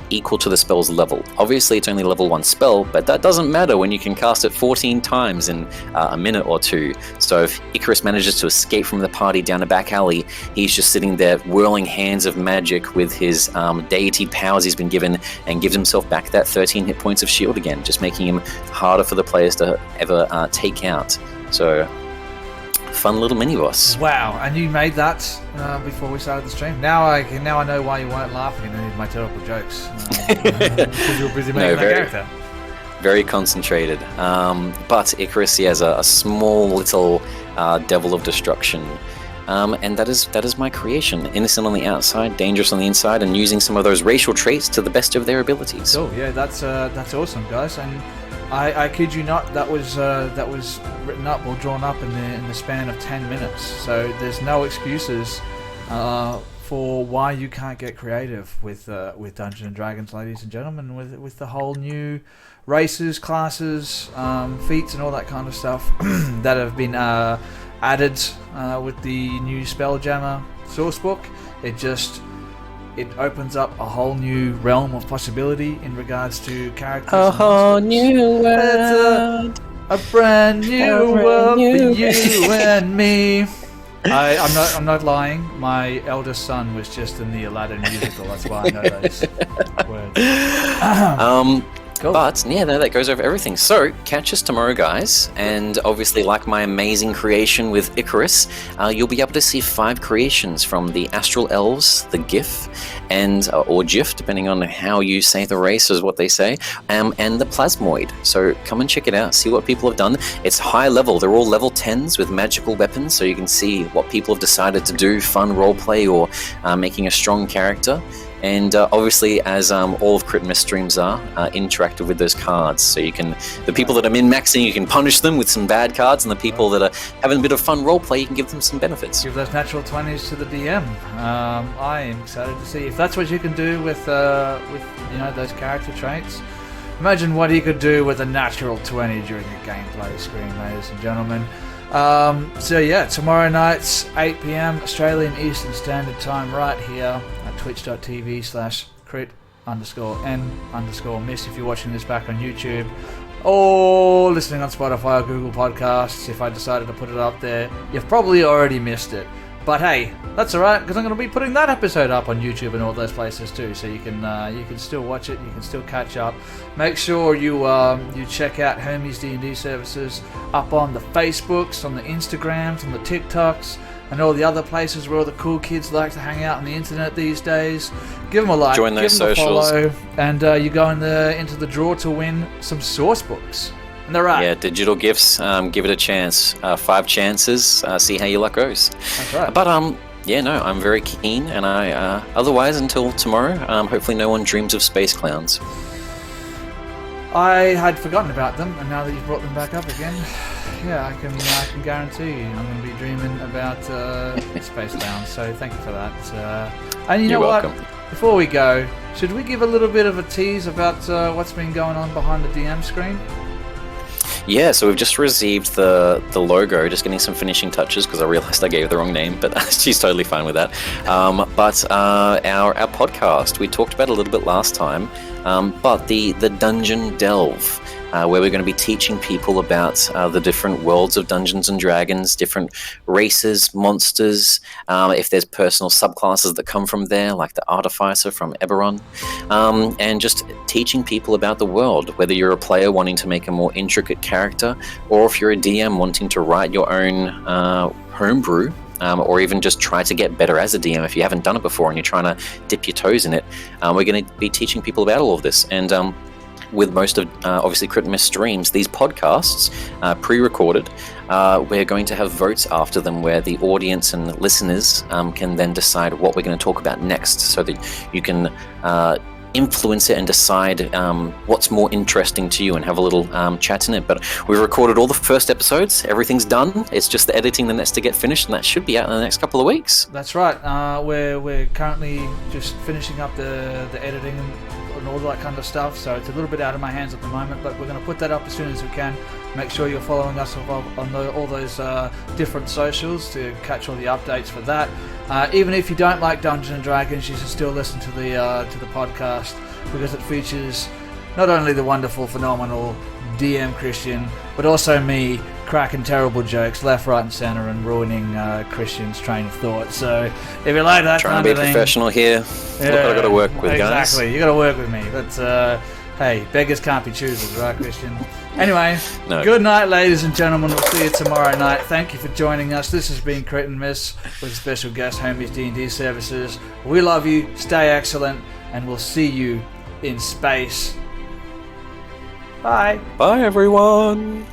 equal to the spell's level. Obviously, it's only level 1 spell, but that doesn't matter when you can cast it 14 times in a minute or two. So if Icarus manages to escape from the party down a back alley, he's just sitting there whirling hands of magic with his deity powers he's been given, and gives himself back that 13 hit points of shield again, just making him harder for the players to ever take out. So, fun little mini boss. Wow! And you made that before we started the stream. Now I know why you weren't laughing at any of my terrible jokes because you were busy making that character. Very concentrated. But Icarus, he has a small little devil of destruction. And that is my creation. Innocent on the outside, dangerous on the inside, and using some of those racial traits to the best of their abilities. Cool. Yeah, that's awesome, guys. And I kid you not, that was written up or drawn up in the span of 10 minutes. So there's no excuses for why you can't get creative with Dungeons and Dragons, ladies and gentlemen, with the whole new races, classes, feats, and all that kind of stuff that have been added with the new Spelljammer sourcebook. It opens up a whole new realm of possibility in regards to characters. A whole new world. A brand new world for you and me. I'm not lying. My eldest son was just in the Aladdin musical. That's why I know those words. Cool. But yeah, no, that goes over everything. So catch us tomorrow, guys, and obviously, like my amazing creation with Icarus, you'll be able to see 5 creations from the Astral Elves, the Giff, and or Giff, depending on how you say the race, is what they say, and the Plasmoid. So come and check it out, see what people have done. It's high level; they're all level 10s with magical weapons, so you can see what people have decided to do, fun roleplay, or making a strong character. And obviously, as all of Crit Miss streams are, interactive with those cards. So you can, the people that are min-maxing, you can punish them with some bad cards, and the people that are having a bit of fun roleplay, you can give them some benefits. Give those natural 20s to the DM. I am excited to see if that's what you can do with those character traits. Imagine what he could do with a natural 20 during a gameplay screen, ladies and gentlemen. So yeah, tomorrow night's 8 PM Australian Eastern Standard Time, right here at twitch.tv/crit_n_miss if you're watching this back on YouTube, or listening on Spotify or Google Podcasts. If I decided to put it up there, you've probably already missed it. But hey, that's alright, because I'm going to be putting that episode up on YouTube and all those places too, so you can still watch it, you can still catch up. Make sure you check out Hermes D&D services up on the Facebooks, on the Instagrams, on the TikToks, and all the other places where all the cool kids like to hang out on the internet these days. Give them a like, join those give them socials. a follow, and you go into the draw to win some source books. And they're right. Yeah, digital gifts. Give it a chance. 5 chances. See how your luck goes. That's right. But yeah, no, I'm very keen, and I otherwise until tomorrow. Hopefully, no one dreams of space clowns. I had forgotten about them, and now that you've brought them back up again, yeah, I can guarantee you I'm going to be dreaming about space clowns. So thank you for that. And you know You're what? welcome. Before we go, should we give a little bit of a tease about what's been going on behind the DM screen? Yeah, so we've just received the logo, just getting some finishing touches because I realized I gave the wrong name, but she's totally fine with that. But our podcast, we talked about it a little bit last time, but the Dungeon Delve, where we're going to be teaching people about the different worlds of Dungeons and Dragons, different races, monsters, if there's personal subclasses that come from there, like the Artificer from Eberron, and just teaching people about the world, whether you're a player wanting to make a more intricate character, or if you're a DM wanting to write your own homebrew, or even just try to get better as a DM if you haven't done it before and you're trying to dip your toes in it. We're going to be teaching people about all of this. And with most of, obviously, Crit Miss streams, these podcasts, pre-recorded, we're going to have votes after them where the audience and listeners can then decide what we're going to talk about next, so that you can influence it and decide what's more interesting to you and have a little chat in it. But we've recorded all the first episodes, everything's done, it's just the editing that needs to get finished, and that should be out in the next couple of weeks. That's right. We're currently just finishing up the editing and all that kind of stuff, so it's a little bit out of my hands at the moment, but we're going to put that up as soon as we can. Make sure you're following us on all those different socials to catch all the updates for that. Even if you don't like Dungeons and Dragons, you should still listen to the podcast, because it features not only the wonderful, phenomenal DM Christian, but also me cracking terrible jokes left, right, and center, and ruining Christian's train of thought. So if you like that Trying kind to of be thing, professional here. Look what I got to work with, guys. Exactly, you got to work with me. But hey, beggars can't be choosers, right, Christian? Anyway, No. Good night, ladies and gentlemen. We'll see you tomorrow night. Thank you for joining us. This has been Crit and Miss with special guest Hermes D&D Services. We love you. Stay excellent, and we'll see you in space. Bye. Bye, everyone.